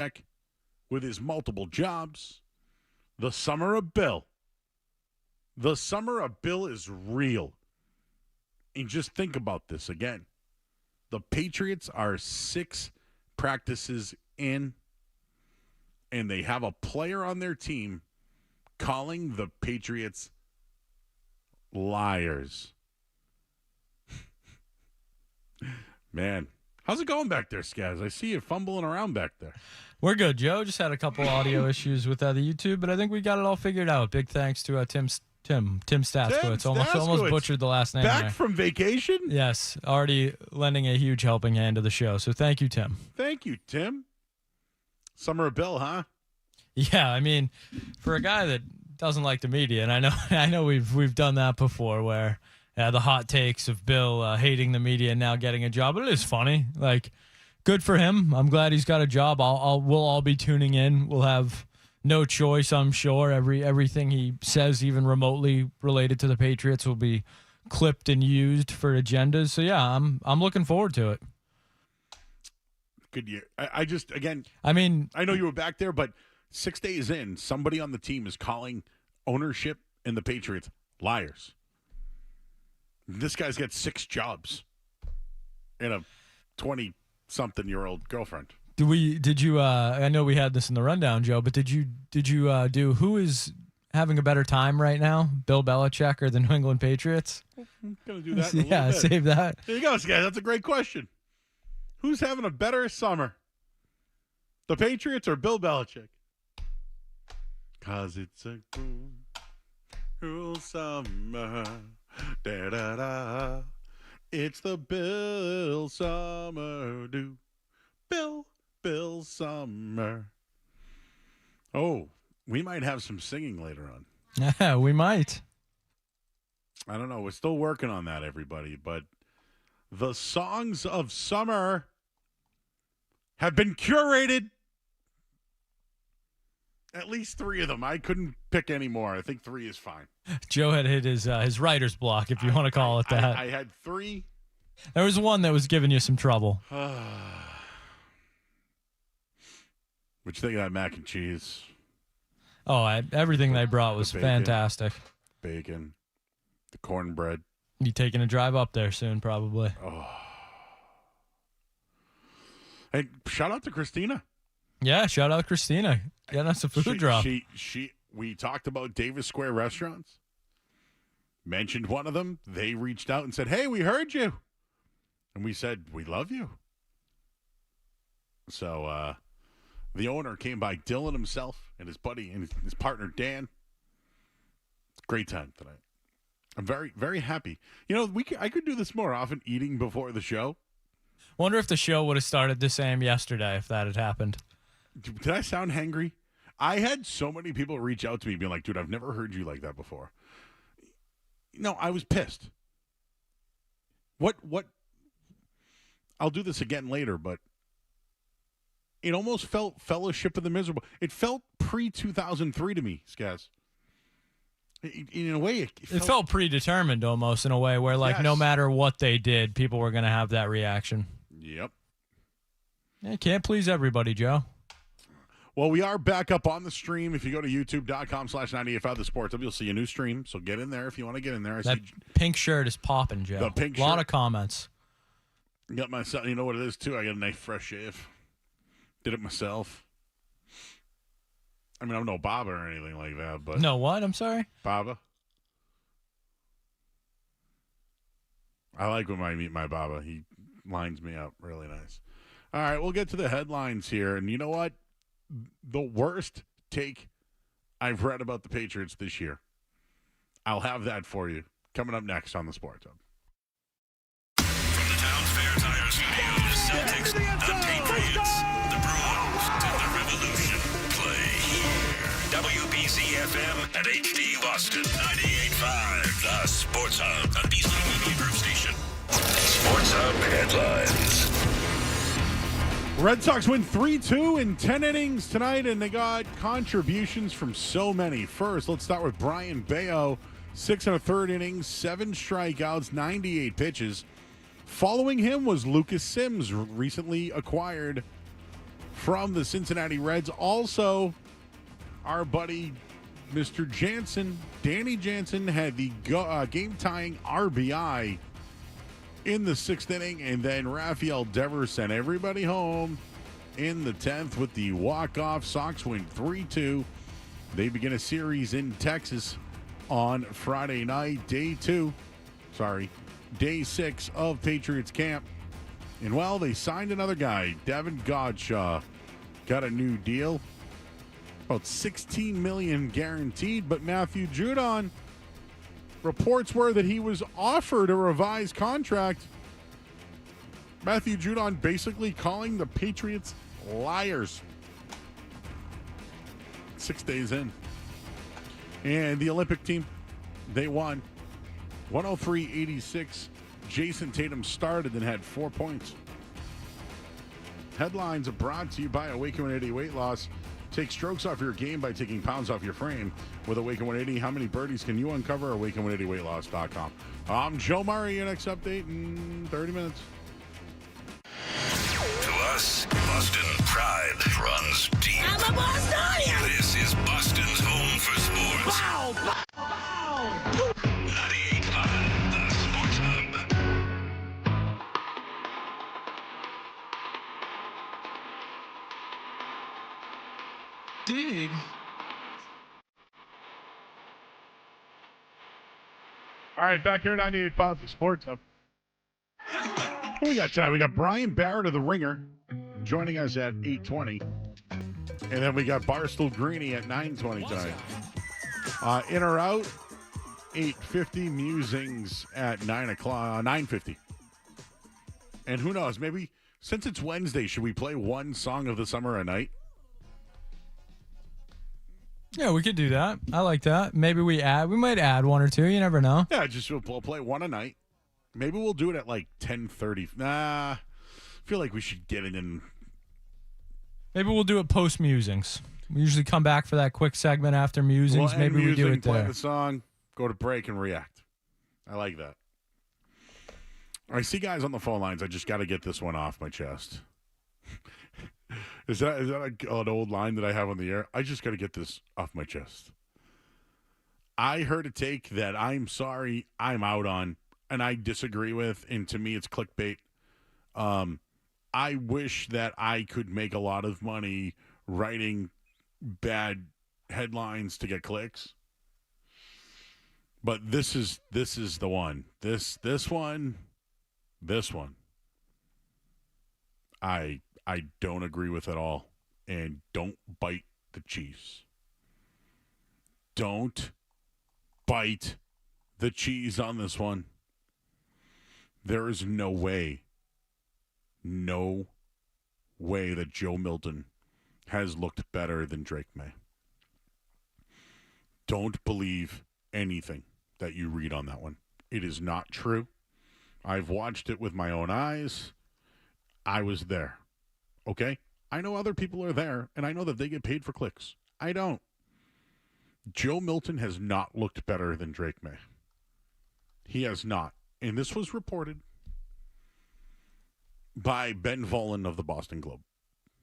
Belichick with his multiple jobs. The summer of Bill. The summer of Bill is real. And just think about this again. The Patriots are 6 practices in, and they have a player on their team calling the Patriots liars. Man, how's it going back there, Skaz? I see you fumbling around back there. We're good, Joe. Just had a couple audio issues with the YouTube, but I think we got it all figured out. Big thanks to Tim Staskowitz. Almost butchered the last name. Back there. from vacation? Yes, already lending a huge helping hand to the show. So thank you, Tim. Thank you, Tim. Summer of Bill, huh? Yeah, I mean, for a guy that doesn't like the media, and I know we've done that before, where the hot takes of Bill hating the media and now getting a job. But it is funny. Like, good for him. I'm glad he's got a job. We'll all be tuning in. We'll have no choice, I'm sure. Everything he says, even remotely related to the Patriots, will be clipped and used for agendas. So yeah, I'm looking forward to it. Good year. I just, again, I mean, I know you were back there, but 6 days in, somebody on the team is calling ownership and the Patriots liars. This guy's got 6 jobs and a 20-something-year-old girlfriend. Did you? I know we had this in the rundown, Joe, but did you do who is having a better time right now, Bill Belichick or the New England Patriots? I'm gonna do that. Yeah, save that. There you go, guys. That's a great question. Who's having a better summer, the Patriots or Bill Belichick? 'Cause it's a cruel summer. Da da da. It's the Bill summer do. Bill Summer. Oh, we might have some singing later on. Yeah, we might. I don't know. We're still working on that, everybody. But the songs of summer have been curated. At least 3 of them. I couldn't pick any more. I think 3 is fine. Joe had hit his writer's block, if you want to call it that. I had 3. There was one that was giving you some trouble. What'd you think of that mac and cheese? Oh, everything they brought was fantastic. Bacon, the cornbread. You taking a drive up there soon, probably. Oh. Hey, shout out to Christina. Yeah, shout out Christina. Getting us a food drop. We talked about Davis Square restaurants. Mentioned one of them. They reached out and said, "Hey, we heard you." And we said, "We love you." So, the owner came by, Dylan himself, and his buddy and his partner, Dan. Great time tonight. I'm very, very happy. You know, I could do this more often, eating before the show. Wonder if the show would have started the same yesterday if that had happened. Did I sound hangry? I had so many people reach out to me being like, dude, I've never heard you like that before. No, I was pissed. What? I'll do this again later, but it almost felt Fellowship of the Miserable. It felt pre-2003 to me, Skaz. In a way, it felt predetermined almost in a way where, like, no matter what they did, people were going to have that reaction. Yep. Yeah, can't please everybody, Joe. Well, we are back up on the stream. If you go to youtube.com/98.5 The Sports Hub, you'll see a new stream. So get in there if you want to get in there. That pink shirt is popping, Joe. The pink shirt. A lot of comments. Got myself. You know what it is, too? I got a nice fresh shave. Did it myself. I mean, I'm no Baba or anything like that, but... No what? I'm sorry? Baba. I like when I meet my Baba. He lines me up really nice. All right, we'll get to the headlines here. And you know what? The worst take I've read about the Patriots this year. I'll have that for you coming up next on the Sports Hub. From the Town Fair Tire Studio, the Celtics, the Patriots, the Bruins, and the Revolution play here. WBC-FM and HD Boston 98.5. The Sports Hub, a BC Media Group station. Sports Hub headlines. Red Sox win 3-2 in 10 innings tonight, and they got contributions from so many. First, let's start with Brian Bayo. 6 1/3 innings, 7 strikeouts, 98 pitches. Following him was Lucas Sims, recently acquired from the Cincinnati Reds. Also, our buddy Mr. Jansen, Danny Jansen, had the game-tying RBI in the 6th inning, and then Rafael Devers sent everybody home in the 10th with the walk-off. Sox win 3-2. They begin a series in Texas on Friday night, day 6 of Patriots camp. And, well, they signed another guy, Devin Godshaw. Got a new deal. About $16 million guaranteed, but Matthew Judon, reports were that he was offered a revised contract. Matthew Judon basically calling the Patriots liars. 6 days in. And the Olympic team, they won 103-86. Jason Tatum started and had 4 points. Headlines are brought to you by Awaken 180 Weight Loss. Take strokes off your game by taking pounds off your frame with Awaken 180. How many birdies can you uncover? Awaken180weightloss.com. I'm Joe Murray. Your next update in 30 minutes. To us, Boston pride runs deep. I'm a Bostonian! This is Boston's home for sports. Bow! Bow! 98.5, the Sports Hub. Dig. All right, back here at 98.5 the Sports Hub. What we got tonight? We got Brian Barrett of The Ringer joining us at 8:20. And then we got Barstool Greeny at 9:20 tonight. In or out, 8:50. Musings at 9 o'clock, 9:50. And who knows, maybe since it's Wednesday, should we play one song of the summer a night? Yeah, we could do that. I like that. Maybe we might add one or two. You never know. Yeah, just we'll play one a night. Maybe we'll do it at like 10:30. Nah, I feel like we should get it in. Maybe we'll do it post Musings. We usually come back for that quick segment after Musings. Maybe we do it play there. The song, go to break and react. I like that. I see guys on the phone lines. I just got to get this one off my chest. Is that an old line that I have on the air? I just got to get this off my chest. I heard a take that I'm sorry I'm out on, and I disagree with, and to me it's clickbait. I wish that I could make a lot of money writing bad headlines to get clicks. But this is the one. This one. I don't agree with at all. And don't bite the cheese. Don't bite the cheese on this one. There is no way that Joe Milton has looked better than Drake May. Don't believe anything that you read on that one. It is not true. I've watched it with my own eyes. I was there. Okay? I know other people are there, and I know that they get paid for clicks. I don't. Joe Milton has not looked better than Drake May. He has not. And this was reported by Ben Volin of the Boston Globe,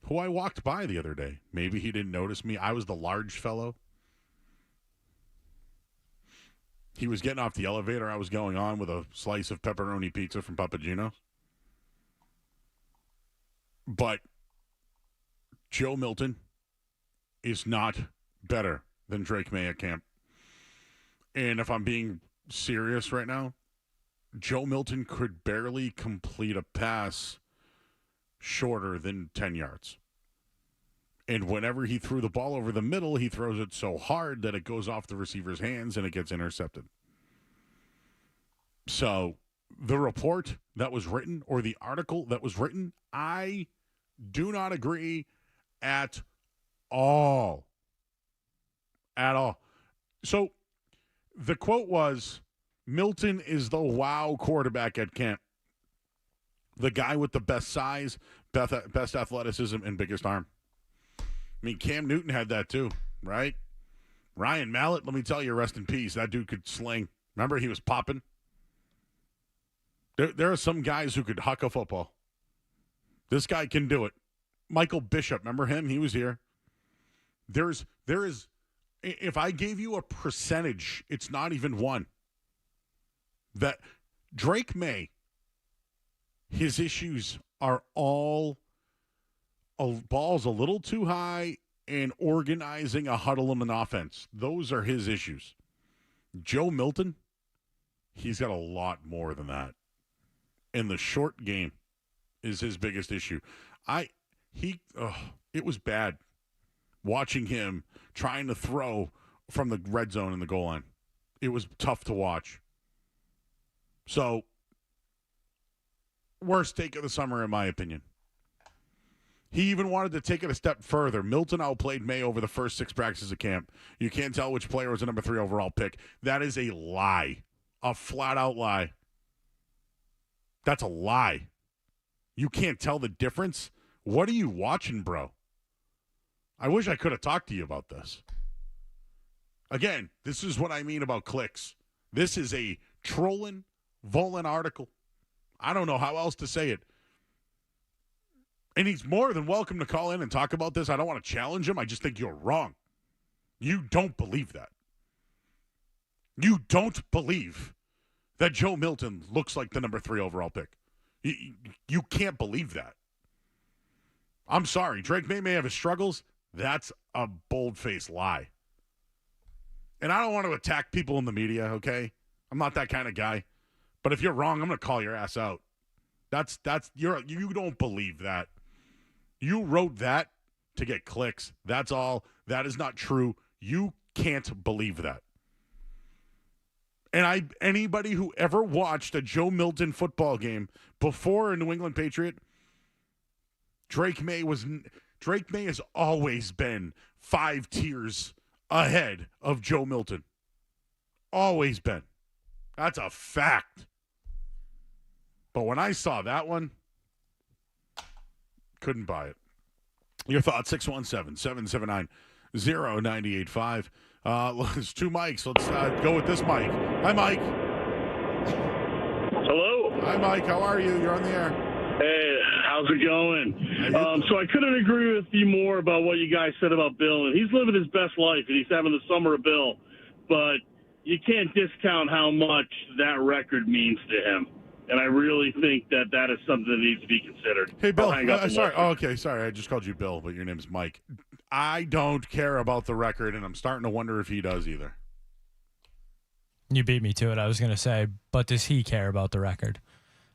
who I walked by the other day. Maybe he didn't notice me. I was the large fellow. He was getting off the elevator. I was going on with a slice of pepperoni pizza from Papagino's. But Joe Milton is not better than Drake May at camp. And if I'm being serious right now, Joe Milton could barely complete a pass shorter than 10 yards. And whenever he threw the ball over the middle, he throws it so hard that it goes off the receiver's hands and it gets intercepted. So the report that was written, or the article that was written, I do not agree at all. At all. So the quote was, Milton is the wow quarterback at camp. The guy with the best size, best athleticism, and biggest arm. I mean, Cam Newton had that too, right? Ryan Mallett, let me tell you, rest in peace. That dude could sling. Remember, he was popping? There are some guys who could huck a football. This guy can do it. Michael Bishop, remember him? He was here. There is, if I gave you a percentage, it's not even one. That Drake May, his issues are all balls a little too high and organizing a huddle and an offense. Those are his issues. Joe Milton, he's got a lot more than that. And the short game is his biggest issue. It was bad watching him trying to throw from the red zone in the goal line. It was tough to watch. So, worst take of the summer, in my opinion. He even wanted to take it a step further. Milton outplayed May over the first 6 practices of camp. You can't tell which player was the number 3 overall pick. That is a lie. A flat-out lie. That's a lie. You can't tell the difference? What are you watching, bro? I wish I could have talked to you about this. Again, this is what I mean about clicks. This is a trolling, Volin article. I don't know how else to say it. And he's more than welcome to call in and talk about this. I don't want to challenge him. I just think you're wrong. You don't believe that. You don't believe that Joe Milton looks like the number 3 overall pick. You can't believe that. I'm sorry. Drake may have his struggles. That's a bold-faced lie. And I don't want to attack people in the media, okay? I'm not that kind of guy. But if you're wrong, I'm going to call your ass out. You don't believe that. You wrote that to get clicks. That's all. That is not true. You can't believe that. And anybody who ever watched a Joe Milton football game before a New England Patriot, Drake May has always been 5 tiers ahead of Joe Milton. Always been. That's a fact. But when I saw that one, couldn't buy it. Your thoughts, 617-779-0985. There's 2 mics. Let's go with this mic. Hi, Mike. Hello. Hi, Mike. How are you? You're on the air. Hey, how's it going? So I couldn't agree with you more about what you guys said about Bill. And he's living his best life, and he's having the summer of Bill. But you can't discount how much that record means to him. And I really think that is something that needs to be considered. Hey, Bill. Sorry. Oh, okay. Sorry. I just called you Bill, but your name is Mike. I don't care about the record, and I'm starting to wonder if he does either. You beat me to it. I was going to say, but does he care about the record?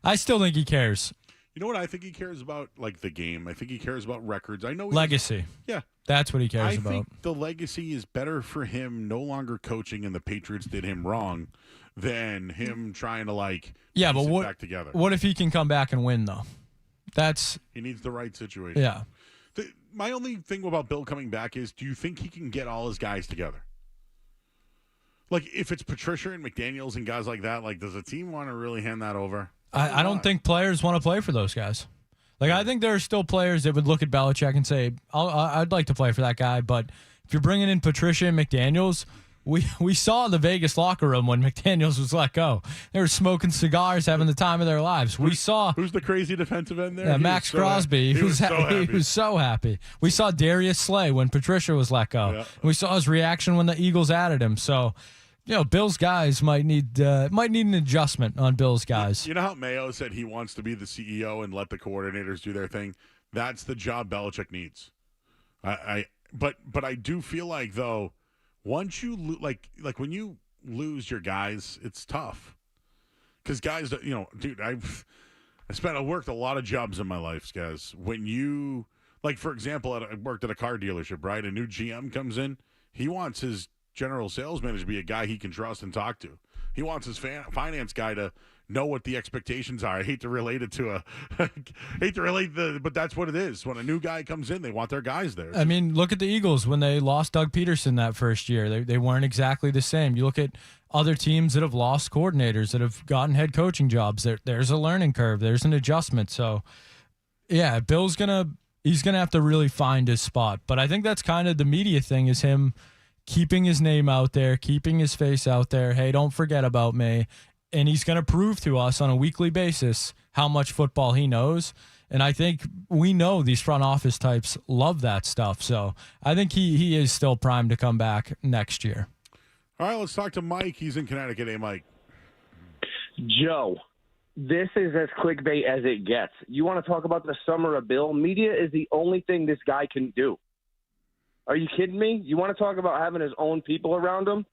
I still think he cares. You know what I think he cares about? Like the game. I think he cares about records. I know legacy. Yeah. That's what he cares about. I think the legacy is better for him no longer coaching and the Patriots did him wrong than him trying to piece it back together. What if he can come back and win, though? He needs the right situation. Yeah. My only thing about Bill coming back is, do you think he can get all his guys together? Like, if it's Patricia and McDaniels and guys like that, does the team want to really hand that over? I don't think players want to play for those guys. I think there are still players that would look at Belichick and say, I'd like to play for that guy. But if you're bringing in Patricia and McDaniels, we saw the Vegas locker room when McDaniels was let go. They were smoking cigars, having the time of their lives. We saw who's the crazy defensive end there? Yeah, Max Crosby. He was so happy. We saw Darius Slay when Patricia was let go. Yeah. We saw his reaction when the Eagles added him. So, Bill's guys might need an adjustment on Bill's guys. You know how Mayo said he wants to be the CEO and let the coordinators do their thing? That's the job Belichick needs. But I do feel like, though, once you when you lose your guys, it's tough. Because guys, dude, I worked a lot of jobs in my life, guys. When you, for example, I worked at a car dealership, right? A new GM comes in, he wants his general sales manager to be a guy he can trust and talk to. He wants his finance guy to know what the expectations are. I hate to relate it to but that's what it is. When a new guy comes in, they want their guys there. I mean, look at the Eagles when they lost Doug Peterson that first year. They weren't exactly the same. You look at other teams that have lost coordinators, that have gotten head coaching jobs. There's a learning curve. There's an adjustment. So, yeah, Bill's he's gonna have to really find his spot. But I think that's kind of the media thing, is him keeping his name out there, keeping his face out there. Hey, don't forget about me. And he's going to prove to us on a weekly basis how much football he knows. And I think we know these front office types love that stuff. So I think he is still primed to come back next year. All right, let's talk to Mike. He's in Connecticut. Hey, Mike. Joe, this is as clickbait as it gets. You want to talk about the summer of Bill? Media is the only thing this guy can do. Are you kidding me? You want to talk about having his own people around him?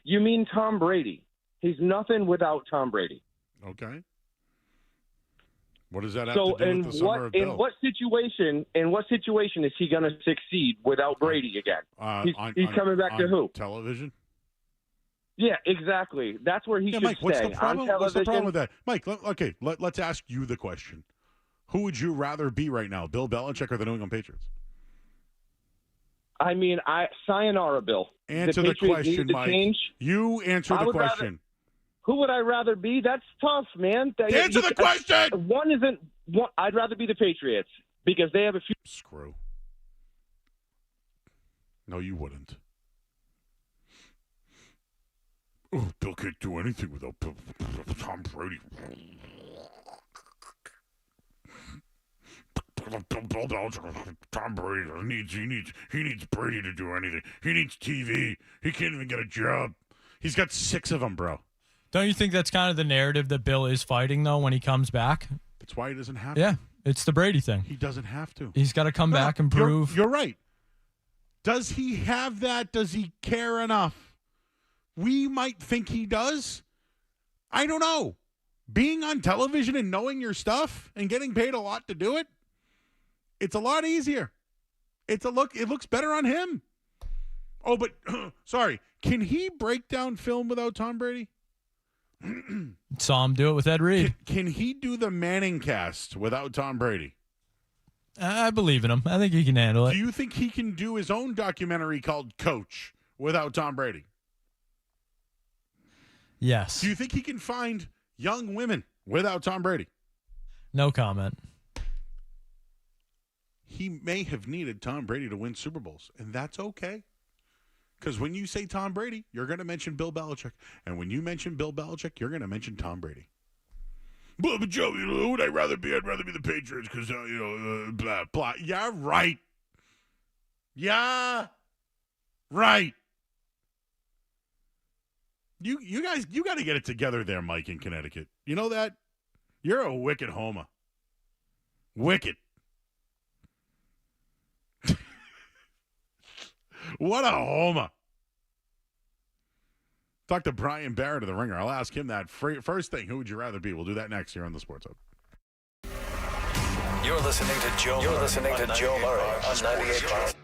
You mean Tom Brady. He's nothing without Tom Brady. Okay. What does that have to do with the summer of Bill? In what situation is he going to succeed without Brady again? He's coming back to who? Television? Yeah, exactly. That's where he should Mike, stay. what's the problem? On What's the problem with television. that? Mike, let's ask you the question. Who would you rather be right now, Bill Belichick or the New England Patriots? I mean, sayonara, Bill. Answer the question, Mike. Change. You answer the question. Who would I rather be? That's tough, man. Answer the question! One isn't one. I'd rather be the Patriots because they have a few. Screw. No, you wouldn't. Oh, Bill can't do anything without Tom Brady. Bill Belichick, Tom Brady he needs Brady to do anything. He needs TV. He can't even get a job. He's got 6 of them, bro. Don't you think that's kind of the narrative that Bill is fighting, though, when he comes back? That's why he doesn't have to. Yeah, it's the Brady thing. He doesn't have to. He's got to come back and prove. You're right. Does he have that? Does he care enough? We might think he does. I don't know. Being on television and knowing your stuff and getting paid a lot to do it, it's a lot easier. It looks better on him. Oh, but sorry. Can he break down film without Tom Brady? Saw him do it with Ed Reed. Can he do the Manning cast without Tom Brady? I believe in him. I think he can handle it. Do you think he can do his own documentary called Coach without Tom Brady? Yes. Do you think he can find young women without Tom Brady? No comment. He may have needed Tom Brady to win Super Bowls, and that's okay. Because when you say Tom Brady, you're going to mention Bill Belichick. And when you mention Bill Belichick, you're going to mention Tom Brady. But Joe, who would I rather be? I'd rather be the Patriots because, blah, blah. Yeah, right. Yeah, right. You guys, you got to get it together there, Mike, in Connecticut. You know that? You're a wicked homer. Wicked. What a homer. Talk to Brian Barrett of The Ringer. I'll ask him that. First thing, who would you rather be? We'll do that next here on the Sports Hub. You're listening to Joe Murray on 98.5.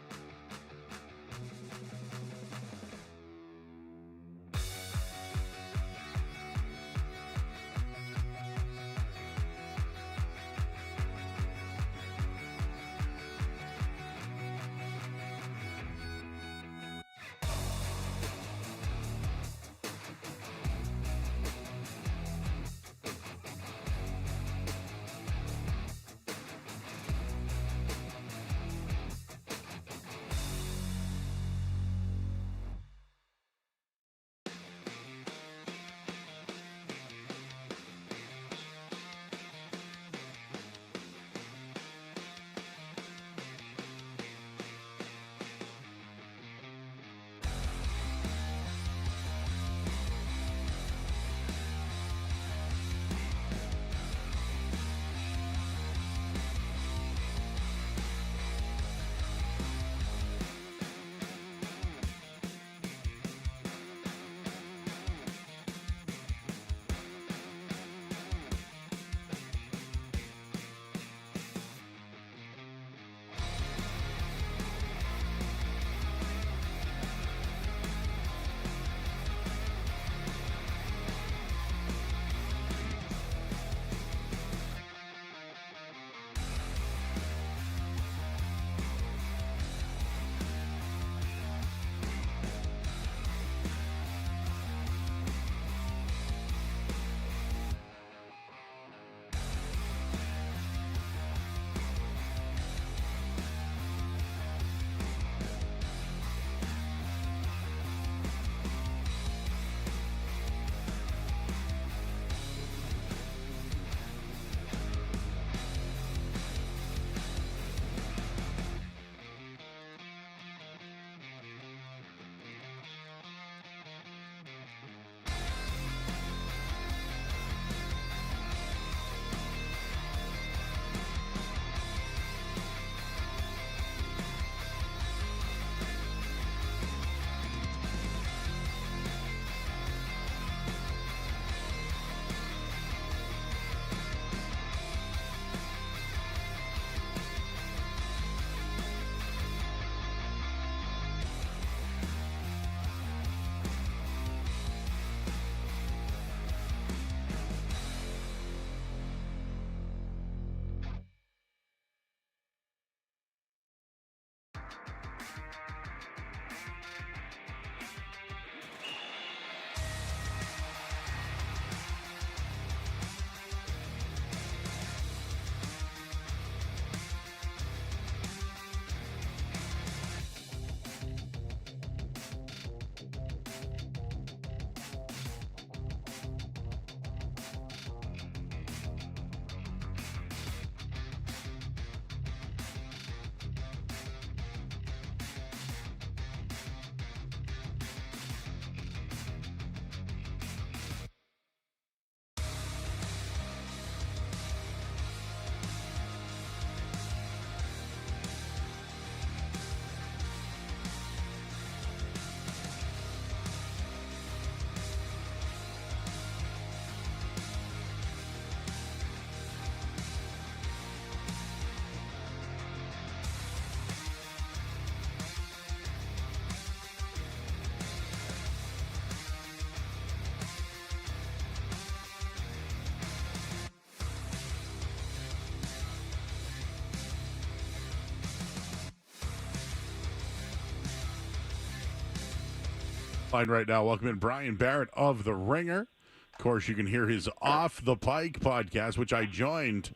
Line right now. Welcome in Brian Barrett of The Ringer. Of course, you can hear his Off the Pike podcast, which I joined,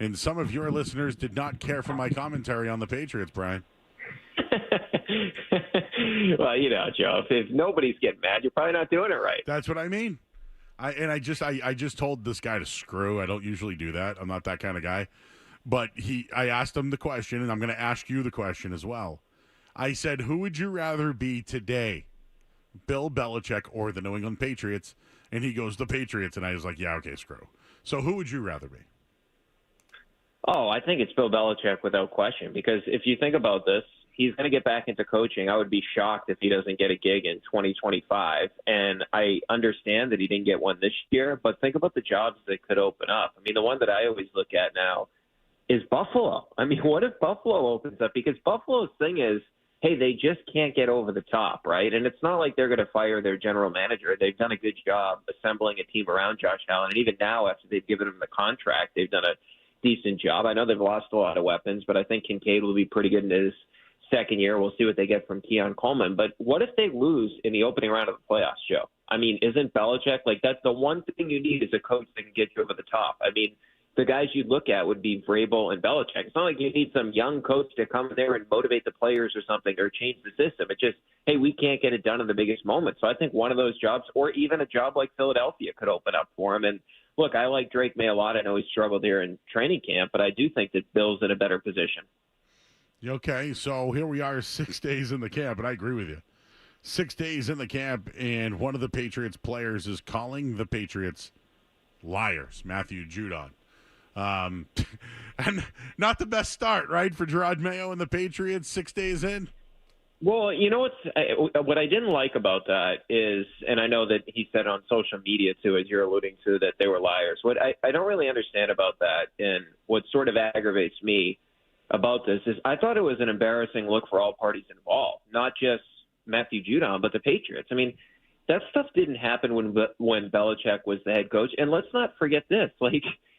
and some of your listeners did not care for my commentary on the Patriots, Brian. Well, Joe, if nobody's getting mad, you're probably not doing it right. That's what I mean. I just told this guy to screw. I don't usually do that. I'm not that kind of guy. But I asked him the question, and I'm going to ask you the question as well. I said, who would you rather be today, Bill Belichick or the New England Patriots? And he goes, the Patriots. And I was like, yeah, okay, screw. So who would you rather be? Oh, I think it's Bill Belichick without question, because if you think about this, he's going to get back into coaching. I would be shocked if he doesn't get a gig in 2025. And I understand that he didn't get one this year, but think about the jobs that could open up. I mean, the one that I always look at now is Buffalo. I mean, what if Buffalo opens up? Because Buffalo's thing is, hey, they just can't get over the top, right? And it's not like they're going to fire their general manager. They've done a good job assembling a team around Josh Allen. And even now, after they've given him the contract, they've done a decent job. I know they've lost a lot of weapons, but I think Kincaid will be pretty good in his second year. We'll see what they get from Keon Coleman. But what if they lose in the opening round of the playoffs, Joe? I mean, isn't Belichick, that's the one thing you need is a coach that can get you over the top. I mean, the guys you'd look at would be Vrabel and Belichick. It's not like you need some young coach to come there and motivate the players or something or change the system. It's just, hey, we can't get it done in the biggest moment. So I think one of those jobs, or even a job like Philadelphia, could open up for him. And look, I like Drake May a lot. I know he struggled here in training camp, but I do think that Bill's in a better position. Okay, so here we are 6 days in the camp, and I agree with you. 6 days in the camp, and one of the Patriots players is calling the Patriots liars, Matthew Judon. And not the best start, right, for Gerard Mayo and the Patriots 6 days in? Well, you know what I didn't like about that is, and I know that he said on social media too, as you're alluding to, that they were liars. What I don't really understand about that, and what sort of aggravates me about this, is I thought it was an embarrassing look for all parties involved, not just Matthew Judon, but the Patriots. I mean, that stuff didn't happen when Belichick was the head coach. And let's not forget this,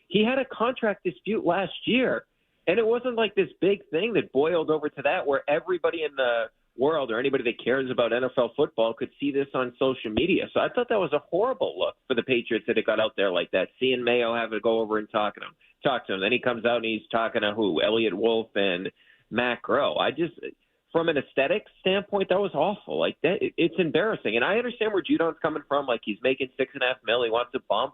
he had a contract dispute last year, and it wasn't like this big thing that boiled over to that where everybody in the world or anybody that cares about NFL football could see this on social media. So I thought that was a horrible look for the Patriots that it got out there like that, seeing Mayo have to go over and talk to him. Then he comes out and he's talking to who? Elliott Wolf and Matt Groh. From an aesthetic standpoint, that was awful. It's embarrassing. And I understand where Judon's coming from. He's making $6.5 million. He wants a bump.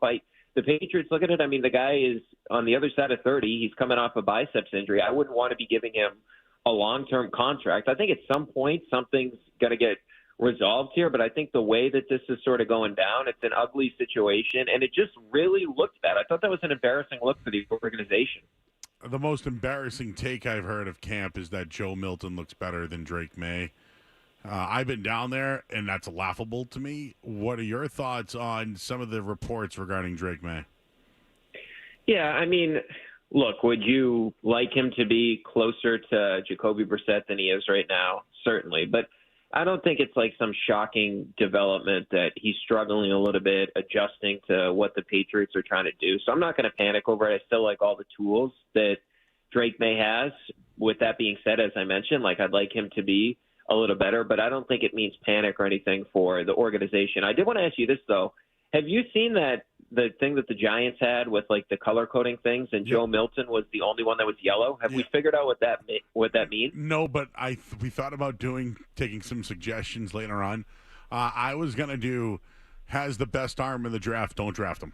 The Patriots look at it. I mean, the guy is on the other side of 30. He's coming off a biceps injury. I wouldn't want to be giving him a long-term contract. I think at some point something's going to get resolved here, but I think the way that this is sort of going down, it's an ugly situation, and it just really looked bad. I thought that was an embarrassing look for the organization. The most embarrassing take I've heard of camp is that Joe Milton looks better than Drake May. I've been down there, and that's laughable to me. What are your thoughts on some of the reports regarding Drake May? Yeah, I mean, look, would you like him to be closer to Jacoby Brissett than he is right now? Certainly. But I don't think it's some shocking development that he's struggling a little bit, adjusting to what the Patriots are trying to do. So I'm not going to panic over it. I still like all the tools that Drake May has. With that being said, as I mentioned, I'd like him to be a little better, but I don't think it means panic or anything for the organization. I did want to ask you this, though. Have you seen the thing that the Giants had with the color coding things, and Joe Milton was the only one that was yellow? Have we figured out what that means? No, but we thought about taking some suggestions later on. I was gonna do has the best arm in the draft. Don't draft him.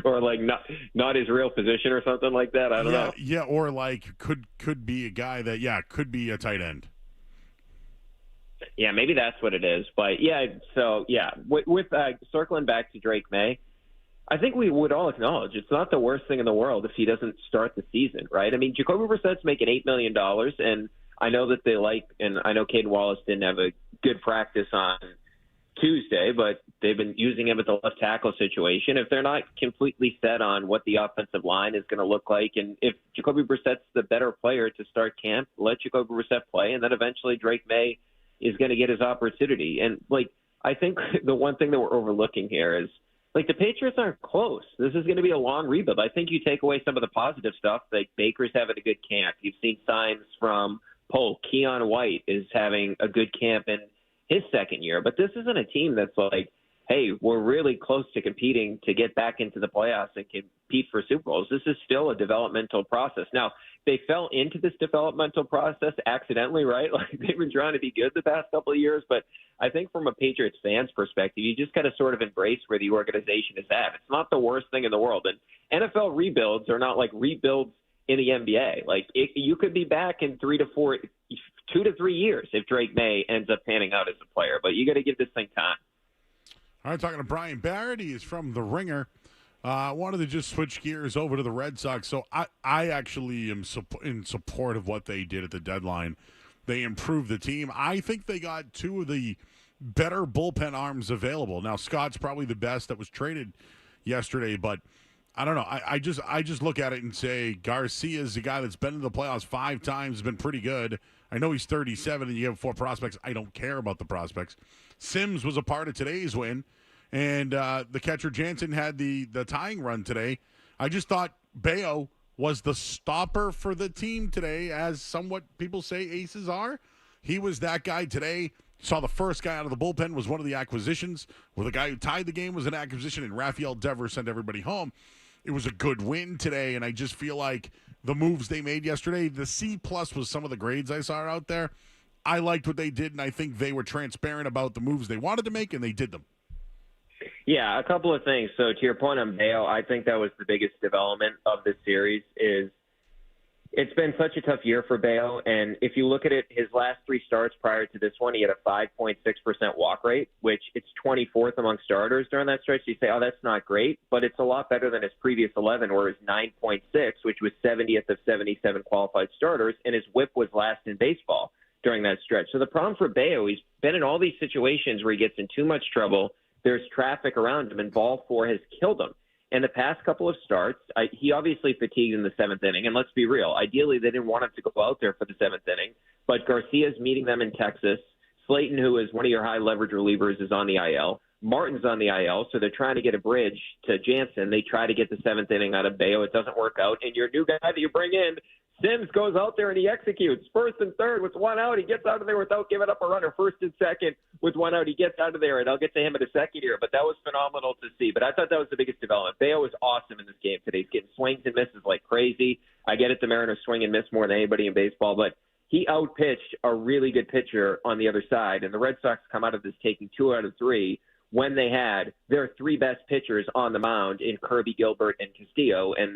Or not his real position or something like that. I don't know. Yeah, or could be a guy that could be a tight end. Yeah, maybe that's what it is. But with circling back to Drake May, I think we would all acknowledge it's not the worst thing in the world if he doesn't start the season, right? I mean, Jacoby Brissett's making $8 million, and I know that and I know Caden Wallace didn't have a good practice on Tuesday, but they've been using him at the left tackle situation. If they're not completely set on what the offensive line is going to look like, and if Jacoby Brissett's the better player to start camp, let Jacoby Brissett play, and then eventually Drake May is going to get his opportunity. And I think the one thing that we're overlooking here is the Patriots aren't close. This is going to be a long rebuild. I think you take away some of the positive stuff, Baker's having a good camp. You've seen signs from Polk, Keon White is having a good camp in his second year. But this isn't a team that's like, hey, we're really close to competing to get back into the playoffs and compete for Super Bowls. This is still a developmental process. Now, they fell into this developmental process accidentally, right? Like, they've been trying to be good the past couple of years, but I think from a Patriots fan's perspective, you just got to sort of embrace where the organization is at. It's not the worst thing in the world. And NFL rebuilds are not like rebuilds in the NBA. Like, you could be back in 2 to 3 years if Drake May ends up panning out as a player, but you got to give this thing time. All right, talking to Brian Barrett. He is from The Ringer. I wanted to just switch gears over to the Red Sox. So I actually am in support of what they did at the deadline. They improved the team. I think they got two of the better bullpen arms available. Now, Scott's probably the best that was traded yesterday, but I don't know. I just look at it and say Garcia's a guy that's been in the playoffs 5 times, has been pretty good. I know he's 37 and you have 4 prospects. I don't care about the prospects. Sims was a part of today's win. And the catcher Jansen had the tying run today. I just thought Bayo was the stopper for the team today, as somewhat people say aces are. He was that guy today. Saw the first guy out of the bullpen was one of the acquisitions, where the guy who tied the game was an acquisition, and Rafael Devers sent everybody home. It was a good win today, and I just feel like the moves they made yesterday, the C+ was some of the grades I saw out there. I liked what they did, and I think they were transparent about the moves they wanted to make, and they did them. Yeah, a couple of things. So to your point on Bayo, I think that was the biggest development of this series. Is it's been such a tough year for Bayo, and if you look at it, his last 3 starts prior to this one, he had a 5.6% walk rate, which it's 24th among starters during that stretch. So you say, oh, that's not great, but it's a lot better than his previous 11, or his 9.6, which was 70th of 77 qualified starters, and his whip was last in baseball during that stretch. So the problem for Bayo, he's been in all these situations where he gets in too much trouble. There's traffic around him, and ball 4 has killed him. In the past couple of starts, he obviously fatigued in the 7th inning. And let's be real, ideally they didn't want him to go out there for the 7th inning. But Garcia's meeting them in Texas. Slayton, who is one of your high leverage relievers, is on the IL. Martin's on the IL, so they're trying to get a bridge to Jansen. They try to get the 7th inning out of Bayo. It doesn't work out. And your new guy that you bring in, Sims, goes out there and he executes. 1st and 3rd with 1 out. He gets out of there without giving up a runner. 1st and 2nd with 1 out. He gets out of there, and I'll get to him in a second here. But that was phenomenal to see. But I thought that was the biggest development. Bayo was awesome in this game today. He's getting swings and misses like crazy. I get it, the Mariners swing and miss more than anybody in baseball, but he outpitched a really good pitcher on the other side. And the Red Sox come out of this taking 2 out of 3 when they had their 3 best pitchers on the mound in Kirby, Gilbert, and Castillo. And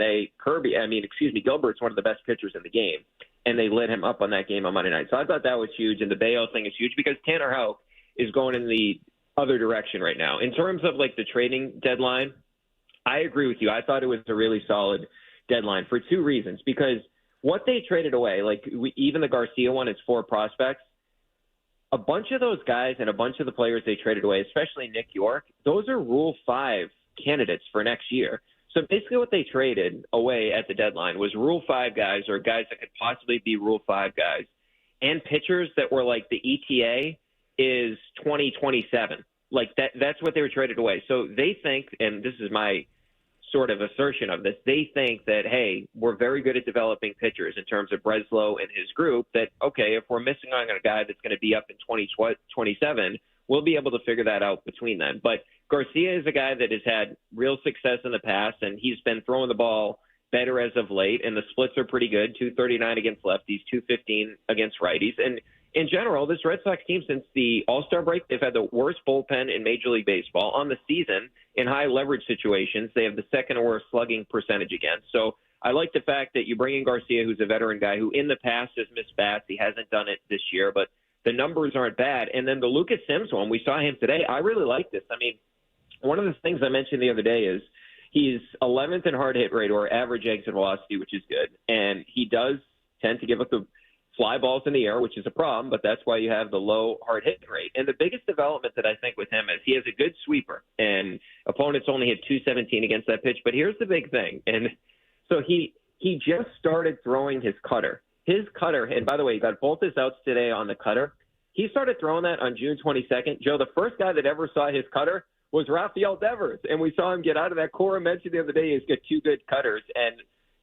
Gilbert's one of the best pitchers in the game. And they lit him up on that game on Monday night. So I thought that was huge. And the Bayo thing is huge because Tanner Houck is going in the other direction right now. In terms of like the trading deadline, I agree with you. I thought it was a really solid deadline for 2 reasons. Because what they traded away, even the Garcia one, it's 4 prospects. A bunch of those guys and a bunch of the players they traded away, especially Nick York, those are Rule 5 candidates for next year. So basically what they traded away at the deadline was Rule 5 guys, or guys that could possibly be Rule 5 guys, and pitchers that were like the ETA is 2027. Like that's what they were traded away. So they think, and this is my sort of assertion of this, they think that, hey, we're very good at developing pitchers in terms of Breslow and his group, that, okay, if we're missing on a guy that's going to be up in 2027, we'll be able to figure that out between then. But Garcia is a guy that has had real success in the past, and he's been throwing the ball better as of late, and the splits are pretty good, 239 against lefties, 215 against righties. And in general, this Red Sox team, since the All-Star break, they've had the worst bullpen in Major League Baseball. On the season, in high leverage situations, they have the second worst slugging percentage against. So I like the fact that you bring in Garcia, who's a veteran guy who in the past has missed bats. He hasn't done it this year, but the numbers aren't bad. And then the Lucas Sims one, we saw him today. I really like this. I mean, one of the things I mentioned the other day is he's 11th in hard hit rate, or average exit velocity, which is good. And he does tend to give up the fly balls in the air, which is a problem, but that's why you have the low hard hit rate. And the biggest development that I think with him is he has a good sweeper, and opponents only hit 217 against that pitch. But here's the big thing. And so he just started throwing his cutter. His cutter, and by the way, he got both his outs today on the cutter. He started throwing that on June 22nd. Joe, the first guy that ever saw his cutter was Rafael Devers, and we saw him get out of that. Cora mentioned the other day he's got 2 good cutters, and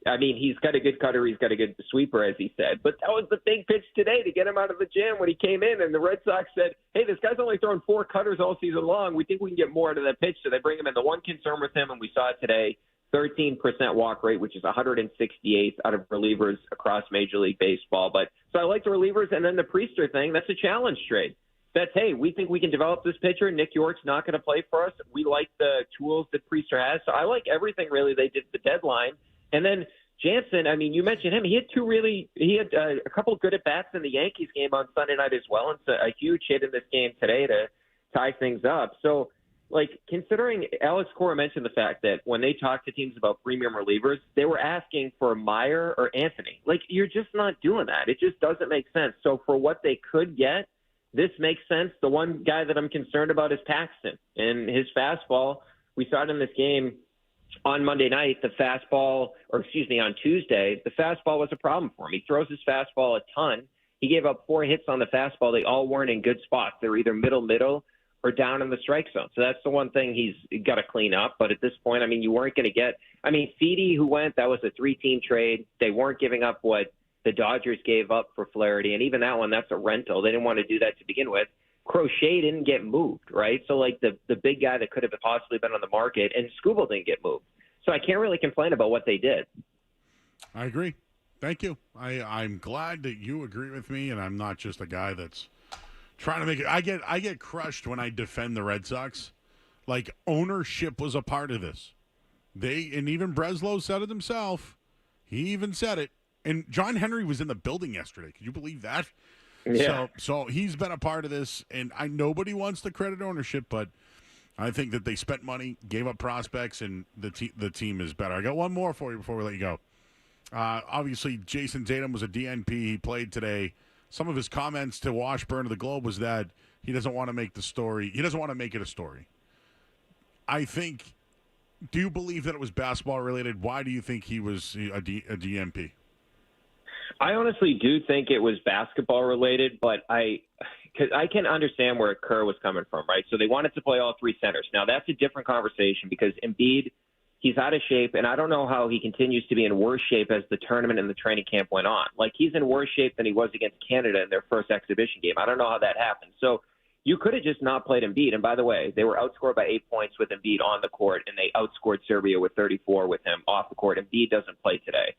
I mean, he's got a good cutter. He's got a good sweeper, as he said. But that was the big pitch today to get him out of the gym when he came in. And the Red Sox said, hey, this guy's only thrown 4 cutters all season long. We think we can get more out of that pitch. So they bring him in. The one concern with him, and we saw it today, 13% walk rate, which is 168th out of relievers across Major League Baseball. But so I like the relievers. And then the Priester thing, that's a challenge trade. That's, hey, we think we can develop this pitcher. Nick York's not going to play for us. We like the tools that Priester has. So I like everything, really, they did at the deadline. And then Jansen, I mean, you mentioned him. He had a couple of good at-bats in the Yankees game on Sunday night as well. And a huge hit in this game today to tie things up. So, like, considering Alex Cora mentioned the fact that when they talk to teams about premium relievers, they were asking for Meyer or Anthony. Like, you're just not doing that. It just doesn't make sense. So for what they could get, this makes sense. The one guy that I'm concerned about is Paxton. And his fastball, we saw it in this game on Monday night, on Tuesday, the fastball was a problem for him. He throws his fastball a ton. He gave up 4 hits on the fastball. They all weren't in good spots. They were either middle, or down in the strike zone. So that's the one thing he's got to clean up. But at this point, I mean, you weren't going to get – I mean, Feedy, who went, that was a 3-team trade. They weren't giving up what the Dodgers gave up for Flaherty. And even that one, that's a rental. They didn't want to do that to begin with. Crochet didn't get moved, right? So, like, the big guy that could have possibly been on the market, and Skubal didn't get moved. So I can't really complain about what they did. I agree. Thank you. I'm glad that you agree with me, and I'm not just a guy that's trying to make it. I get crushed when I defend the Red Sox. Like, ownership was a part of this. And even Breslow said it himself. He even said it. And John Henry was in the building yesterday. Could you believe that? Yeah. So he's been a part of this, and nobody wants to credit ownership, but I think that they spent money, gave up prospects, and the team is better. I got one more for you before we let you go. Obviously, Jason Tatum was a DNP. He played today. Some of his comments to Washburn of the Globe was that he doesn't want to make the story. He doesn't want to make it a story. I think. Do you believe that it was basketball related? Why do you think he was a DNP? I honestly do think it was basketball related, but because I can understand where Kerr was coming from, right? So they wanted to play all 3 centers. Now that's a different conversation because Embiid, he's out of shape, and I don't know how he continues to be in worse shape as the tournament and the training camp went on. Like, he's in worse shape than he was against Canada in their first exhibition game. I don't know how that happened. So you could have just not played Embiid. And by the way, they were outscored by 8 points with Embiid on the court, and they outscored Serbia with 34 with him off the court. Embiid doesn't play today.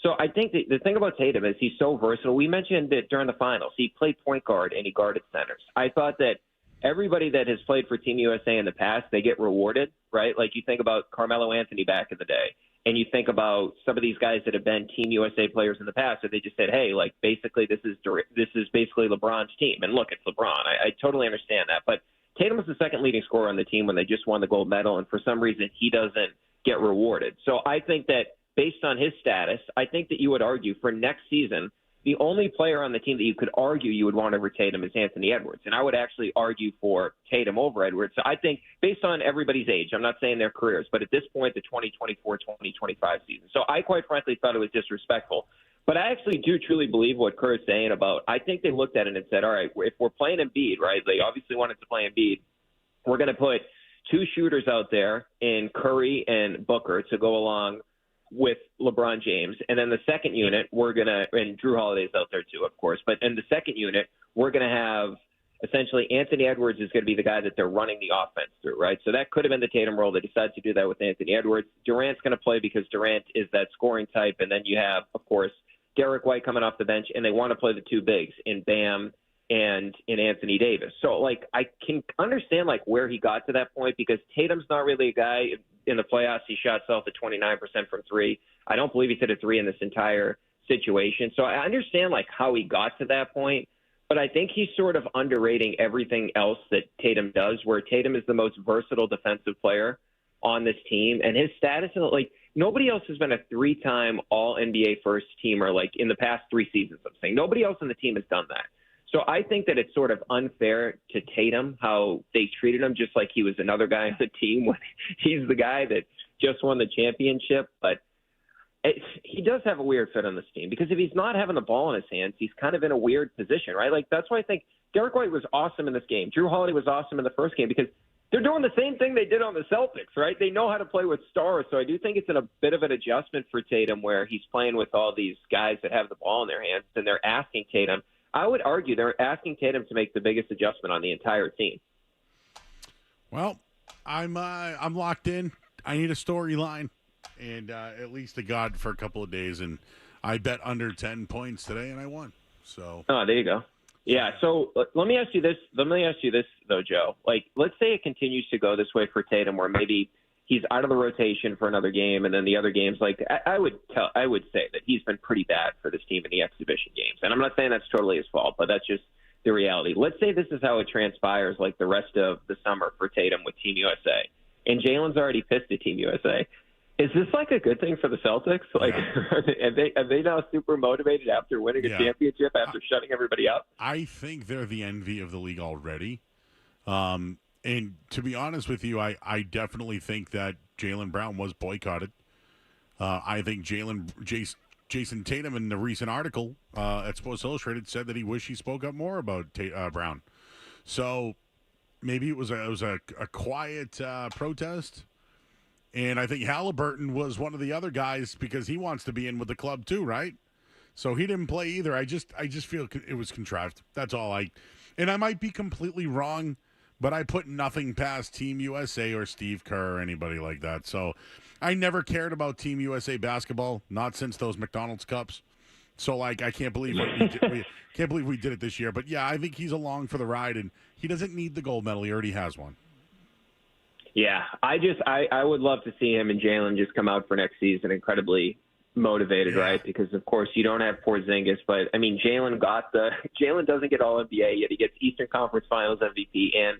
So I think the thing about Tatum is he's so versatile. We mentioned it during the finals. He played point guard and he guarded centers. I thought that everybody that has played for Team USA in the past, they get rewarded, right? Like, you think about Carmelo Anthony back in the day, and you think about some of these guys that have been Team USA players in the past, that they just said, hey, like, basically this is basically LeBron's team. And look, it's LeBron. I totally understand that. But Tatum was the second leading scorer on the team when they just won the gold medal, and for some reason he doesn't get rewarded. So I think that based on his status, I think that you would argue for next season, the only player on the team that you could argue you would want to rotate him is Anthony Edwards. And I would actually argue for Tatum over Edwards. So I think based on everybody's age, I'm not saying their careers, but at this point, the 2024-2025 season. So I quite frankly thought it was disrespectful. But I actually do truly believe what Kerr is saying about, I think they looked at it and said, all right, if we're playing Embiid, right, they obviously wanted to play Embiid, we're going to put 2 shooters out there in Curry and Booker to go along with LeBron James. And then the second unit, and Drew Holiday's out there too, of course, but in the second unit, we're going to have essentially Anthony Edwards is going to be the guy that they're running the offense through, right? So that could have been the Tatum role. They decided to do that with Anthony Edwards. Durant's going to play because Durant is that scoring type. And then you have, of course, Derek White coming off the bench, and they want to play the 2 bigs in Bam and in Anthony Davis. So, like, I can understand, like, where he got to that point because Tatum's not really a guy. In the playoffs, he shot himself at 29% from 3. I don't believe he's hit a 3 in this entire situation. So I understand, like, how he got to that point, but I think he's sort of underrating everything else that Tatum does, where Tatum is the most versatile defensive player on this team. And his status, like, nobody else has been a 3-time All-NBA first teamer, like, in the past 3 seasons, I'm saying. Nobody else on the team has done that. So I think that it's sort of unfair to Tatum how they treated him just like he was another guy on the team when he's the guy that just won the championship. But he does have a weird fit on this team because if he's not having the ball in his hands, he's kind of in a weird position, right? Like, that's why I think Derek White was awesome in this game. Drew Holiday was awesome in the first game because They're doing the same thing they did on the Celtics, right? They know how to play with stars, so I do think it's a bit of an adjustment for Tatum where he's playing with all these guys that have the ball in their hands, and they're asking Tatum. I would argue they're asking Tatum to make the biggest adjustment on the entire team. Well, I'm locked in. I need a storyline, and at least a God for a couple of days, and I bet under 10 points today, and I won. So. Oh, there you go. Yeah. So let me ask you this. Though, Joe. Like, let's say it continues to go this way for Tatum, where maybe he's out of the rotation for another game, and then the other games, like I would say that he's been pretty bad for this team in the exhibition games, and I'm not saying that's totally his fault, but that's just the reality. Let's say this is how it transpires, like the rest of the summer for Tatum with Team USA, and Jalen's already pissed at Team USA. Is this like a good thing for the Celtics? Like, yeah. are they now super motivated after winning a championship after shutting everybody up? I think they're the envy of the league already. And to be honest with you, I definitely think that Jaylen Brown was boycotted. I think Jason Tatum in the recent article at Sports Illustrated said that he wished he spoke up more about Brown. So maybe it was a quiet protest. And I think Halliburton was one of the other guys because he wants to be in with the club too, right? So he didn't play either. I just feel it was contrived. That's all. And I might be completely wrong, but I put nothing past Team USA or Steve Kerr or anybody like that. So I never cared about Team USA basketball, not since those McDonald's Cups. So like I can't believe we did it this year. But yeah, I think he's along for the ride, and he doesn't need the gold medal. He already has one. Yeah, I would love to see him and Jalen just come out for next season incredibly motivated, right? Because of course you don't have Porzingis, but I mean Jalen doesn't get All NBA yet. He gets Eastern Conference Finals MVP and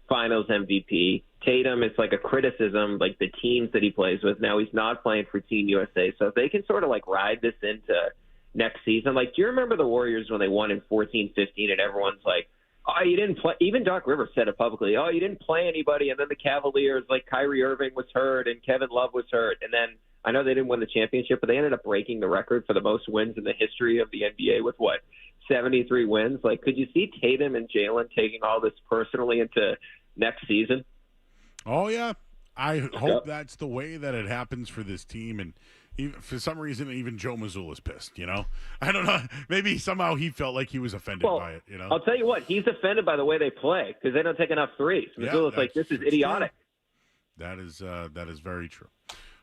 Finals MVP. Tatum, it's like a criticism, like the teams that he plays with. Now he's not playing for Team USA, so if they can sort of like ride this into next season, like do you remember the Warriors when they won in 14-15 and everyone's like, oh, you didn't play. Even Doc Rivers said it publicly. Oh, you didn't play anybody. And then the Cavaliers, like Kyrie Irving was hurt and Kevin Love was hurt. And then I know they didn't win the championship, but they ended up breaking the record for the most wins in the history of the NBA with 73 wins. Like, could you see Tatum and Jalen taking all this personally into next season? Oh, yeah. I hope that's the way that it happens for this team. And for some reason, even Joe Mazzulla's pissed, you know? I don't know. Maybe somehow he felt like he was offended by it, you know? I'll tell you what. He's offended by the way they play because they don't take enough threes. Mazzulla's like, this is idiotic. True. That is very true.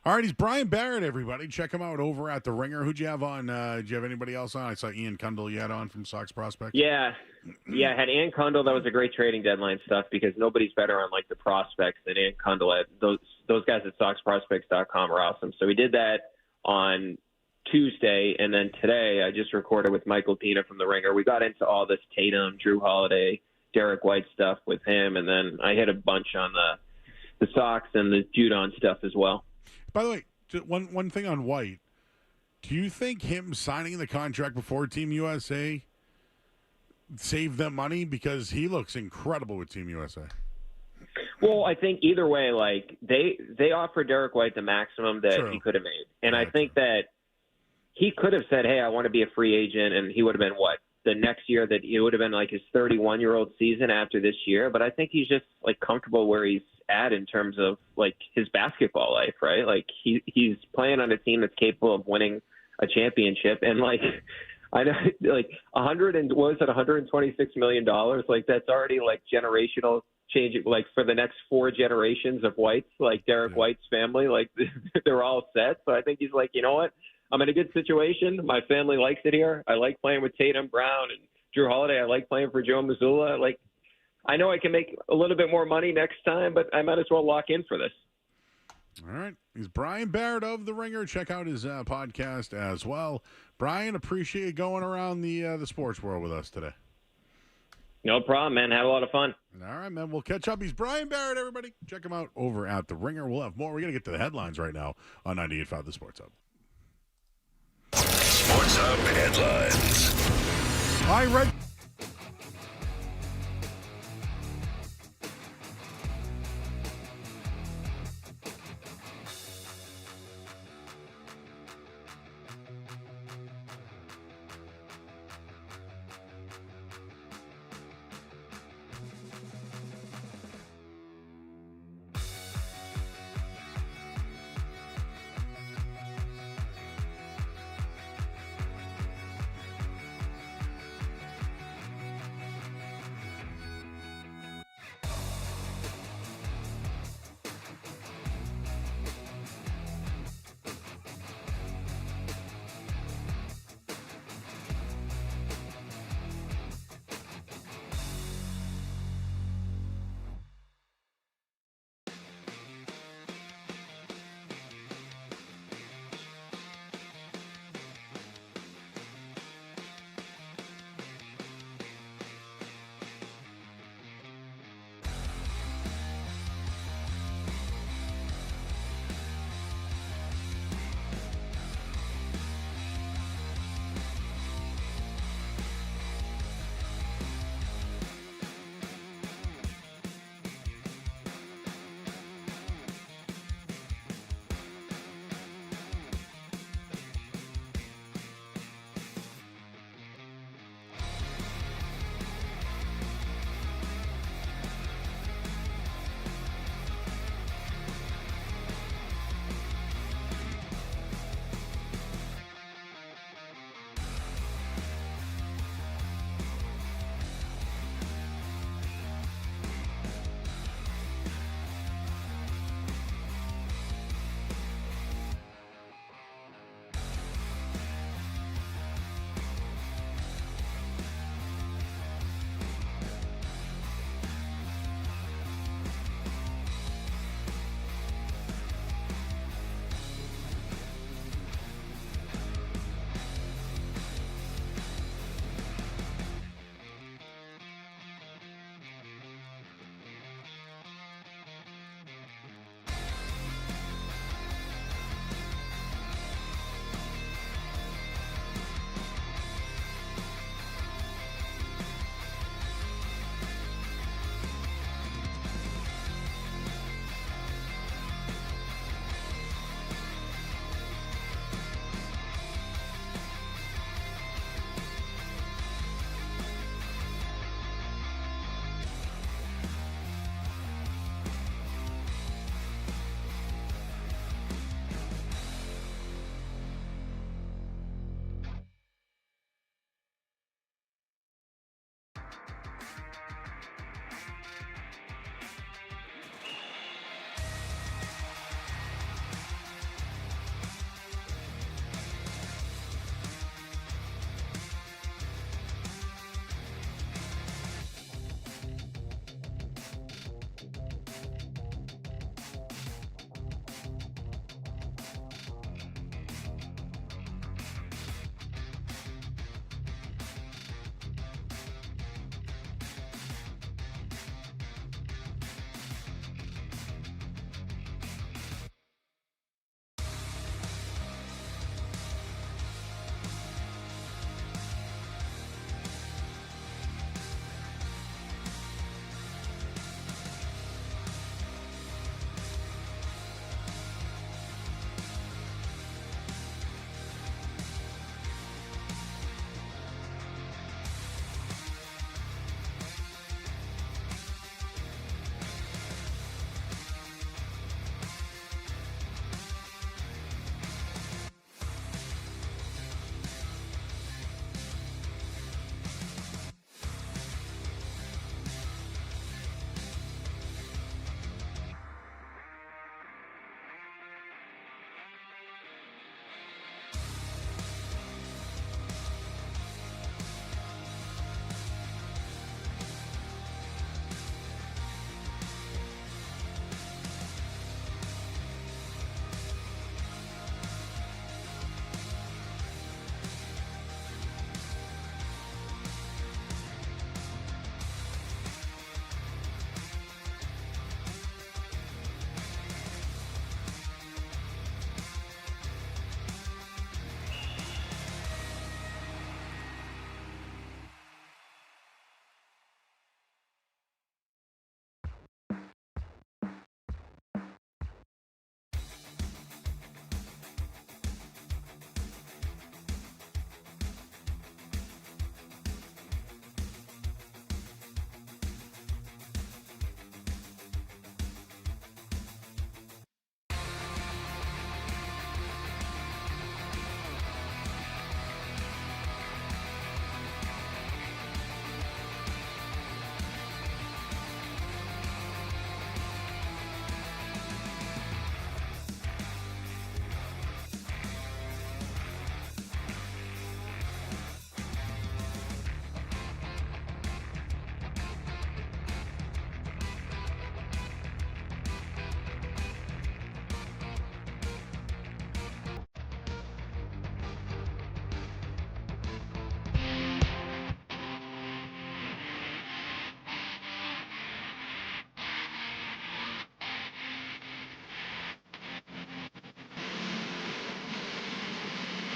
All right, he's Brian Barrett, everybody. Check him out over at The Ringer. Who'd you have on? Did you have anybody else on? I saw Ian Cundall you had on from Sox Prospects. Yeah, I had Ian Cundall. That was a great trading deadline stuff because nobody's better on, like, the prospects than Ian Cundall. Those guys at SoxProspects.com are awesome. So we did that on Tuesday, and then today I just recorded with Michael Pina from The Ringer. We got into all this Tatum, Drew Holiday, Derek White stuff with him, and then I hit a bunch on the Sox and the Judon stuff as well. By the way, one thing on White. Do you think him signing the contract before Team USA saved them money? Because he looks incredible with Team USA. Well, I think either way, like they offered Derek White the maximum that he could have made. And I think that he could have said, hey, I want to be a free agent, and he would have been the next year that it would have been like his 31-year-old season after this year. But I think he's just like comfortable where he's at in terms of like his basketball life, right? Like he's playing on a team that's capable of winning a championship, and like I know like $126 million, like that's already like generational change, like for the next 4 generations of Whites, like Derek White's family, like they're all set. So I think he's like, you know what? I'm in a good situation. My family likes it here. I like playing with Tatum, Brown, and Drew Holiday. I like playing for Joe Mazzulla. Like, I know I can make a little bit more money next time, but I might as well lock in for this. All right. He's Brian Barrett of The Ringer. Check out his podcast as well. Brian, appreciate going around the sports world with us today. No problem, man. Had a lot of fun. All right, man. We'll catch up. He's Brian Barrett, everybody. Check him out over at The Ringer. We'll have more. We're going to get to the headlines right now on 98.5 The Sports Hub. Sports Hub headlines. I read.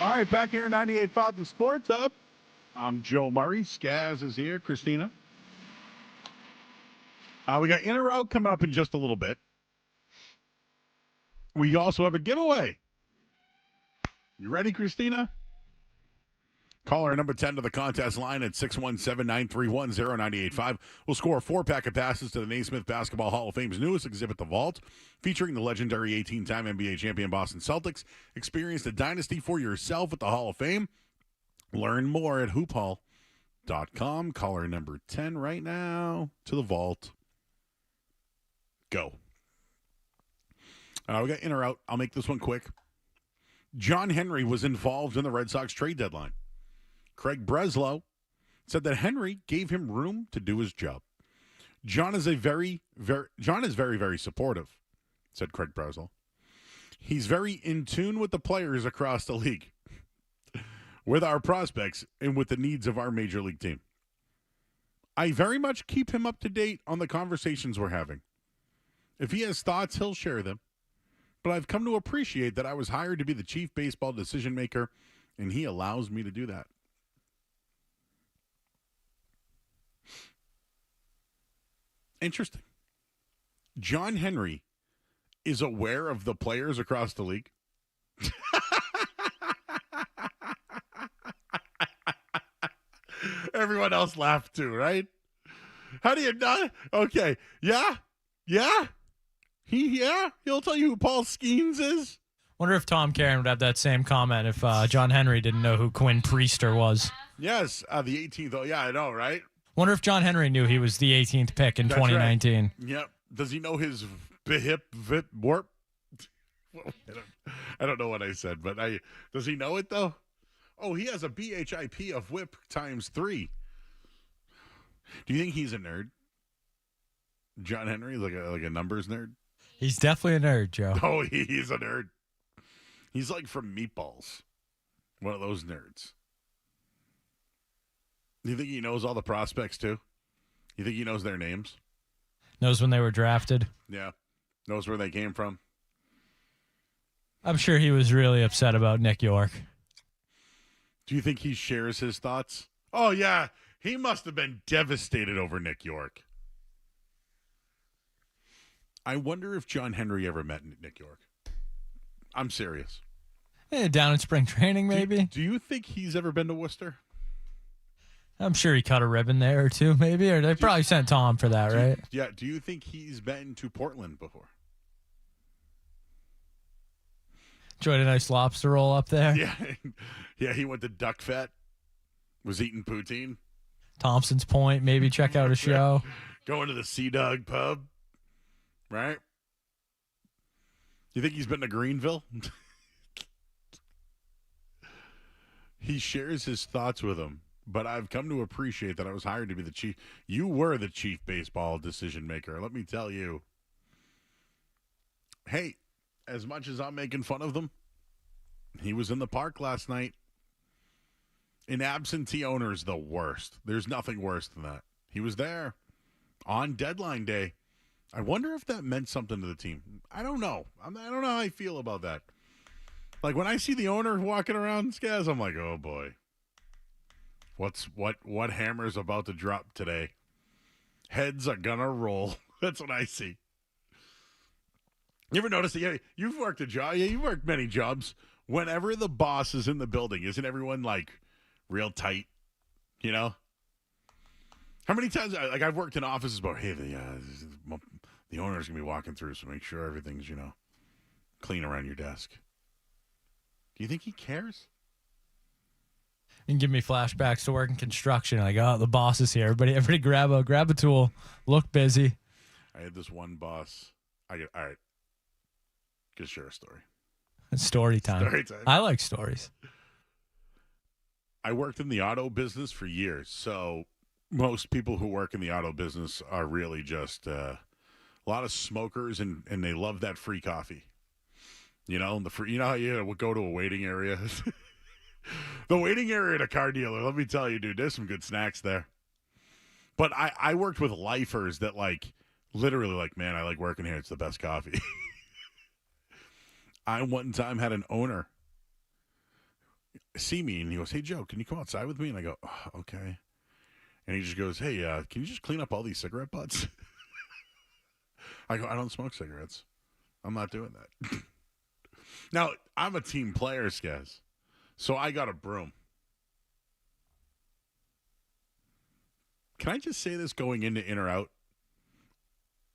All right, back here 98.5 The Sports Hub. I'm Joe Murray. Skaz is here. Christina. We got in or out coming up in just a little bit. We also have a giveaway. You ready, Christina? Caller number 10 to the contest line at 617-931-0985. We'll score a 4-pack of passes to the Naismith Basketball Hall of Fame's newest exhibit, The Vault, featuring the legendary 18-time NBA champion Boston Celtics. Experience the dynasty for yourself at the Hall of Fame. Learn more at hoophall.com. Caller number 10 right now to the Vault. Go. We got in or out. I'll make this one quick. John Henry was involved in the Red Sox trade deadline. Craig Breslow said that Henry gave him room to do his job. John is very, very supportive, said Craig Breslow. He's very in tune with the players across the league, with our prospects, and with the needs of our major league team. I very much keep him up to date on the conversations we're having. If he has thoughts, he'll share them. But I've come to appreciate that I was hired to be the chief baseball decision maker, and he allows me to do that. Interesting. John Henry is aware of the players across the league. Everyone else laughed too, right? How do you not? Okay. Yeah. He'll tell you who Paul Skeens is. Wonder if Tom Caron would have that same comment if John Henry didn't know who Quinn Priester was. Yes, the 18th. Oh, yeah, I know, right? Wonder if John Henry knew he was the 18th pick in 2019. Right. Yep. Does he know his vip warp? I don't know what I said, but does he know it though? Oh, he has a BHIP of whip times 3. Do you think he's a nerd? John Henry, like a numbers nerd? He's definitely a nerd, Joe. Oh, he's a nerd. He's like from Meatballs. One of those nerds. Do you think he knows all the prospects, too? You think he knows their names? Knows when they were drafted? Yeah. Knows where they came from? I'm sure he was really upset about Nick York. Do you think he shares his thoughts? Oh, yeah. He must have been devastated over Nick York. I wonder if John Henry ever met Nick York. I'm serious. Down in spring training, maybe? Do you think he's ever been to Worcester? I'm sure he cut a ribbon there or two, maybe. Or they probably sent Tom for that, right? Yeah. Do you think he's been to Portland before? Enjoyed a nice lobster roll up there. Yeah. Yeah, he went to Duck Fat. Was eating poutine. Thompson's Point, maybe check out a show. Going to the Sea Dog pub. Right? You think he's been to Greenville? He shares his thoughts with him, but I've come to appreciate that I was hired to be the chief. You were the chief baseball decision maker. Let me tell you. Hey, as much as I'm making fun of them, he was in the park last night. An absentee owner is the worst. There's nothing worse than that. He was there on deadline day. I wonder if that meant something to the team. I don't know. I don't know how I feel about that. Like when I see the owner walking around, Skaz, I'm like, oh boy, what hammer's about to drop today? Heads are gonna roll. That's what I see. You ever notice that? Yeah, you've worked a job. Yeah, you've worked many jobs. Whenever the boss is in the building, isn't everyone like real tight? You know. How many times? Like I've worked in offices, but hey, the owner's gonna be walking through, so make sure everything's clean around your desk. Do you think he cares? And give me flashbacks to working construction. Like, oh, the boss is here. Everybody grab a tool. Look busy. I had this one boss. All right. Just share a story. It's story time. Story time. I like stories. I worked in the auto business for years, so most people who work in the auto business are really just a lot of smokers, and they love that free coffee. You know, how you would go to a waiting area? The waiting area at a car dealer, let me tell you, dude, there's some good snacks there. But I worked with lifers that, like, literally, like, man, I like working here. It's the best coffee. I one time had an owner see me and he goes, "Hey Joe, can you come outside with me?" And I go, oh, "Okay." And he just goes, "Hey, can you just clean up all these cigarette butts?" I go, "I don't smoke cigarettes. I'm not doing that." Now, I'm a team player, Skaz, so I got a broom. Can I just say this going into in or out?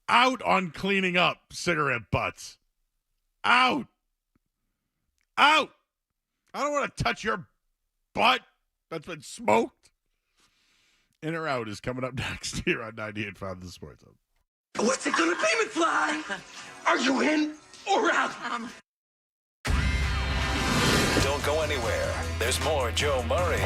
Out on cleaning up cigarette butts. Out. Out. I don't want to touch your butt that's been smoked. In or out is coming up next here on 98.5 The Sports Hub. What's it gonna be, McFly? Are you in or out? Don't go anywhere. There's more Joe Murray.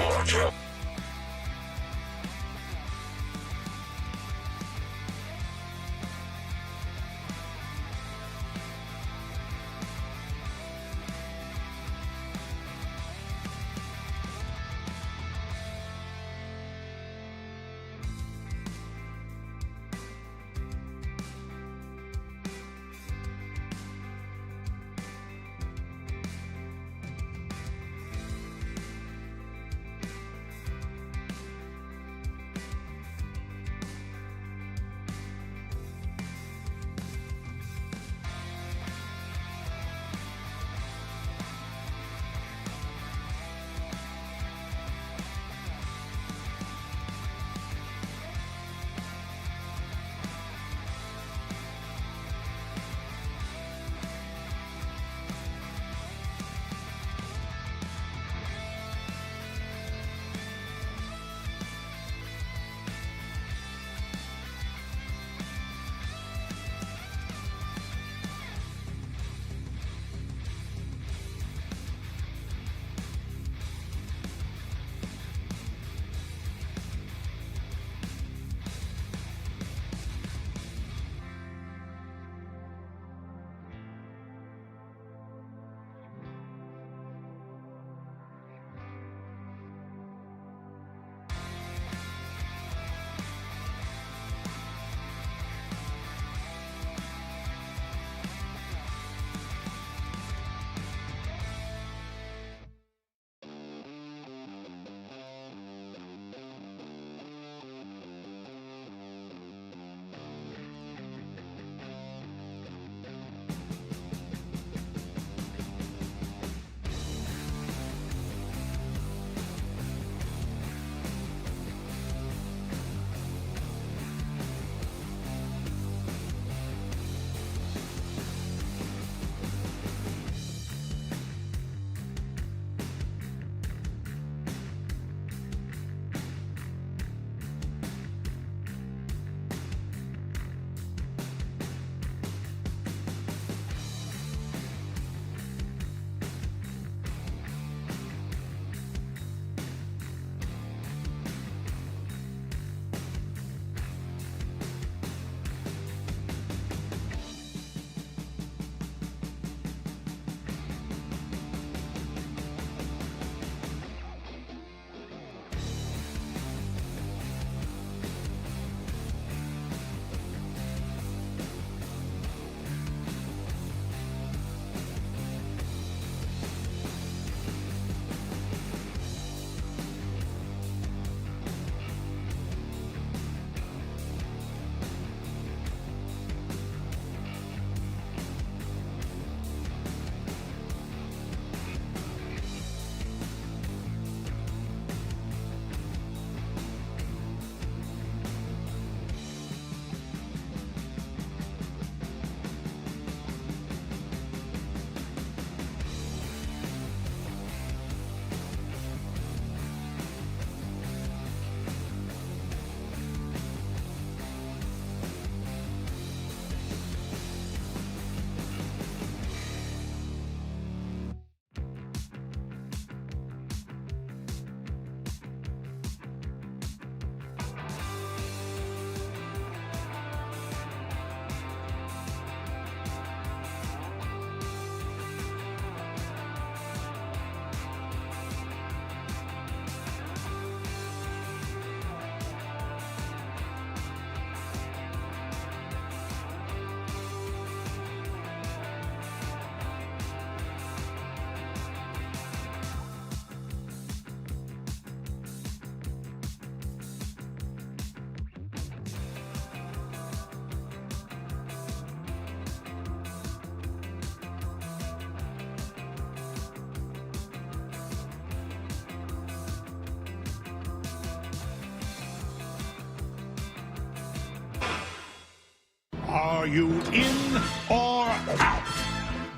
Are you in or out?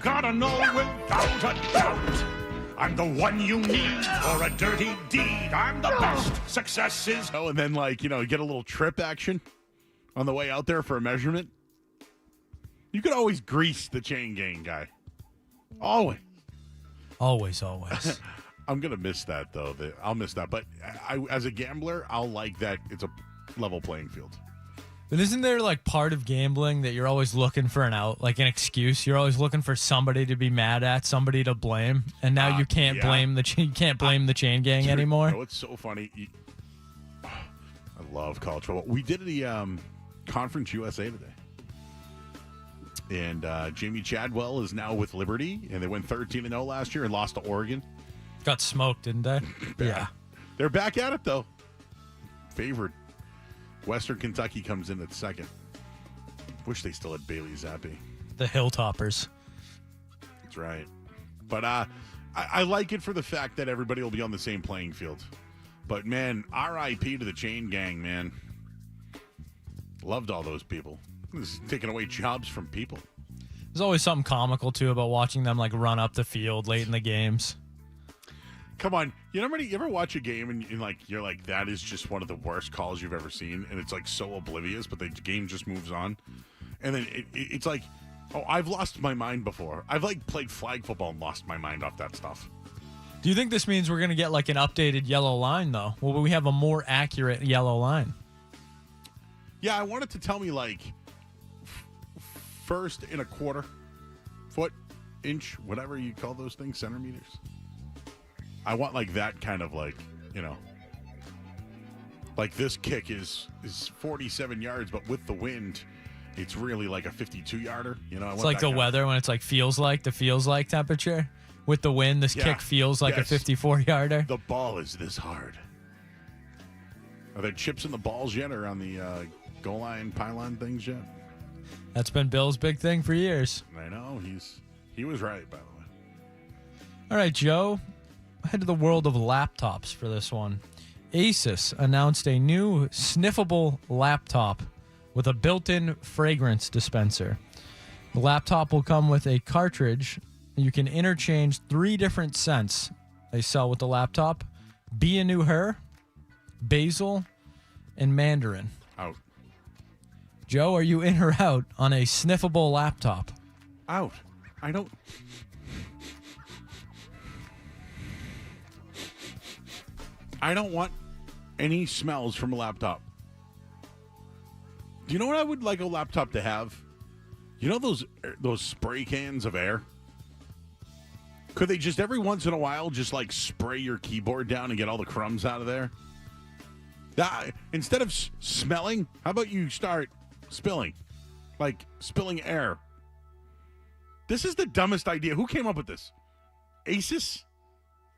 Gotta know without a doubt. I'm the one you need for a dirty deed. I'm the best. Success is... Oh, and then, like, you know, get a little trip action on the way out there for a measurement. You could always grease the chain gang guy. Always. Always. I'm going to miss that, though. I'll miss that. But as a gambler, I'll like that it's a level playing field. But isn't there like part of gambling that you're always looking for an out, like an excuse? You're always looking for somebody to be mad at, somebody to blame, and now you can't blame the chain gang anymore. You know, it's so funny. I love college football. We did the Conference USA today, and Jamie Chadwell is now with Liberty, and they went 13-0 last year and lost to Oregon. Got smoked, didn't they? Yeah, they're back at it though. Favored. Western Kentucky comes in at second. Wish they still had Bailey Zappi. The Hilltoppers. That's right. But I like it for the fact that everybody will be on the same playing field. But, man, R.I.P. to the chain gang, man. Loved all those people. This is taking away jobs from people. There's always something comical, too, about watching them, like, run up the field late in the games. Come on, you ever watch a game and you're like, that is just one of the worst calls you've ever seen, and it's like so oblivious, but the game just moves on, and then it's like, oh, I've lost my mind before. I've like played flag football and lost my mind off that stuff. Do you think this means we're gonna get like an updated yellow line though? Will we have a more accurate yellow line? Yeah, I want it to tell me like first in a quarter, foot, inch, whatever you call those things, centimeters. I want like that kind of like, you know, like this kick is 47 yards, but with the wind, it's really like a 52-yarder. You know, it's like the weather when it's like feels like temperature. With the wind, this kick feels like a 54-yarder. The ball is this hard. Are there chips in the balls yet, or on the goal line, pylon things yet? That's been Bill's big thing for years. I know he was right, by the way. All right, Joe. Head to the world of laptops for this one. Asus announced a new sniffable laptop with a built-in fragrance dispenser. The laptop will come with a cartridge. You can interchange 3 different scents they sell with the laptop: Be a New Her, Basil, and Mandarin. Out. Joe, are you in or out on a sniffable laptop? Out. I don't want any smells from a laptop. Do you know what I would like a laptop to have? You know those spray cans of air? Could they just every once in a while just like spray your keyboard down and get all the crumbs out of there? Instead of smelling, how about you start spilling? Like spilling air. This is the dumbest idea. Who came up with this? Asus?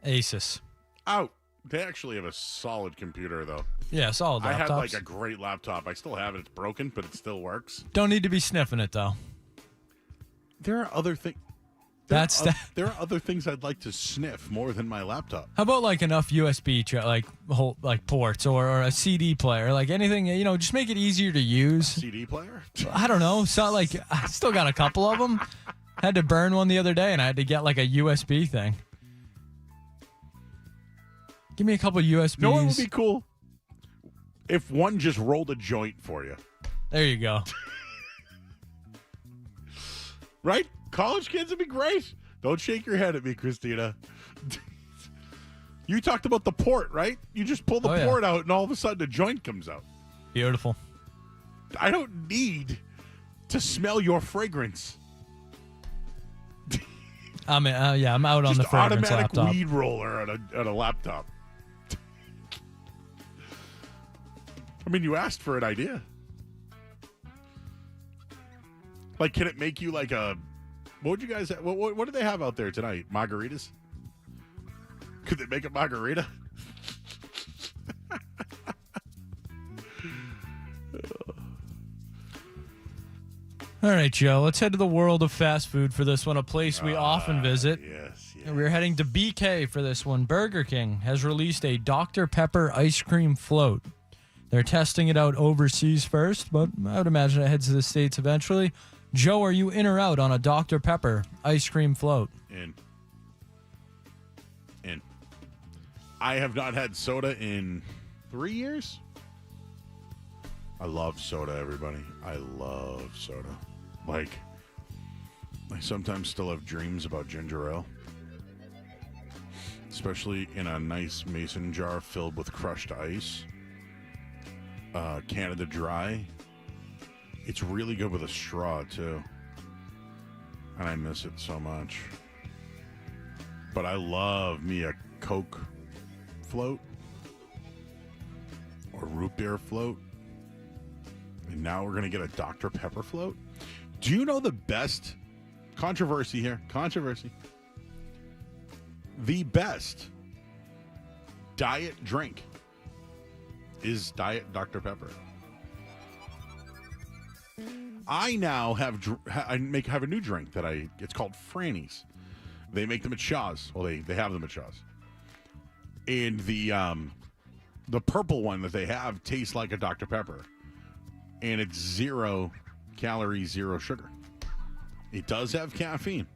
Asus. Out. They actually have a solid computer, though. Yeah, solid laptops. I had like a great laptop. I still have it. It's broken, but it still works. Don't need to be sniffing it, though. There are other things. There are other things I'd like to sniff more than my laptop. How about like enough USB ports or a CD player, like anything, you know, just make it easier to use. CD player? I don't know. So like I still got a couple of them. Had to burn one the other day, and I had to get like a USB thing. Give me a couple USBs. No, it would be cool if one just rolled a joint for you. There you go. Right? College kids would be great. Don't shake your head at me, Christina. You talked about the port, right? You just pull the port out, and all of a sudden a joint comes out. Beautiful. I don't need to smell your fragrance. I'm out on the fragrance automatic laptop. weed roller on a laptop. I mean, you asked for an idea. Like, can it make you like a? What would you guys? What do they have out there tonight? Margaritas? Could they make a margarita? All right, Joe. Let's head to the world of fast food for this one, a place we often visit. Yes. And we're heading to BK for this one. Burger King has released a Dr. Pepper ice cream float. They're testing it out overseas first, but I would imagine it heads to the States eventually. Joe, are you in or out on a Dr. Pepper ice cream float? In. I have not had soda in 3 years. I love soda, everybody. I love soda. Like, I sometimes still have dreams about ginger ale. Especially in a nice mason jar filled with crushed ice. Canada Dry. It's really good with a straw, too. And I miss it so much. But I love me a Coke float. Or root beer float. And now we're going to get a Dr. Pepper float. Do you know the best... Controversy here. Controversy. The best diet drink is Diet Dr. Pepper. I now have a new drink that it's called Franny's. They make them at Shaw's. Well, they have them at Shaw's. And the purple one that they have tastes like a Dr. Pepper. And it's 0 calories, 0 sugar. It does have caffeine.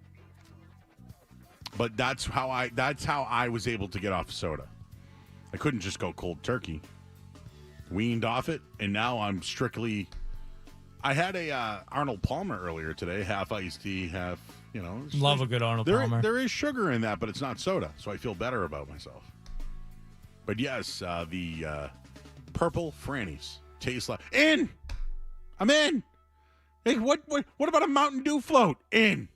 But that's how I was able to get off soda. I couldn't just go cold turkey. Weaned off it, and now I'm strictly... I had a Arnold Palmer earlier today, half iced tea, half, Love a good Arnold Palmer. There is sugar in that, but it's not soda, so I feel better about myself. But yes, the purple Franny's tastes like... I'm in! Hey, what about a Mountain Dew float? In!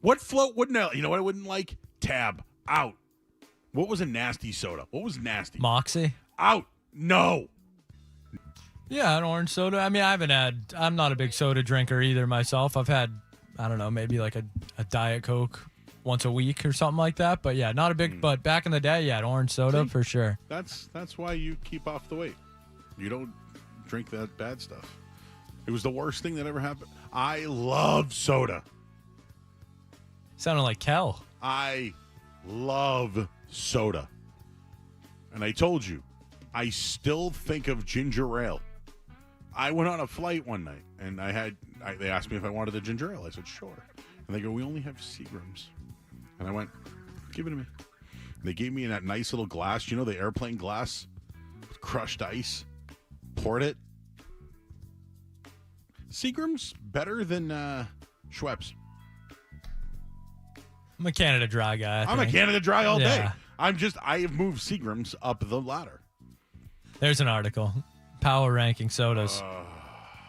What float wouldn't I... You know what I wouldn't like? Tab. Out. What was a nasty soda? What was nasty? Moxie? Out. No. Yeah, an orange soda. I mean, I'm not a big soda drinker either myself. I've had, I don't know, maybe like a Diet Coke once a week or something like that. But yeah, not a big, but back in the day, yeah, an orange soda for sure. That's why you keep off the weight. You don't drink that bad stuff. It was the worst thing that ever happened. I love soda. Sounded like Kel. I love soda. And I told you, I still think of ginger ale. I went on a flight one night, and they asked me if I wanted the ginger ale. I said, sure. And they go, we only have Seagrams. And I went, give it to me. And they gave me in that nice little glass, the airplane glass with crushed ice. Poured it. Seagram's better than Schweppes. I'm a Canada Dry guy. I'm a Canada Dry all day. I have moved Seagram's up the ladder. There's an article. Power ranking sodas.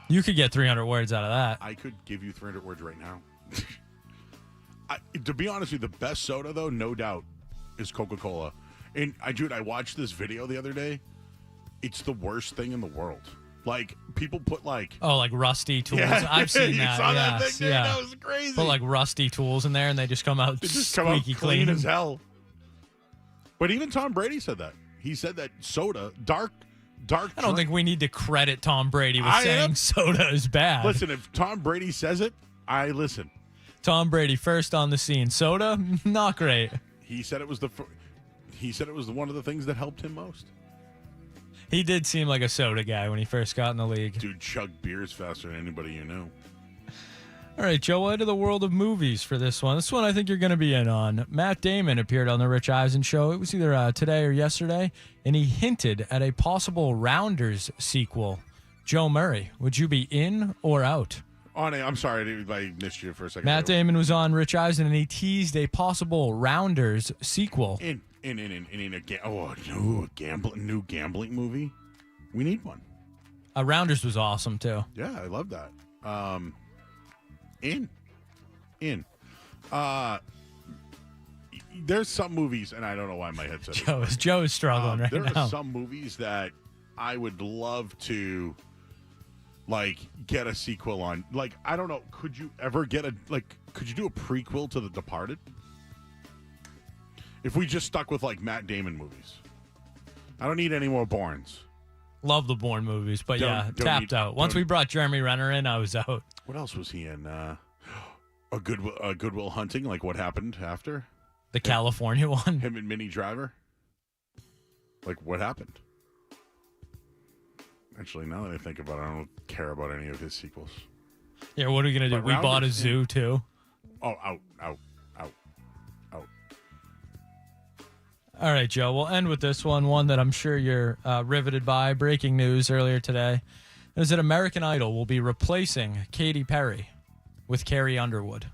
You could get 300 words out of that. I could give you 300 words right now. To be honest with you, the best soda, though, no doubt, is Coca-Cola. And I watched this video the other day. It's the worst thing in the world. Like, people put like rusty tools. Yeah. I've seen You that. saw that thing, dude? Yeah. That was crazy. Put like rusty tools in there, and they just come out squeaky clean as hell. But even Tom Brady said that. He said that soda, dark. I don't think we need to credit Tom Brady with saying soda is bad. Listen, if Tom Brady says it, I listen. Tom Brady first on the scene. Soda, not great. He said it was one of the things that helped him most. He did seem like a soda guy when he first got in the league. Dude chugged beers faster than anybody you knew. All right, Joe, into the world of movies for this one. This one I think you're going to be in on. Matt Damon appeared on the Rich Eisen show. It was either today or yesterday, and he hinted at a possible Rounders sequel. Joe Murray, would you be in or out? I'm sorry, I missed you for a second. Matt Damon was on Rich Eisen, and he teased a possible Rounders sequel. In a new gambling movie. We need one. Rounders was awesome too. Yeah, I love that. There's some movies, and I don't know why my headset. Joe is struggling right now. There are some movies that I would love to, get a sequel on. I don't know. Could you ever get could you do a prequel to The Departed? If we just stuck with Matt Damon movies, I don't need any more Bournes. Love the Bourne movies, but tapped out. Once we brought Jeremy Renner in, I was out. What else was he in? A Good Will Hunting. What happened after the California one? Him and Minnie Driver. What happened? Actually, now that I think about it, I don't care about any of his sequels. Yeah, what are we going to do? But We bought a Rounders- zoo, too. Oh, out. All right, Joe, we'll end with this one that I'm sure you're riveted by. Breaking news earlier today is that American Idol will be replacing Katy Perry with Carrie Underwood.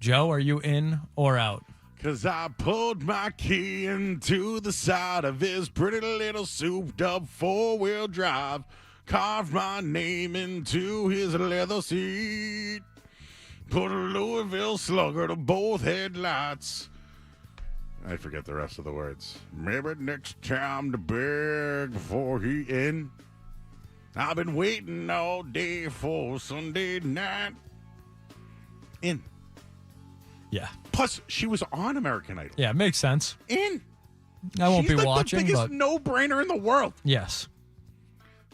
Joe, are you in or out? 'Cause I pulled my key into the side of his pretty little souped-up four-wheel drive, carved my name into his leather seat, put a Louisville Slugger to both headlights. I forget the rest of the words. Maybe next time to beg before he in. I've been waiting all day for Sunday night. In. Yeah. Plus, she was on American Idol. Yeah, makes sense. In. I won't She's be like watching, the biggest but no-brainer in the world. yes.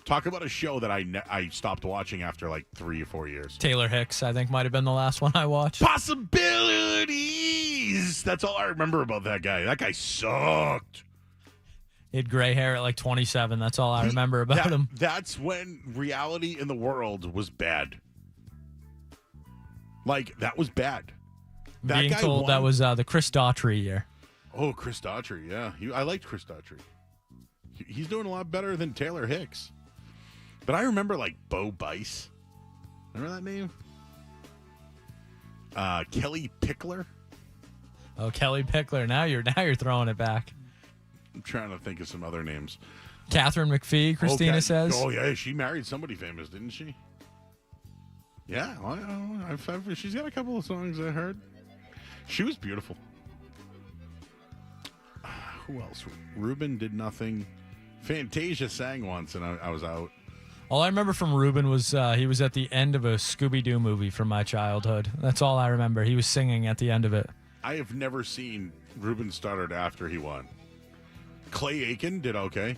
Talk about a show that I stopped watching after like 3 or 4 years. Taylor Hicks, I think, might have been the last one I watched. Possibilities. That's all I remember about that guy. That guy sucked. He had gray hair at like 27. That's all I remember about him. That's when reality in the world was bad. Like, that was bad. That Being guy told won. that was the Chris Daughtry year. Oh, Chris Daughtry, yeah. I liked Chris Daughtry. He's doing a lot better than Taylor Hicks. But I remember, like, Bo Bice. Remember that name? Kelly Pickler. Oh, Kelly Pickler. Now you're throwing it back. I'm trying to think of some other names. Catherine McPhee, Christina says. Oh, yeah, she married somebody famous, didn't she? Yeah, well, she's got a couple of songs I heard. She was beautiful. Who else? Ruben did nothing. Fantasia sang once, and I was out. All I remember from Ruben was he was at the end of a Scooby-Doo movie from my childhood. That's all I remember. He was singing at the end of it. I have never seen Ruben Studdard after he won. Clay Aiken did okay.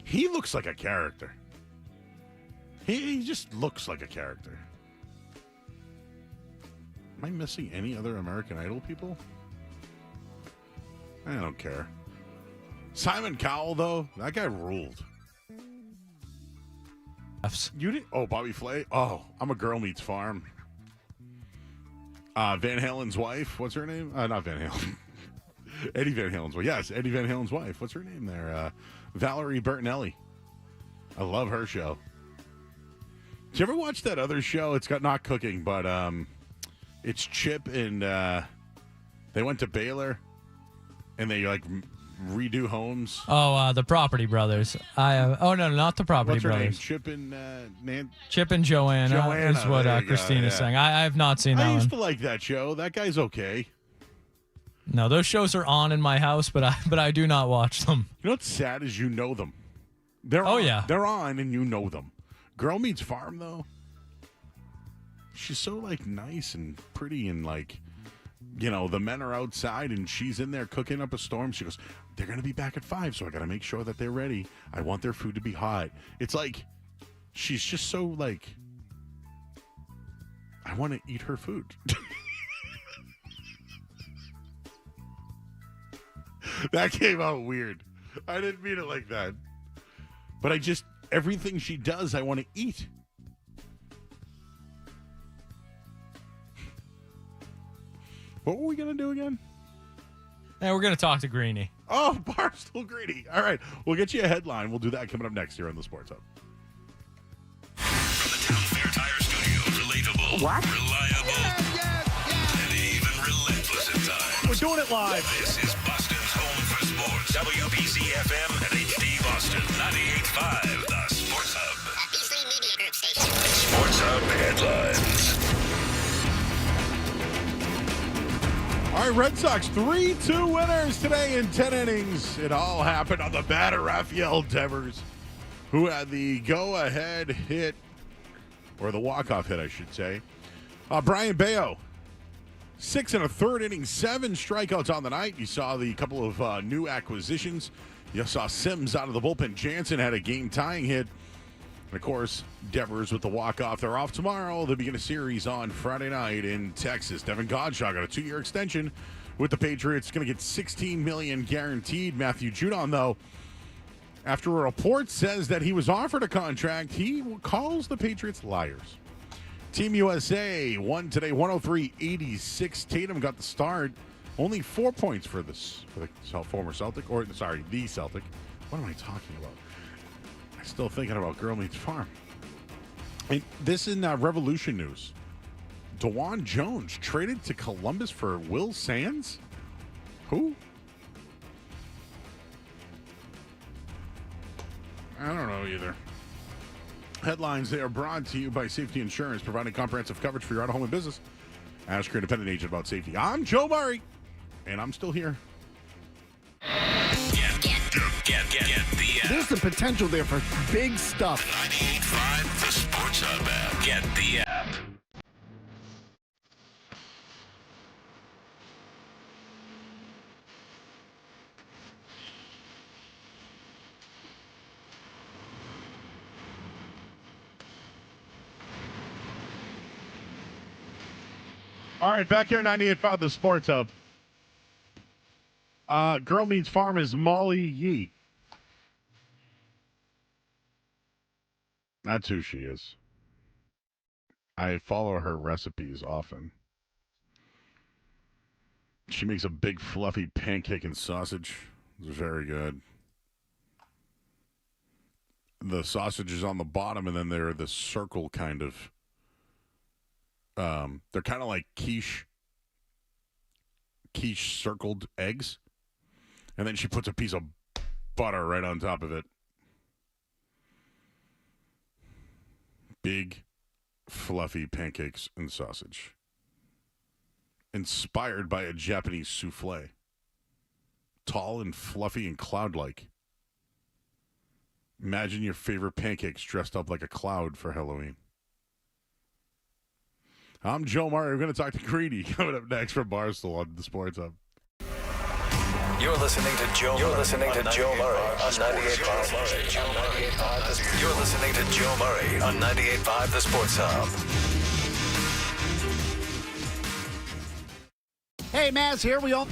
He looks like a character. He just looks like a character. Am I missing any other American Idol people? I don't care. Simon Cowell, though, that guy ruled. You didn't? Oh, Bobby Flay? Oh, I'm a Girl Meets Farm. Van Halen's wife, what's her name? Not Van Halen. Eddie Van Halen's wife. Yes, Eddie Van Halen's wife. What's her name there? Valerie Bertinelli. I love her show. Did you ever watch that other show? It's got not cooking, but it's Chip and they went to Baylor and they like redo homes. Oh, the Property Brothers. No, not the Property What's her Brothers. name? Chip and Chip and Joanna is what there you go, Christina's yeah. saying. I have not seen that I one. used to like that show. That guy's okay. No, those shows are on in my house, but I do not watch them. You know what's sad is you know them. They're Oh, on. yeah. They're on and you know them. Girl Meets Farm, though. She's so, like, nice and pretty and, like, you know, the men are outside and she's in there cooking up a storm. She goes, they're going to be back at 5, so I got to make sure that they're ready. I want their food to be hot. It's like, she's just so, like, I want to eat her food. That came out weird. I didn't mean it like that. But everything she does, I want to eat. What were we going to do again? Hey, we're going to talk to Greeny. Oh, Barstool Greeny. All right. We'll get you a headline. We'll do that coming up next here on the Sports Hub. From the Town Fair Tire Studios, relatable, reliable, and even relentless at times. We're doing it live. This is Boston's home for sports. WBC FM and HD Boston 98.5, the Sports Hub. BC Media Group station. Sports Hub headlines. All right, Red Sox 3-2 winners today in 10 innings. It all happened on the bat of Rafael Devers, who had the go-ahead hit, or the walk-off hit, I should say. Brian Bayo, 6 1/3 innings, 7 strikeouts on the night. You saw the couple of new acquisitions. You saw Sims out of the bullpen. Jansen had a game-tying hit. And, of course, Devers with the walk-off. They're off tomorrow. They'll begin a series on Friday night in Texas. Devin Godshaw got a 2-year extension with the Patriots. Going to get $16 million guaranteed. Matthew Judon, though, After a report says that he was offered a contract, he calls the Patriots liars. Team USA won today 103-86. Tatum got the start. Only 4 points for the former Celtic, the Celtic. What am I talking about? I'm still thinking about Girl Meets Farm. And this in Revolution news. DeJuan Jones traded to Columbus for Will Sands? Who? I don't know either. Headlines, they are brought to you by Safety Insurance, providing comprehensive coverage for your auto, home, and business. Ask your independent agent about safety. I'm Joe Murray, and I'm still here. Get the There's the potential there for big stuff. 98.5 The Sports Hub app. Get the app. All right, back here, 98.5 The Sports Hub. Girl Meets Farm is Molly Yee. That's who she is. I follow her recipes often. She makes a big fluffy pancake and sausage. It's very good. The sausage is on the bottom, and then they're the circle kind of. They're kind of like quiche circled eggs. And then she puts a piece of butter right on top of it. Big, fluffy pancakes and sausage. Inspired by a Japanese souffle. Tall and fluffy and cloud-like. Imagine your favorite pancakes dressed up like a cloud for Halloween. I'm Joe Murray. We're going to talk to Greedy coming up next from Barstool on the Sports Hub. You're listening to Joe. You're listening to Joe Murray on 98.5. You're listening to Joe Murray on 98.5 The Sports Hub. Hey, Maz here. We all.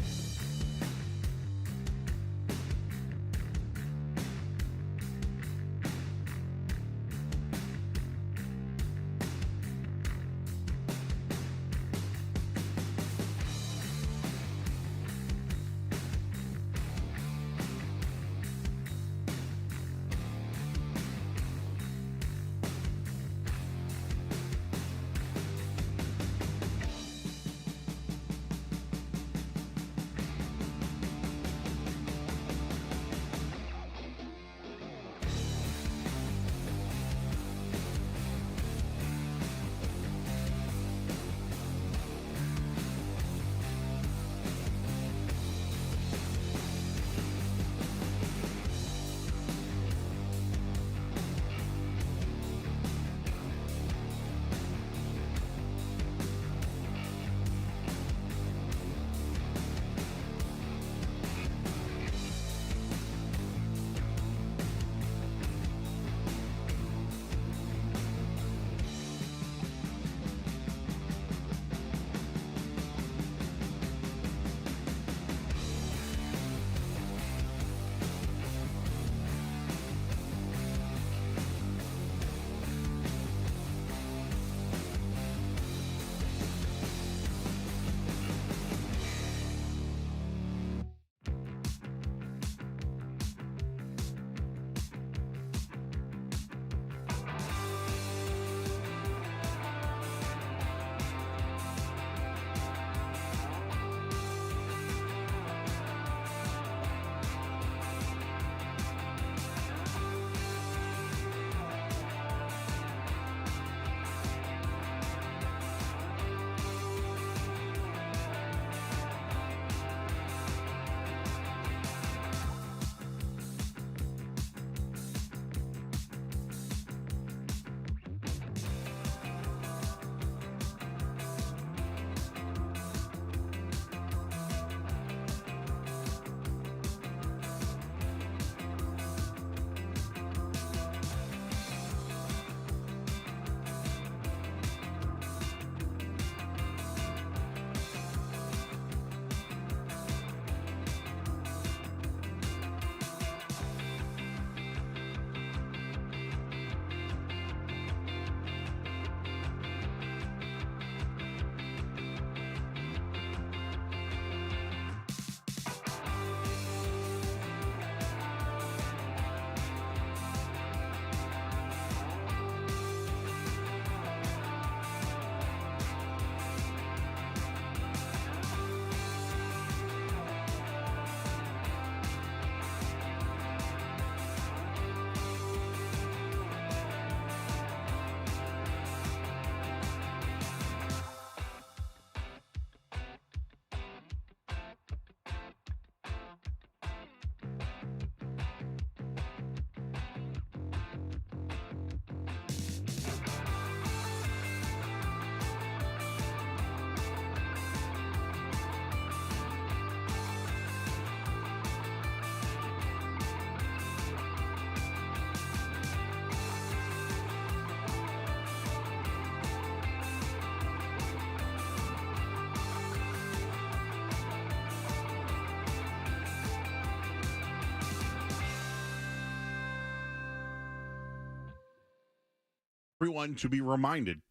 everyone to be reminded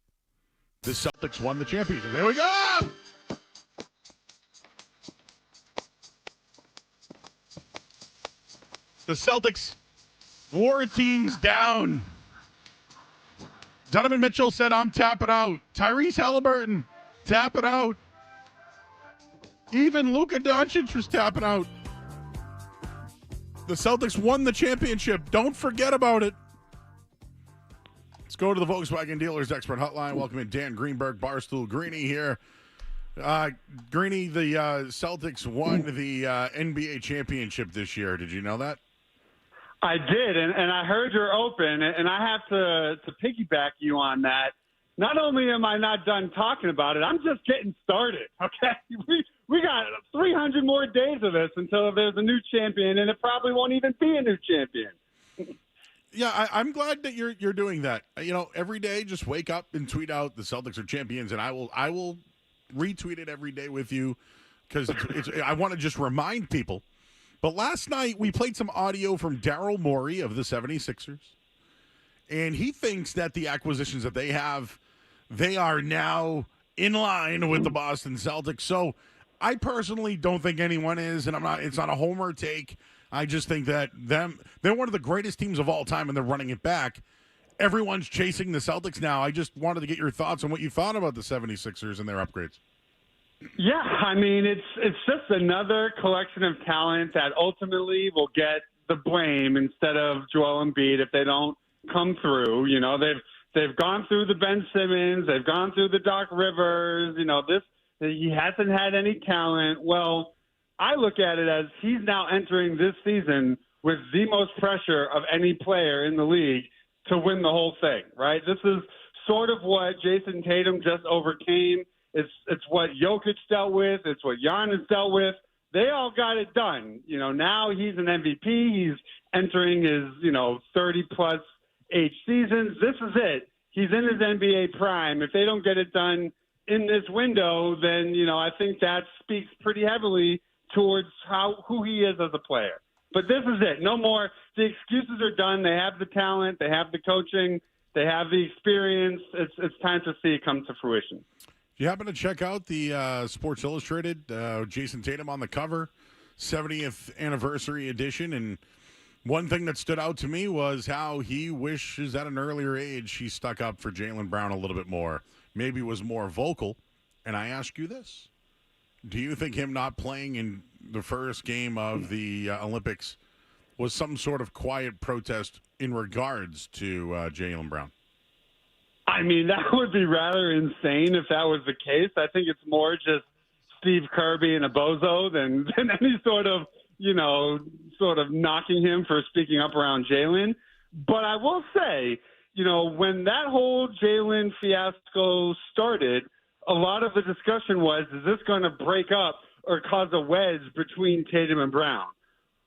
the Celtics won the championship. There we go! The Celtics wore teams down. Donovan Mitchell said, I'm tapping out. Tyrese Halliburton, tapping out. Even Luka Doncic was tapping out. The Celtics won the championship. Don't forget about it. Let's go to the Volkswagen Dealers Expert Hotline. Welcome in Dan Greenberg, Barstool Greeny here. Greeny, the Celtics won the NBA championship this year. Did you know that? I did, and I heard you're open, and I have to piggyback you on that. Not only am I not done talking about it, I'm just getting started, okay? We got 300 more days of this until there's a new champion, and it probably won't even be a new champion. Yeah, I'm glad that you're doing that. You know, every day just wake up and tweet out the Celtics are champions, and I will retweet it every day with you because I want to just remind people. But last night we played some audio from Daryl Morey of the 76ers, and he thinks that the acquisitions that they have, they are now in line with the Boston Celtics. So I personally don't think anyone is, and it's not a homer take. I just think that they're one of the greatest teams of all time, and they're running it back. Everyone's chasing the Celtics now. I just wanted to get your thoughts on what you thought about the 76ers and their upgrades. Yeah, I mean, it's just another collection of talent that ultimately will get the blame instead of Joel Embiid if they don't come through. You know, they've gone through the Ben Simmons, they've gone through the Doc Rivers. You know, he hasn't had any talent. Well, I look at it as he's now entering this season with the most pressure of any player in the league to win the whole thing, right? This is sort of what Jason Tatum just overcame. It's what Jokic dealt with. It's what Giannis dealt with. They all got it done. You know, now he's an MVP. He's entering his, 30-plus age seasons. This is it. He's in his NBA prime. If they don't get it done in this window, then, I think that speaks pretty heavily towards who he is as a player. But this is it. No more. The excuses are done. They have the talent. They have the coaching. They have the experience. It's time to see it come to fruition. Do you happen to check out the Sports Illustrated, Jason Tatum on the cover, 70th anniversary edition? And one thing that stood out to me was how he wishes at an earlier age he stuck up for Jaylen Brown a little bit more, maybe was more vocal. And I ask you this. Do you think him not playing in the first game of the Olympics was some sort of quiet protest in regards to Jaylen Brown? I mean, that would be rather insane if that was the case. I think it's more just Steve Kerr being a bozo than any sort of knocking him for speaking up around Jaylen. But I will say, when that whole Jaylen fiasco started, a lot of the discussion was, is this going to break up or cause a wedge between Tatum and Brown?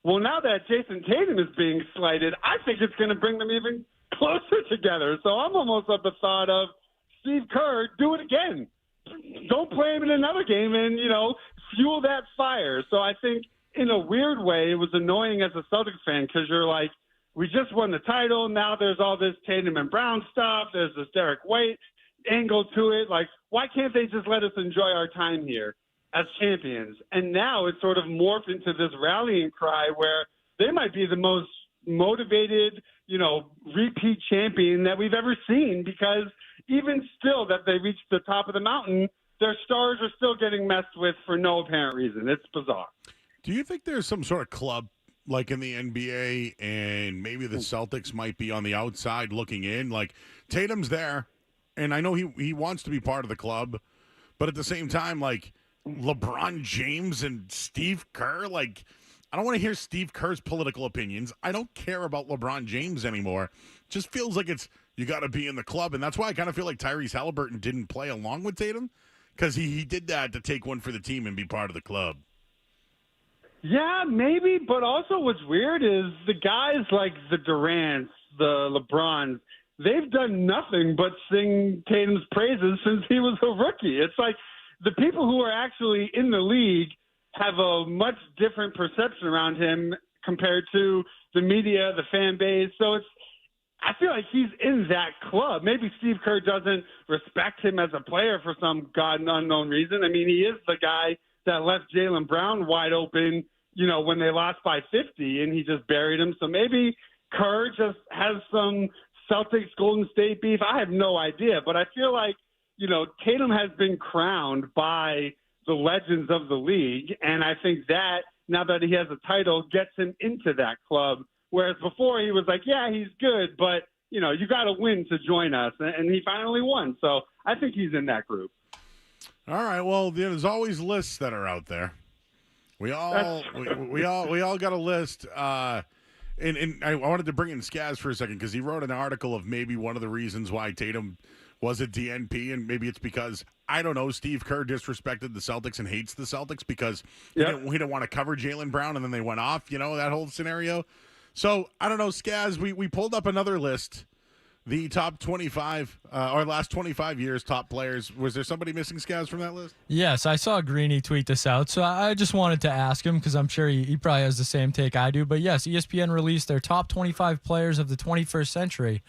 Well, now that Jason Tatum is being slighted, I think it's going to bring them even closer together. So I'm almost at the thought of Steve Kerr, do it again. Don't play him in another game and, fuel that fire. So I think in a weird way, it was annoying as a Celtics fan because you're like, we just won the title. Now there's all this Tatum and Brown stuff. There's this Derek White angle to it. Like, why can't they just let us enjoy our time here as champions? And now it's sort of morphed into this rallying cry where they might be the most motivated, repeat champion that we've ever seen, because even still that they reached the top of the mountain, their stars are still getting messed with for no apparent reason. It's bizarre. Do you think there's some sort of club like in the NBA and maybe the Celtics might be on the outside looking in? Like, Tatum's there, and I know he wants to be part of the club, but at the same time, like, LeBron James and Steve Kerr, like, I don't want to hear Steve Kerr's political opinions. I don't care about LeBron James anymore. Just feels like you got to be in the club, and that's why I kind of feel like Tyrese Halliburton didn't play along with Tatum, because he did that to take one for the team and be part of the club. Yeah, maybe, but also what's weird is the guys like the Durants, the LeBrons, they've done nothing but sing Tatum's praises since he was a rookie. It's like the people who are actually in the league have a much different perception around him compared to the media, the fan base. So I feel like he's in that club. Maybe Steve Kerr doesn't respect him as a player for some God unknown reason. I mean, he is the guy that left Jaylen Brown wide open, when they lost by 50, and he just buried him. So maybe Kerr just has some Celtics Golden State beef. I have no idea, but I feel like, Tatum has been crowned by the legends of the league, and I think that now that he has a title gets him into that club, whereas before he was like, yeah, he's good, but, you got to win to join us, and he finally won. So I think he's in that group. All right, well, there's always lists that are out there. We all got a list. And I wanted to bring in Skaz for a second because he wrote an article of maybe one of the reasons why Tatum was a DNP, and maybe it's because, I don't know, Steve Kerr disrespected the Celtics and hates the Celtics because he didn't want to cover Jaylen Brown, and then they went off, that whole scenario. So, I don't know, Skaz, we pulled up another list, the top 25, or last 25 years top players. Was there somebody missing, Skaz, from that list? Yes, I saw Greeny tweet this out, so I just wanted to ask him because I'm sure he probably has the same take I do. But yes, ESPN released their top 25 players of the 21st century,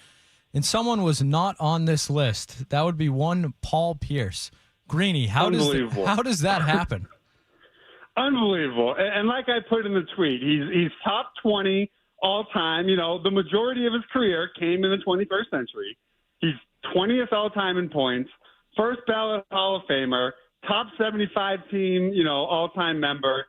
and someone was not on this list. That would be one Paul Pierce. Greeny, how does that happen? Unbelievable. And like I put in the tweet, he's top 20 all time. The majority of his career came in the 21st century. He's 20th all time in points, first ballot Hall of Famer, top 75 team, all time member.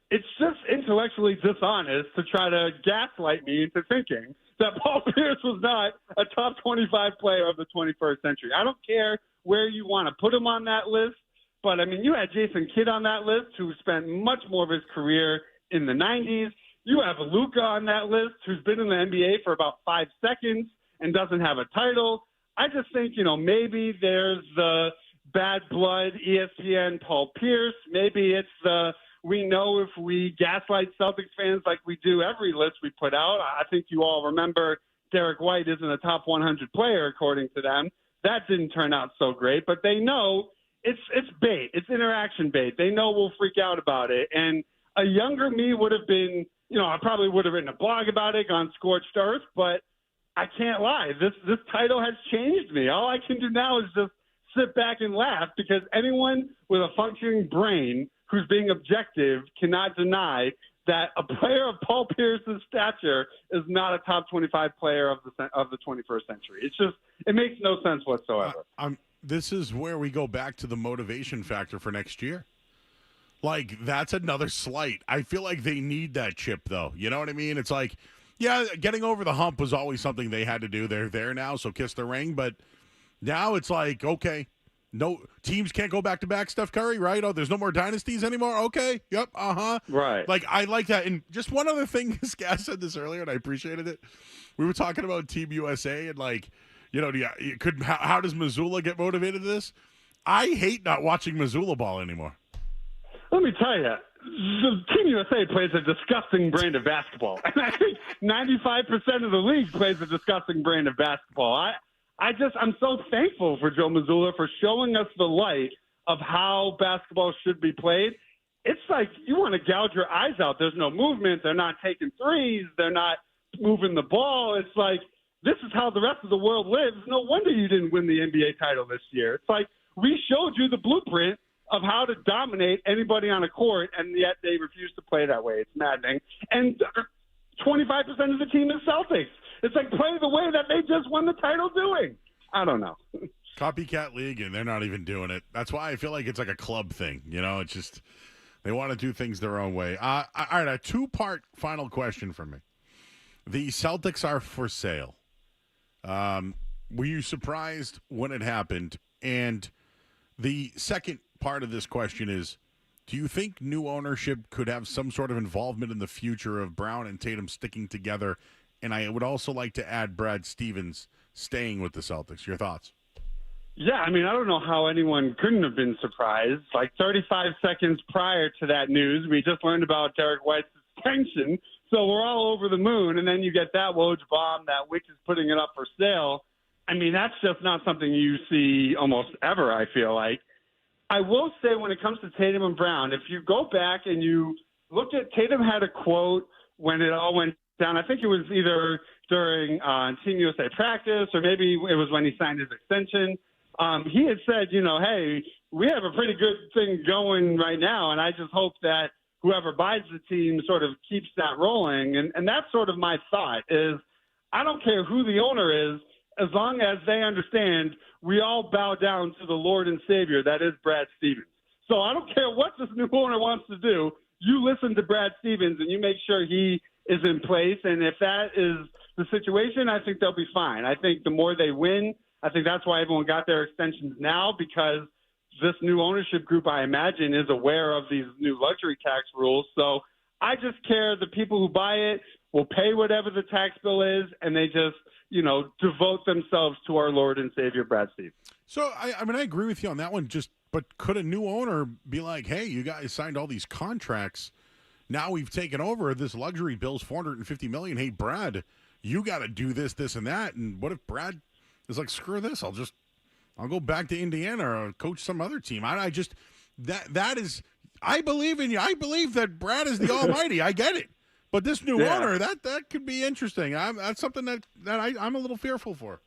It's just intellectually dishonest to try to gaslight me into thinking that Paul Pierce was not a top 25 player of the 21st century. I don't care where you want to put him on that list, but I mean, you had Jason Kidd on that list, who spent much more of his career in the 90s. You have Luka on that list, who's been in the NBA for about 5 seconds and doesn't have a title. I just think, maybe there's the bad blood ESPN Paul Pierce. Maybe it's the we know if we gaslight Celtics fans like we do every list we put out. I think you all remember Derek White isn't a top 100 player, according to them. That didn't turn out so great, but they know it's bait. It's interaction bait. They know we'll freak out about it. And a younger me would have been, I probably would have written a blog about it, gone scorched earth, but I can't lie. This title has changed me. All I can do now is just sit back and laugh, because anyone with a functioning brain who's being objective cannot deny that a player of Paul Pierce's stature is not a top 25 player of the 21st century. It makes no sense whatsoever. This is where we go back to the motivation factor for next year. Like, that's another slight. I feel like they need that chip, though. You know what I mean? It's like, yeah, getting over the hump was always something they had to do. They're there now, so kiss the ring. But now it's like, okay, no teams can't go back-to-back Steph Curry, right? Oh, there's no more dynasties anymore? Okay, yep, Right. Like, I like that. And just one other thing, Skaz said this earlier, and I appreciated it. We were talking about Team USA and, like, how does Missoula get motivated to this? I hate not watching Missoula ball anymore. Let me tell you, the Team USA plays a disgusting brand of basketball. And I think 95% of the league plays a disgusting brand of basketball. I'm so thankful for Joe Mazzulla for showing us the light of how basketball should be played. It's like you want to gouge your eyes out. There's no movement. They're not taking threes. They're not moving the ball. It's like, this is how the rest of the world lives. No wonder you didn't win the NBA title this year. It's like we showed you the blueprint of how to dominate anybody on a court, and yet they refuse to play that way. It's maddening. And 25% of the team is Celtics. It's like, play the way that they just won the title doing. I don't know. Copycat league, and they're not even doing it. That's why I feel like it's like a club thing. It's just they want to do things their own way. All right, a two-part final question for me. The Celtics are for sale. Were you surprised when it happened? And the second part of this question is, do you think new ownership could have some sort of involvement in the future of Brown and Tatum sticking together? And I would also like to add Brad Stevens staying with the Celtics. Your thoughts? Yeah, I mean, I don't know how anyone couldn't have been surprised. Like 35 seconds prior to that news, we just learned about Derek White's suspension. So we're all over the moon. And then you get that Woj bomb that Wick is putting it up for sale. I mean, that's just not something you see almost ever, I feel like. I will say when it comes to Tatum and Brown, if you go back and you look at Tatum had a quote when it all went down. I think it was either during Team USA practice, or maybe it was when he signed his extension. He had said, hey, we have a pretty good thing going right now, and I just hope that whoever buys the team sort of keeps that rolling. And that's sort of my thought is I don't care who the owner is, as long as they understand we all bow down to the Lord and Savior, that is Brad Stevens. So I don't care what this new owner wants to do. You listen to Brad Stevens and you make sure he is in place. And if that is the situation, I think they'll be fine. I think the more they win, I think that's why everyone got their extensions now, because this new ownership group, I imagine, is aware of these new luxury tax rules. So I just care the people who buy it will pay whatever the tax bill is, and they just, devote themselves to our Lord and Savior, Brad Stevens. So, I agree with you on that one. But could a new owner be like, hey, you guys signed all these contracts. Now we've taken over. This luxury bill's $450 million. Hey, Brad, you got to do this, this, and that. And what if Brad is like, screw this, I'll go back to Indiana or coach some other team. I believe in you. I believe that Brad is the almighty. I get it. But this new owner, that could be interesting. That's something that I'm a little fearful for.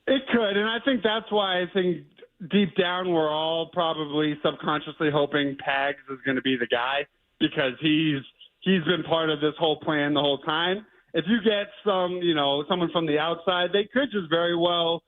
It could, and I think that's why I think deep down we're all probably subconsciously hoping Pags is going to be the guy, because he's been part of this whole plan the whole time. If you get someone from the outside, they could just very well,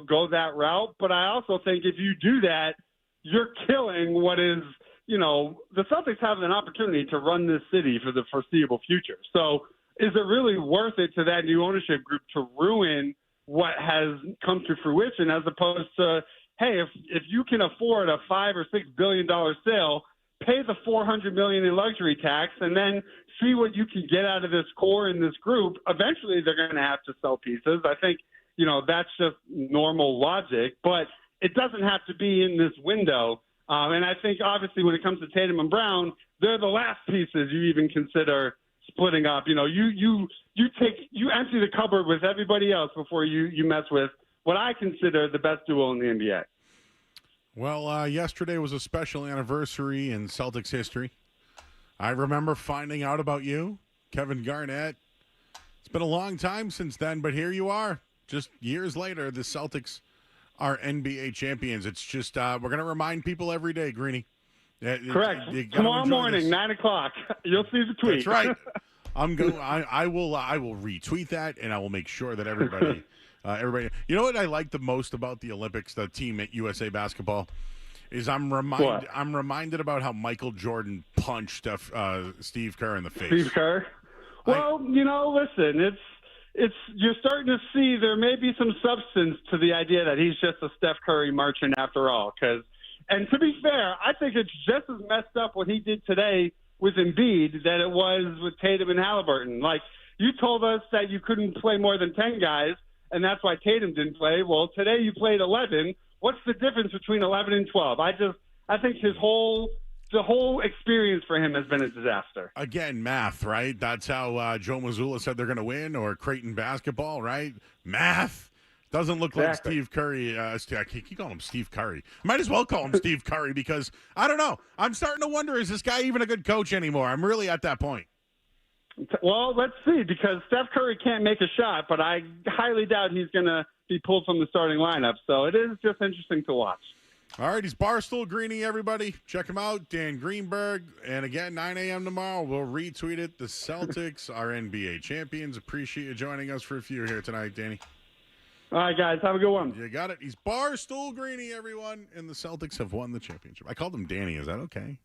go that route. But I also think if you do that, you're killing what is, the Celtics have an opportunity to run this city for the foreseeable future. So is it really worth it to that new ownership group to ruin what has come to fruition, as opposed to, hey, if you can afford a $5 or $6 billion sale, pay the $400 million in luxury tax, and then see what you can get out of this core in this group. Eventually, they're going to have to sell pieces. I think, that's just normal logic, but it doesn't have to be in this window. And I think, obviously, when it comes to Tatum and Brown, they're the last pieces you even consider splitting up. You empty the cupboard with everybody else before you mess with what I consider the best duo in the NBA. Well, yesterday was a special anniversary in Celtics history. I remember finding out about you, Kevin Garnett. It's been a long time since then, but here you are. Just years later, the Celtics are NBA champions. It's just we're going to remind people every day, Greeny. Correct. Tomorrow morning, 9 o'clock. You'll see the tweet. That's right. I will retweet that, and I will make sure that everybody. You know what I like the most about the Olympics, the team at USA basketball, is I'm reminded about how Michael Jordan punched Steve Kerr in the face. Steve Kerr. Well, listen, it's you're starting to see there may be some substance to the idea that he's just a Steph Curry merchant after all. And to be fair, I think it's just as messed up what he did today with Embiid that it was with Tatum and Halliburton. Like, you told us that you couldn't play more than 10 guys, and that's why Tatum didn't play. Well, today you played 11. What's the difference between 11 and 12? I think the whole experience for him has been a disaster. Again, math, right? That's how Joe Mazzulla said they're going to win, or Creighton basketball, right? Math. Doesn't look like Steve Curry. I keep calling him Steve Curry. Might as well call him Steve Curry, because, I don't know, I'm starting to wonder, is this guy even a good coach anymore? I'm really at that point. Well, let's see, because Steph Curry can't make a shot, but I highly doubt he's going to be pulled from the starting lineup. So it is just interesting to watch. All right, he's Barstool Greeny, everybody. Check him out, Dan Greenberg. And again, 9 a.m. tomorrow, we'll retweet it. The Celtics are NBA champions. Appreciate you joining us for a few here tonight, Danny. All right, guys, have a good one. You got it. He's Barstool Greeny, everyone. And the Celtics have won the championship. I called him Danny. Is that okay?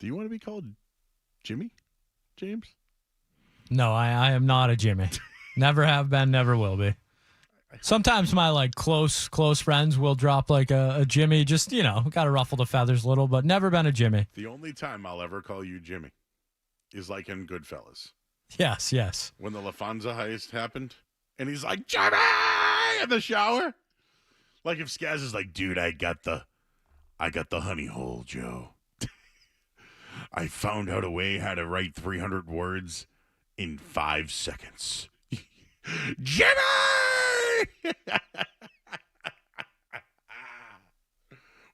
Do you want to be called Jimmy, James? No, I am not a Jimmy. Never have been, never will be. Sometimes my close friends will drop a Jimmy, just, got to ruffle the feathers a little, but never been a Jimmy. The only time I'll ever call you Jimmy is like in Goodfellas. Yes. When the LaFonza heist happened, and he's like, Jimmy, in the shower. Like if Skaz is like, dude, I got the honey hole, Joe. I found out a way how to write 300 words in 5 seconds. Jimmy!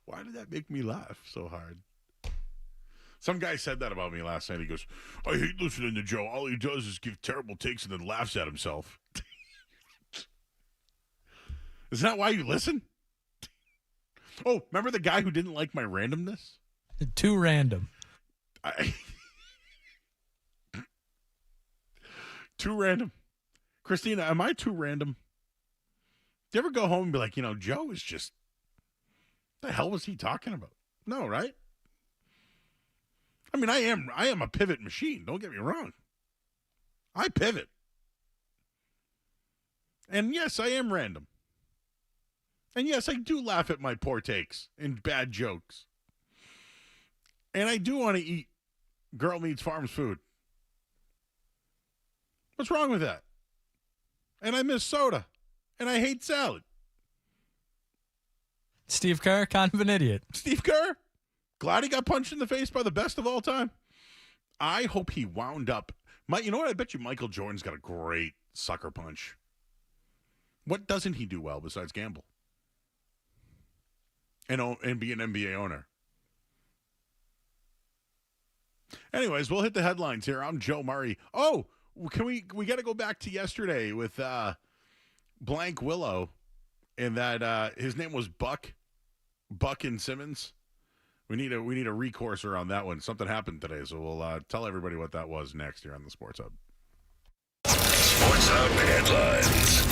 Why did that make me laugh so hard? Some guy said that about me last night. He goes, I hate listening to Joe. All he does is give terrible takes and then laughs at himself. Is that why you listen? Oh, remember the guy who didn't like my randomness? Too random. Too random. Christina, am I too random? Do you ever go home and be like, Joe is just, the hell was he talking about? No, right? I mean, I am a pivot machine. Don't get me wrong. I pivot. And yes, I am random. And yes, I do laugh at my poor takes and bad jokes. And I do want to eat Girl Meets Farms food. What's wrong with that? And I miss soda. And I hate salad. Steve Kerr, kind of an idiot. Steve Kerr? Glad he got punched in the face by the best of all time. I hope he wound up. You know what? I bet you Michael Jordan's got a great sucker punch. What doesn't he do well besides gamble? And be an NBA owner. Anyways, we'll hit the headlines here. I'm Joe Murray. Oh, we got to go back to yesterday with Blank Willow, and that his name was Buck and Simmons. We need a recourse around that one. Something happened today, so we'll tell everybody what that was next here on the Sports Hub. Sports Hub headlines.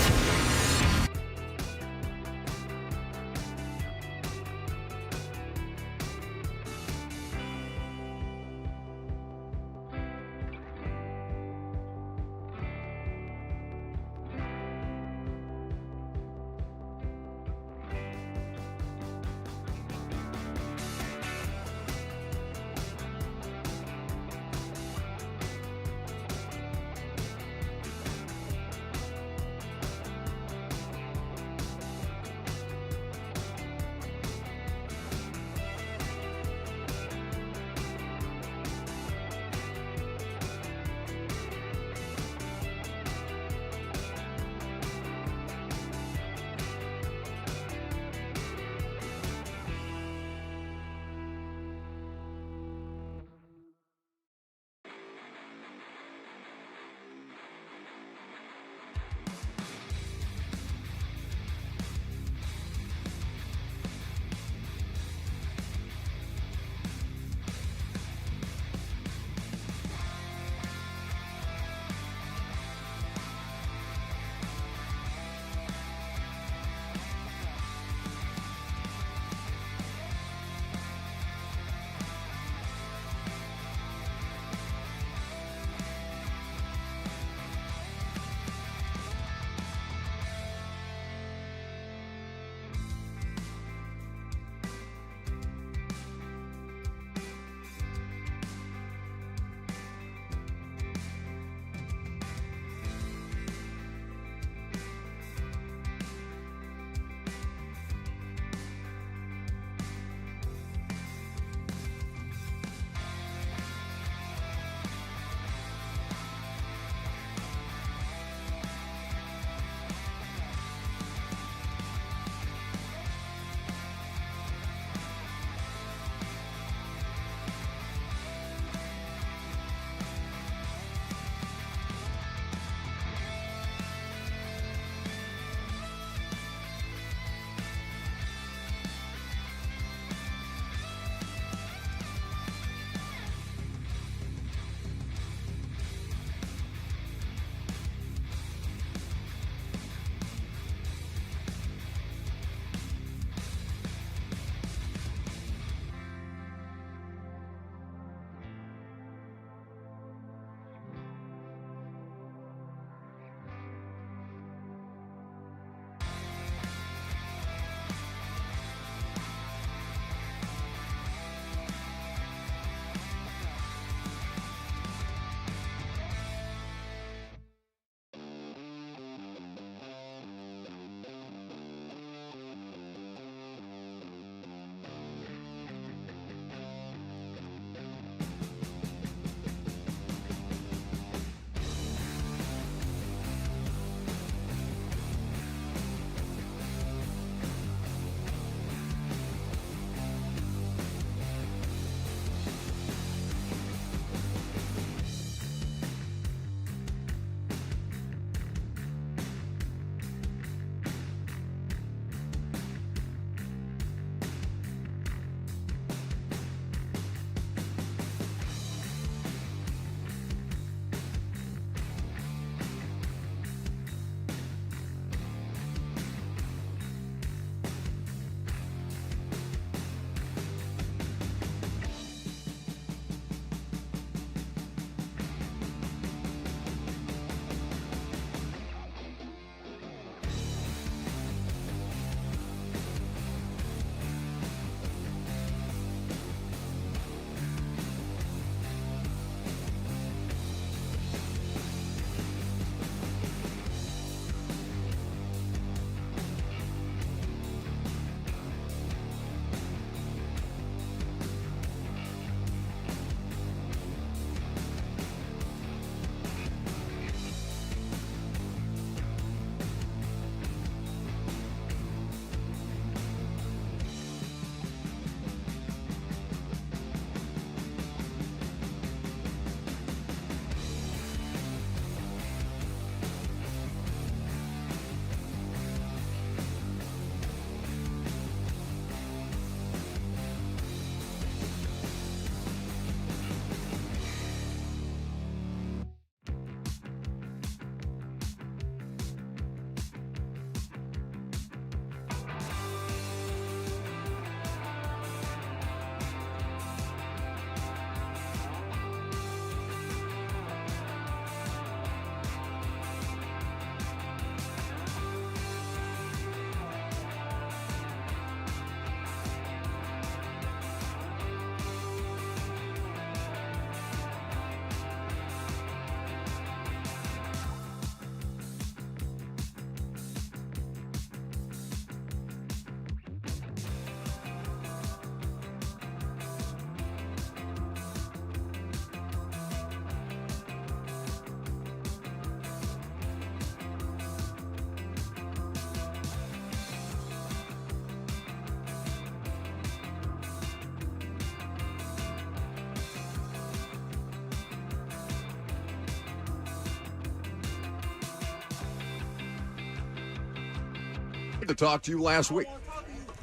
to talk to you last week.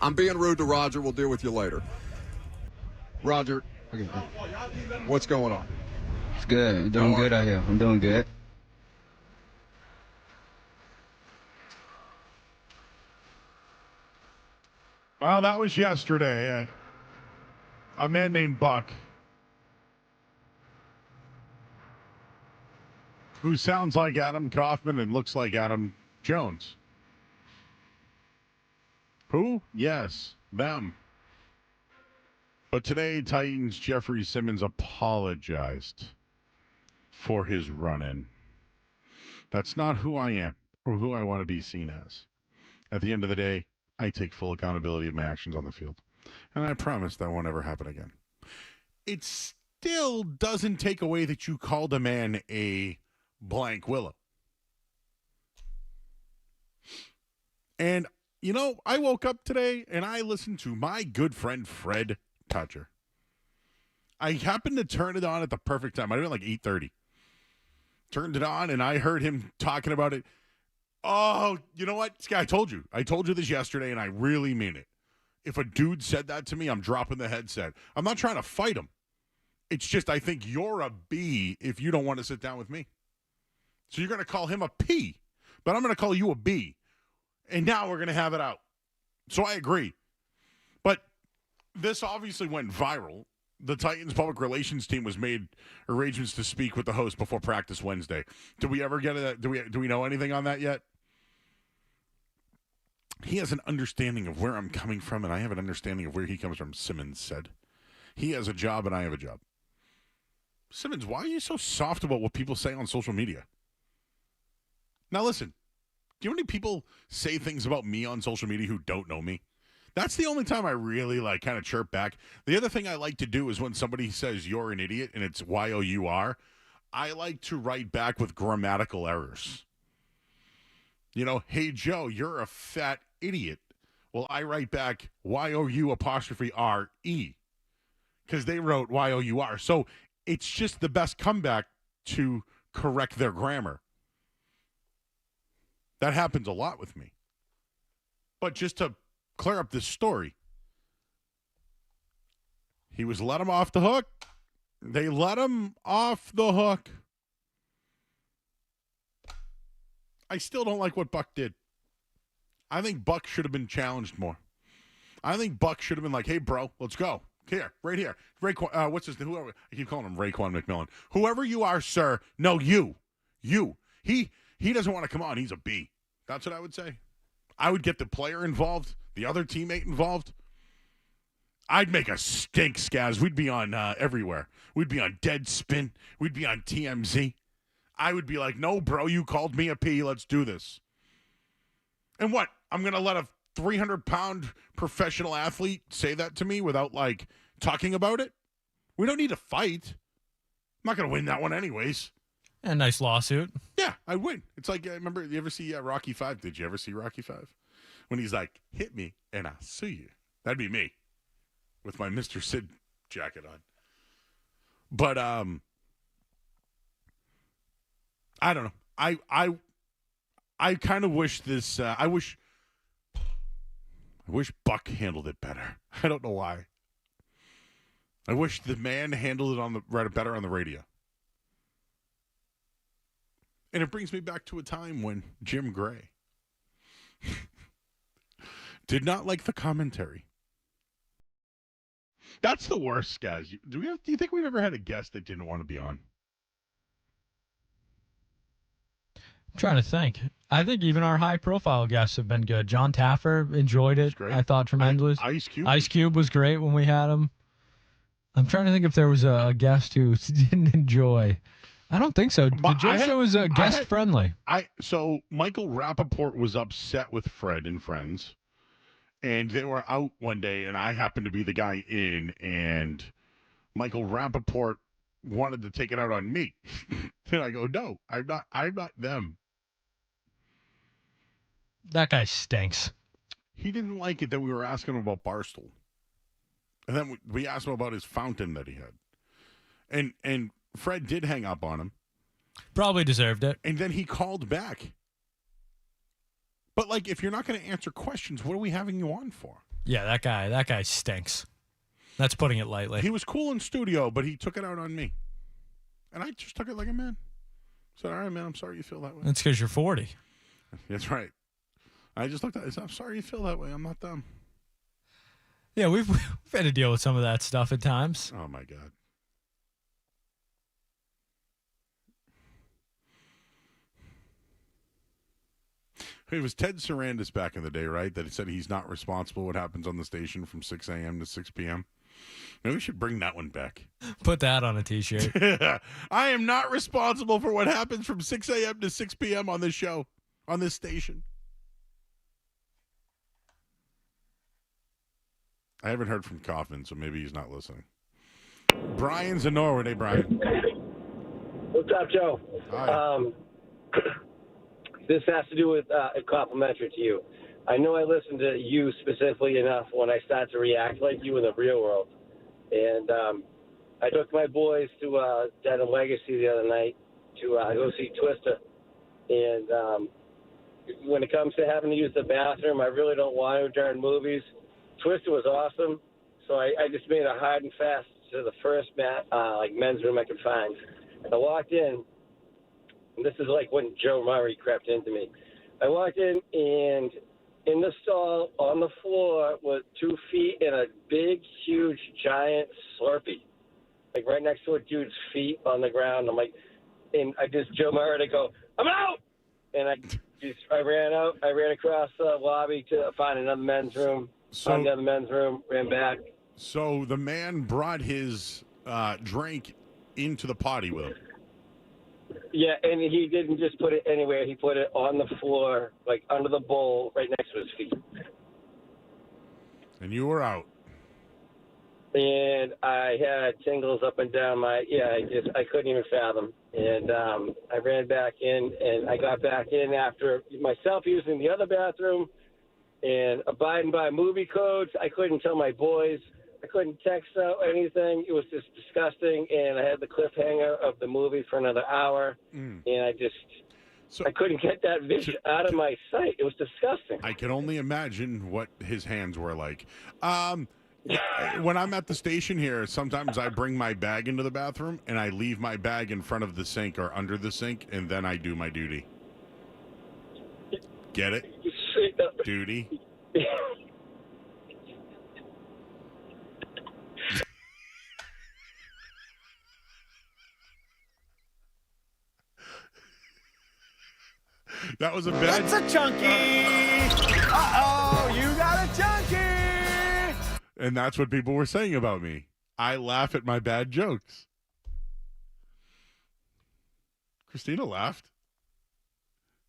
I'm being rude to Roger. We'll deal with you later. Roger, what's going on? It's good. I'm doing good out here. I'm doing good. Well, that was yesterday. A man named Buck, who sounds like Adam Kaufman and looks like Adam Jones. Who? Yes, them. But today, Titans Jeffrey Simmons apologized for his run-in. That's not who I am or who I want to be seen as. At the end of the day, I take full accountability of my actions on the field. And I promise that won't ever happen again. It still doesn't take away that you called a man a blank willow. And, you know, I woke up today and I listened to my good friend Fred Toucher. I happened to turn it on at the perfect time. I'd been like 8:30. Turned it on and I heard him talking about it. Oh, you know what? I told you. I told you this yesterday and I really mean it. If a dude said that to me, I'm dropping the headset. I'm not trying to fight him. It's just I think you're a B if you don't want to sit down with me. So you're going to call him a P, but I'm going to call you a B. And now we're going to have it out. So I agree. But this obviously went viral. The Titans public relations team was made arrangements to speak with the host before practice Wednesday. Do we ever get it? Do we know anything on that yet? He has an understanding of where I'm coming from, and I have an understanding of where he comes from, Simmons said. He has a job, and I have a job. Simmons, why are you so soft about what people say on social media? Now, listen. Do you know how many people say things about me on social media who don't know me? That's the only time I really, kind of chirp back. The other thing I like to do is when somebody says you're an idiot, and it's Y-O-U-R, I like to write back with grammatical errors. You know, hey, Joe, you're a fat idiot. Well, I write back Y-O-U''R-E because they wrote Y-O-U-R. So it's just the best comeback to correct their grammar. That happens a lot with me. But just to clear up this story, he was let him off the hook. They let him off the hook. I still don't like what Buck did. I think Buck should have been challenged more. I think Buck should have been like, hey, bro, let's go. Here, right here. What's his name? Whoever, I keep calling him Raekwon McMillan. Whoever you are, sir, no, you. He doesn't want to come on. He's a B. That's what I would say. I would get the player involved, the other teammate involved. I'd make a stink, Skaz. We'd be on everywhere. We'd be on Deadspin. We'd be on TMZ. I would be like, no, bro, you called me a P. Let's do this. And what? I'm going to let a 300-pound professional athlete say that to me without, talking about it? We don't need to fight. I'm not going to win that one anyways. A nice lawsuit. Yeah, I win. It's like, remember, you ever see Rocky V? Did you ever see Rocky V? When he's like, hit me and I'll sue you. That'd be me with my Mr. Sid jacket on. But, I don't know. I kind of wish this, I wish Buck handled it better. I don't know why. I wish the man handled it better on the radio. And it brings me back to a time when Jim Gray did not like the commentary. That's the worst, guys. Do you think we've ever had a guest that didn't want to be on? I'm trying to think. I think even our high-profile guests have been good. John Taffer enjoyed it, I thought, tremendously. Ice Cube was great when we had him. I'm trying to think if there was a guest who didn't enjoy. I don't think so. The Joe Show was guest-friendly. So Michael Rappaport was upset with Fred and friends, and they were out one day, and I happened to be the guy in, and Michael Rappaport wanted to take it out on me. And I go, no, I'm not them. That guy stinks. He didn't like it that we were asking him about Barstool. And then we asked him about his fountain that he had. And Fred did hang up on him. Probably deserved it. And then he called back. But, like, if you're not going to answer questions, what are we having you on for? Yeah, that guy stinks. That's putting it lightly. He was cool in studio, but he took it out on me. And I just took it like a man. Said, all right, man, I'm sorry you feel that way. That's because you're 40. That's right. I just looked at it and said, I'm sorry you feel that way. I'm not dumb. Yeah, we've had to deal with some of that stuff at times. Oh, my God. It was Ted Sarandis back in the day, right? That he said he's not responsible what happens on the station from 6 a.m. to 6 p.m. Maybe we should bring that one back. Put that on a T-shirt. I am not responsible for what happens from 6 a.m. to 6 p.m. on this show, on this station. I haven't heard from Kaufman, so maybe he's not listening. Brian's in Norwood. Hey, Brian. What's up, Joe? Hi. This has to do with a complimentary to you. I know I listen to you specifically enough when I start to react like you in the real world. And I took my boys to Dead and Legacy the other night to go see Twister. And when it comes to having to use the bathroom, I really don't want to during movies. Twister was awesome, so I just made a hard and fast to the first men's room I could find. I walked in, and this is like when Joe Murray crept into me. I walked in, and in the stall on the floor was 2 feet and a big, huge, giant Slurpee, like right next to a dude's feet on the ground. I'm like, and I just Joe Murray to go, I'm out, and I ran out. I ran across the lobby to find another men's room. Found another men's room, ran back. So the man brought his drink into the potty with him. Yeah, and he didn't just put it anywhere. He put it on the floor, like under the bowl, right next to his feet. And you were out. And I had tingles up and down I couldn't even fathom. And I ran back in, and I got back in after myself using the other bathroom and abiding by movie codes. I couldn't tell my boys. I couldn't text out anything. It was just disgusting, and I had the cliffhanger of the movie for another hour, and I couldn't get that vision out of my sight. It was disgusting. I can only imagine what his hands were like. When I'm at the station here, sometimes I bring my bag into the bathroom, and I leave my bag in front of the sink or under the sink, and then I do my duty. Get it? Duty. That was a bad... That's a chunky! Uh-oh, you got a chunky! And that's what people were saying about me. I laugh at my bad jokes. Christina laughed.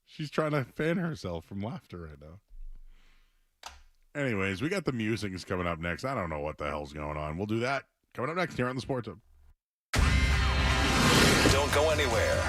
She's trying to fan herself from laughter right now. Anyways, we got the musings coming up next. I don't know what the hell's going on. We'll do that coming up next here on the Sports Hub. Don't go anywhere.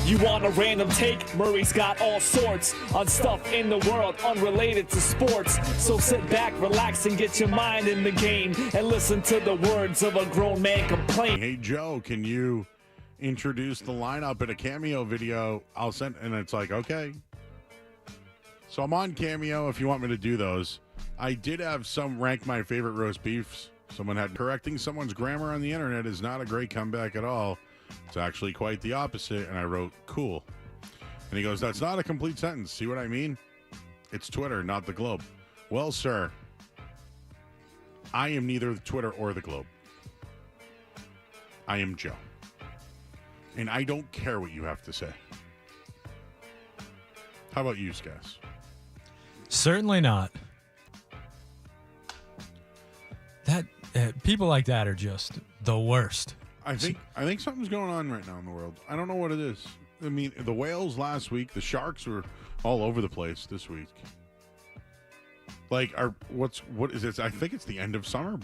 You want a random take? Murray's got all sorts on stuff in the world unrelated to sports. So sit back, relax, and get your mind in the game and listen to the words of a grown man complain. Hey, Joe, can you introduce the lineup in a Cameo video? I'll send, and it's like, okay. So I'm on Cameo if you want me to do those. I did have some rank my favorite roast beefs. Someone had correcting someone's grammar on the internet is not a great comeback at all. It's actually quite the opposite. And I wrote, cool. And he goes, that's not a complete sentence. See what I mean? It's Twitter, not the Globe. Well, sir, I am neither the Twitter or the Globe. I am Joe. And I don't care what you have to say. How about you, Skaz? Certainly not. That people like that are just the worst. I think something's going on right now in the world. I don't know what it is. I mean, the Whales last week, the Sharks were all over the place this week. Like, what is it? I think it's the end of summer.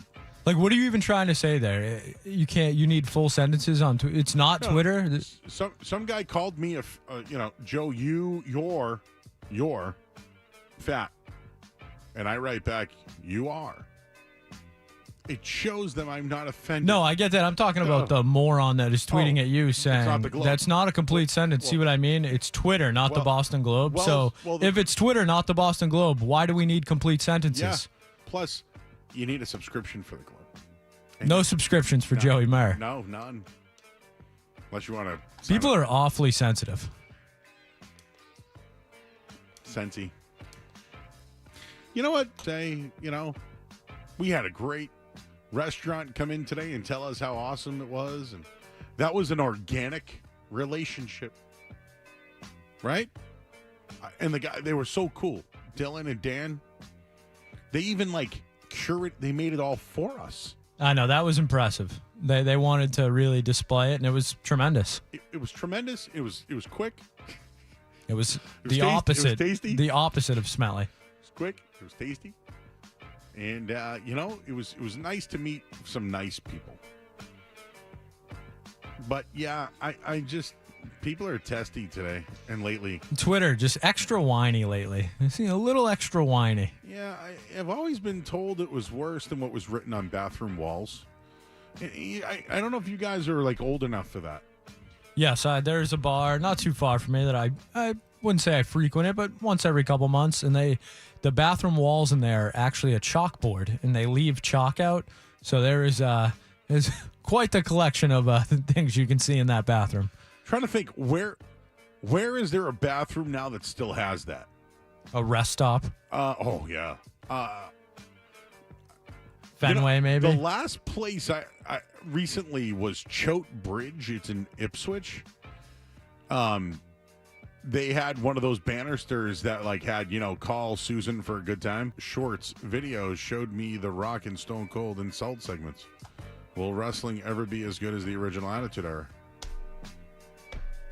Like, what are you even trying to say there? You can't. You need full sentences on. It's not Twitter. Some guy called me Joe, you're fat, and I write back, you are. It shows them I'm not offended. No, I get that. I'm talking about the moron that is tweeting at you saying not the Globe. That's not a complete sentence. See what I mean? It's Twitter, not the Boston Globe. If it's Twitter, not the Boston Globe, why do we need complete sentences? Yeah. Plus, you need a subscription for the Globe. And no subscriptions for Joey Meyer. No, none. Unless you want to. People are awfully sensitive. Sensy. You know what? We had a great restaurant come in today and tell us how awesome it was, and that was an organic relationship, right? And they were so cool. Dylan and Dan, they even they made it all for us. I know, that was impressive. They wanted to really display it, and it was tremendous. It was tremendous. It was quick. It was the opposite. It was tasty. The opposite of smelly. It was quick. It was tasty. And, it was nice to meet some nice people. But, yeah, I just, people are testy today and lately. Twitter, just extra whiny lately. A little extra whiny. Yeah, I've always been told it was worse than what was written on bathroom walls. I don't know if you guys are, old enough for that. Yes, there's a bar not too far from me that I wouldn't say I frequent it, but once every couple months, and the bathroom walls in there are actually a chalkboard, and they leave chalk out. So there's quite the collection of things you can see in that bathroom. Trying to think, where is there a bathroom now that still has that? A rest stop? Oh, yeah. Fenway, maybe? The last place I recently was Choate Bridge. It's in Ipswich. They had one of those banisters that had, call Susan for a good time. Shorts, videos showed me The Rock and Stone Cold insult segments. Will wrestling ever be as good as the original Attitude Era?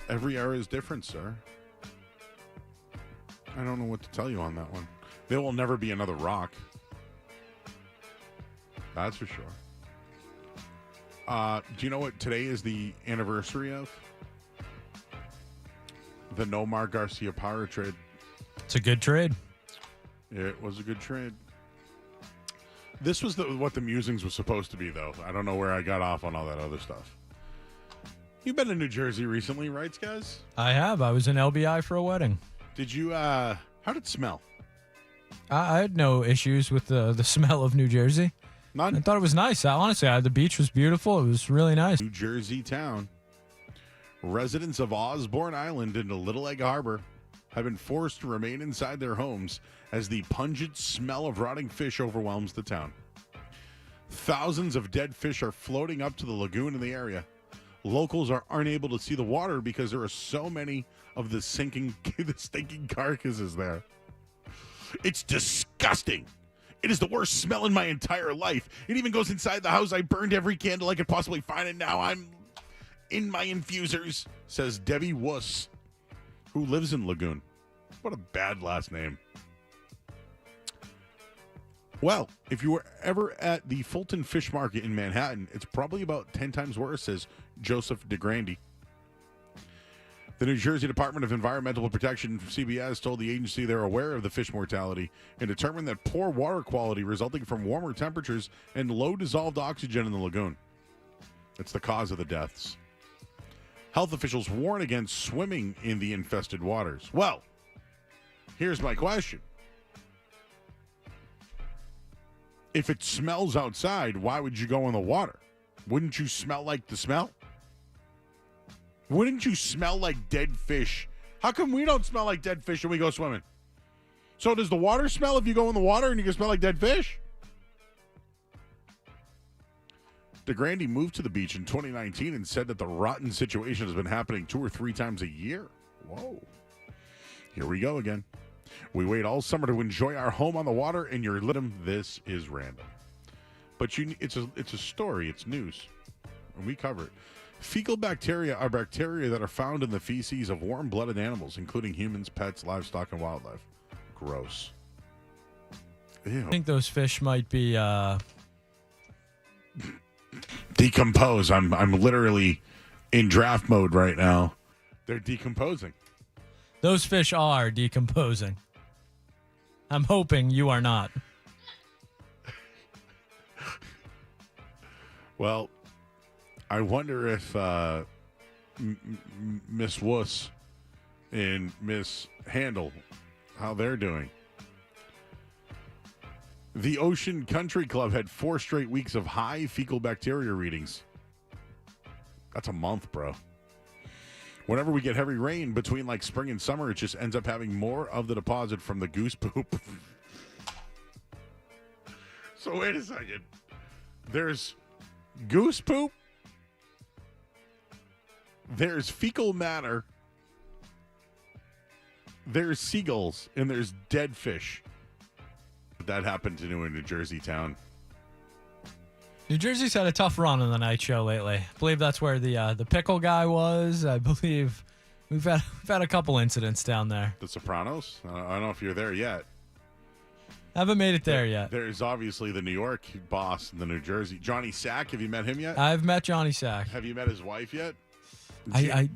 Every era is different, sir. I don't know what to tell you on that one. There will never be another Rock. That's for sure. Do you know what today is the anniversary of? The Nomar Garcia power trade. It's a good trade. It was a good trade. This was what the Musings was supposed to be, though. I don't know where I got off on all that other stuff. You've been in New Jersey recently, right, guys? I have. I was in LBI for a wedding. Did you, how did it smell? I had no issues with the smell of New Jersey. None? I thought it was nice. Honestly, the beach was beautiful. It was really nice. New Jersey town. Residents of Osborne Island in Little Egg Harbor have been forced to remain inside their homes as the pungent smell of rotting fish overwhelms the town. Thousands of dead fish are floating up to the lagoon in the area. Locals are unable to see the water because there are so many of the stinking carcasses there. It's disgusting. It is the worst smell in my entire life. It even goes inside the house. I burned every candle I could possibly find, and now I'm in my infusers, says Debbie Wuss, who lives in Lagoon. What a bad last name. Well, if you were ever at the Fulton Fish Market in Manhattan, it's probably about 10 times worse, says Joseph DeGrande. The New Jersey Department of Environmental Protection, CBS, told the agency they're aware of the fish mortality and determined that poor water quality resulting from warmer temperatures and low dissolved oxygen in the lagoon. That's the cause of the deaths. Health officials warn against swimming in the infested waters. Well, here's my question. If it smells outside, why would you go in the water? Wouldn't you smell like the smell? Wouldn't you smell like dead fish? How come we don't smell like dead fish when we go swimming? So does the water smell if you go in the water and you can smell like dead fish? DeGrande moved to the beach in 2019 and said that the rotten situation has been happening 2 or 3 times a year. Whoa. Here we go again. We wait all summer to enjoy our home on the water, and you're little. This is random. But it's a story. It's news. And we cover it. Fecal bacteria are bacteria that are found in the feces of warm-blooded animals, including humans, pets, livestock, and wildlife. Gross. Ew. I think those fish might be decompose. I'm literally in draft mode right now. They're decomposing. Those fish are decomposing. I'm hoping you are not. Well, I wonder if Miss Wuss and Miss Handel, how they're doing. The Ocean Country Club had 4 straight weeks of high fecal bacteria readings. That's a month, bro. Whenever we get heavy rain between like spring and summer, it just ends up having more of the deposit from the goose poop. So wait a second. There's goose poop. There's fecal matter. There's seagulls, and there's dead fish. That happened to New Jersey town. New Jersey's had a tough run on the night show lately. I believe that's where the pickle guy was. I believe we've had a couple incidents down there. The Sopranos? I don't know if you're there yet. Haven't made it there yet. There's obviously the New York boss and the New Jersey. Johnny Sack, have you met him yet? I've met Johnny Sack. Have you met his wife yet?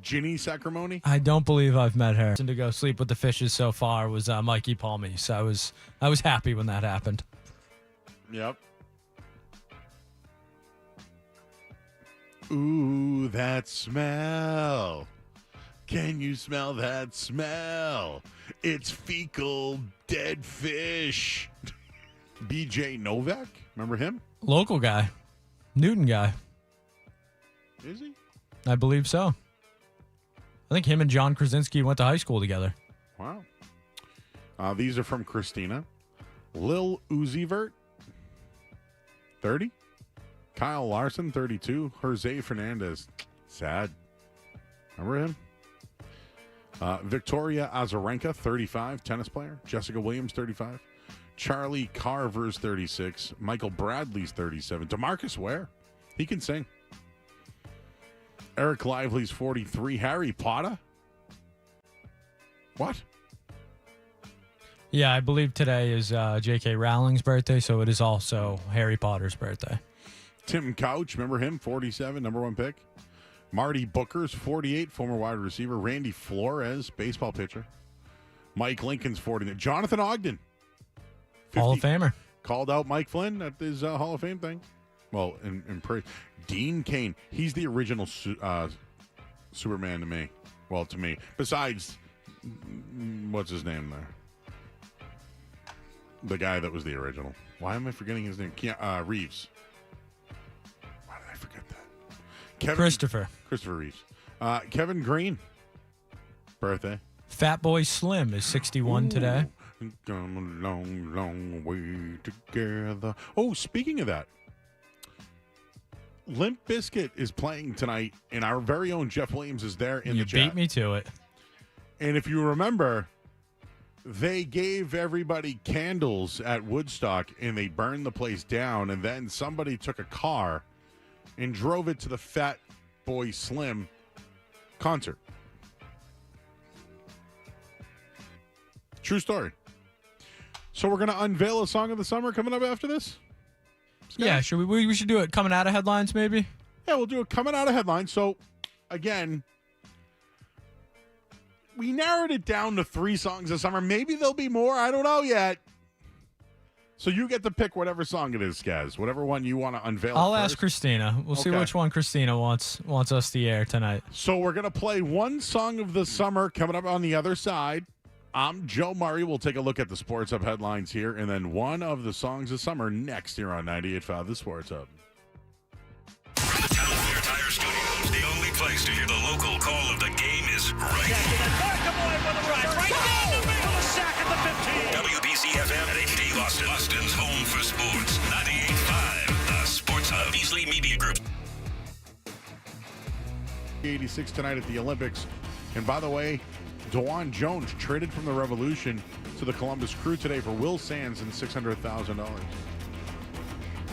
Ginny Sacramone? I don't believe I've met her. To go sleep with the fishes so far was Mikey Palmy, so I was happy when that happened. Yep. Ooh, that smell. Can you smell that smell? It's fecal dead fish. BJ Novak, remember him? Local guy. Newton guy. Is he? I believe so. I think him and John Krasinski went to high school together. Wow. These are from Christina. Lil Uzi Vert, 30. Kyle Larson, 32. Jose Fernandez, sad. Remember him? Victoria Azarenka, 35, tennis player. Jessica Williams, 35. Charlie Carver's 36. Michael Bradley's 37. DeMarcus Ware, he can sing. Eric Lively's 43. Harry Potter? What? Yeah, I believe today is J.K. Rowling's birthday, so it is also Harry Potter's birthday. Tim Couch, remember him? 47, number 1 pick. Marty Booker's 48, former wide receiver. Randy Flores, baseball pitcher. Mike Lincoln's 49. Jonathan Ogden, 50, Hall of Famer. Called out Mike Flynn at his Hall of Fame thing. Well, in praise. Dean Cain, he's the original Superman to me. Well, to me. Besides, what's his name there? The guy that was the original. Why am I forgetting his name? Reeves. Why did I forget that? Christopher Reeves. Kevin Green. Birthday. Fat Boy Slim is 61 today. Come a long, long way together. Oh, speaking of that, Limp Bizkit is playing tonight, and our very own Jeff Williams is there in the chat. You beat me to it. And if you remember, they gave everybody candles at Woodstock, and they burned the place down, and then somebody took a car and drove it to the Fat Boy Slim concert. True story. So we're going to unveil a song of the summer coming up after this? Scott? Yeah, should we should do it coming out of headlines maybe? Yeah, we'll do it coming out of headlines. So, again, we narrowed it down to 3 songs this summer. Maybe there'll be more. I don't know yet. So you get to pick whatever song it is, Skaz. Whatever one you want to unveil. I'll first. ask Christina. We'll see which one Christina wants us to air tonight. So we're going to play one song of the summer coming up on the other side. I'm Joe Murray. We'll take a look at the Sports Hub headlines here, and then one of the songs of summer next here on 98.5 The Sports Hub. From the Town Fair Tire Studios, the only place to hear the local call of the game is right WBC-FM at HD Boston. Boston's home for sports. 98.5 The Sports Hub. Beasley Media Group. 86 tonight at the Olympics. And by the way, DeJuan Jones traded from the Revolution to the Columbus Crew today for Will Sands and $600,000.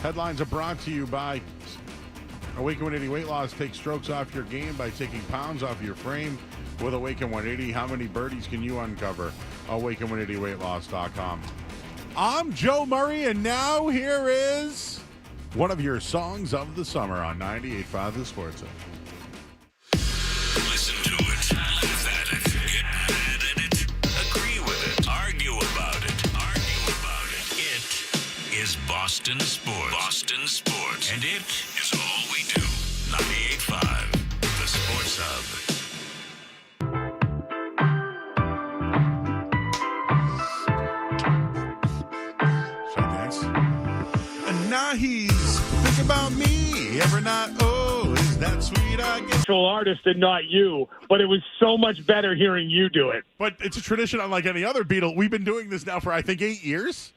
Headlines are brought to you by Awaken 180 Weight Loss. Take strokes off your game by taking pounds off your frame. With Awaken 180, how many birdies can you uncover? Awaken180weightloss.com. I'm Joe Murray, and now here is one of your songs of the summer on 98.5 The Sports Hub. Listen to it, laugh at it, get mad at it, agree with it, argue about it. It is Boston Sports. Boston Sports. And it is all we do. 98.5 The Sports Hub. Now he's thinking about me every night. Oh, is that sweet? I guess. Actual artist and not you, but it was so much better hearing you do it. But it's a tradition unlike any other Beatle. We've been doing this now for, I think, 8 years.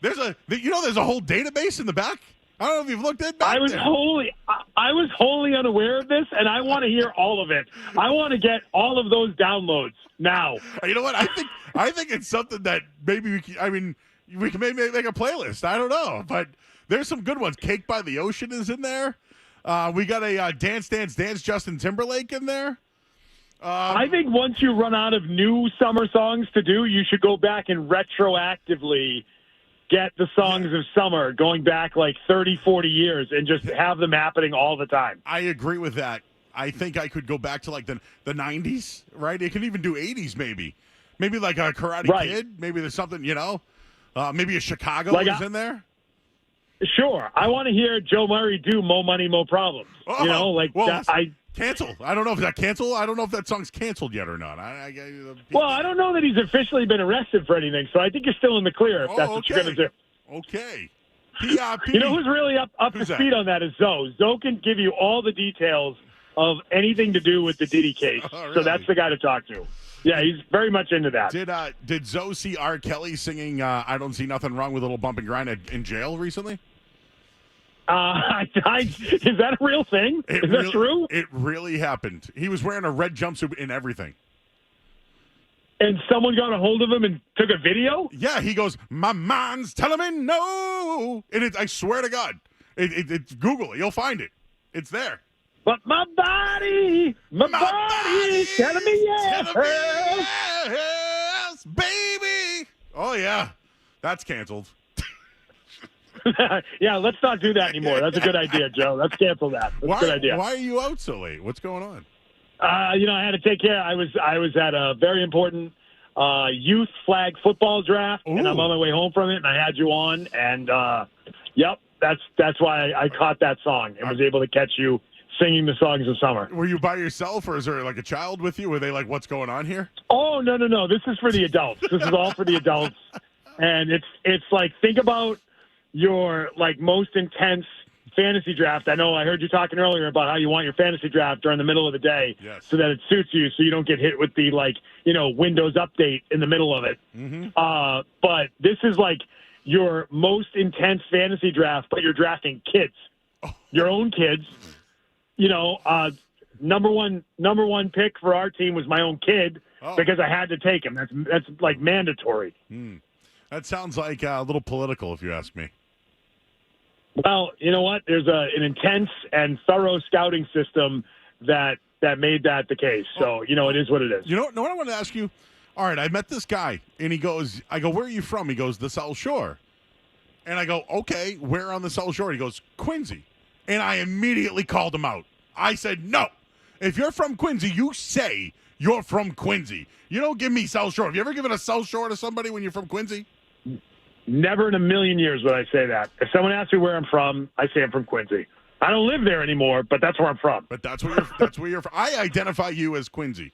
There's a whole database in the back. I don't know if you've looked at back I was wholly unaware of this, and I want to hear all of it. I want to get all of those downloads now. You know what? I think it's something that maybe we can maybe make a playlist. I don't know, but there's some good ones. Cake by the Ocean is in there. We got a Dance, Dance, Dance Justin Timberlake in there. I think once you run out of new summer songs to do, you should go back and retroactively get the songs of summer going back like 30, 40 years and just have them happening all the time. I agree with that. I think I could go back to like the 90s, right? It could even do 80s maybe. Maybe like a Karate Kid. Maybe there's something, maybe a Chicago is in there. Sure. I want to hear Joe Murray do Mo Money, Mo Problems. Cancel. I don't know if that canceled. I don't know if that song's canceled yet or not. I don't know that he's officially been arrested for anything, so I think you're still in the clear if that's what you're going to do. Okay. You know who's really up to speed on that is Zoe. Zoe can give you all the details of anything to do with the Diddy case. Really? So that's the guy to talk to. Yeah, he's very much into that. Did Zoe see R. Kelly singing I Don't See Nothing Wrong with a Little Bump and Grind in jail recently? Is that a real thing? Is that true? It really happened. He was wearing a red jumpsuit and everything. And someone got a hold of him and took a video? Yeah, he goes, my mind's telling me no. And I swear to God, it's Google it. You'll find it. It's there. But my body's telling me yes. Yes, baby. Oh, yeah. That's canceled. Yeah, let's not do that anymore. That's a good idea, Joe. Let's cancel that. That's a good idea. Why are you out so late? What's going on? I had to take care. I was at a very important youth flag football draft, and I'm on my way home from it, and I had you on, and that's why I caught that song and was able to catch you singing the songs of summer. Were you by yourself, or is there like a child with you? Were they like, what's going on here? Oh, no. This is for the adults. This is all for the adults, and it's like, think about your like most intense fantasy draft. I know I heard you talking earlier about how you want your fantasy draft during the middle of the day so that it suits you so you don't get hit with the Windows update in the middle of it. Mm-hmm. But this is like your most intense fantasy draft, but you're drafting kids, your own kids. Number one pick for our team was my own kid because I had to take him. That's like mandatory. That sounds like a little political, if you ask me. Well, you know what? There's an intense and thorough scouting system that made that the case. So, it is what it is. You know what I want to ask you? All right, I met this guy, and I go, where are you from? He goes, the South Shore. And I go, okay, where on the South Shore? He goes, Quincy. And I immediately called him out. I said, no. If you're from Quincy, you say you're from Quincy. You don't give me South Shore. Have you ever given a South Shore to somebody when you're from Quincy? Never in a million years would I say that. If someone asks me where I'm from, I say I'm from Quincy. I don't live there anymore, but that's where I'm from. But that's where you're from. I identify you as Quincy.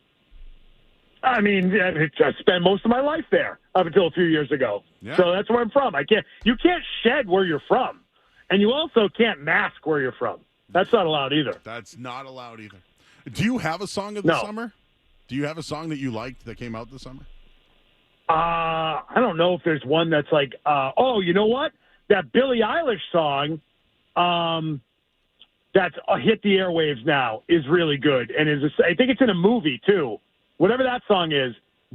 I mean, I spent most of my life there up until a few years ago. Yeah. So that's where I'm from. You can't shed where you're from. And you also can't mask where you're from. That's not allowed either. That's not allowed either. Do you have a song of the summer? Do you have a song that you liked that came out this summer? I don't know if there's one that's like, you know what? That Billie Eilish song that's hit the airwaves now is really good. And I think it's in a movie, too. Whatever that song is,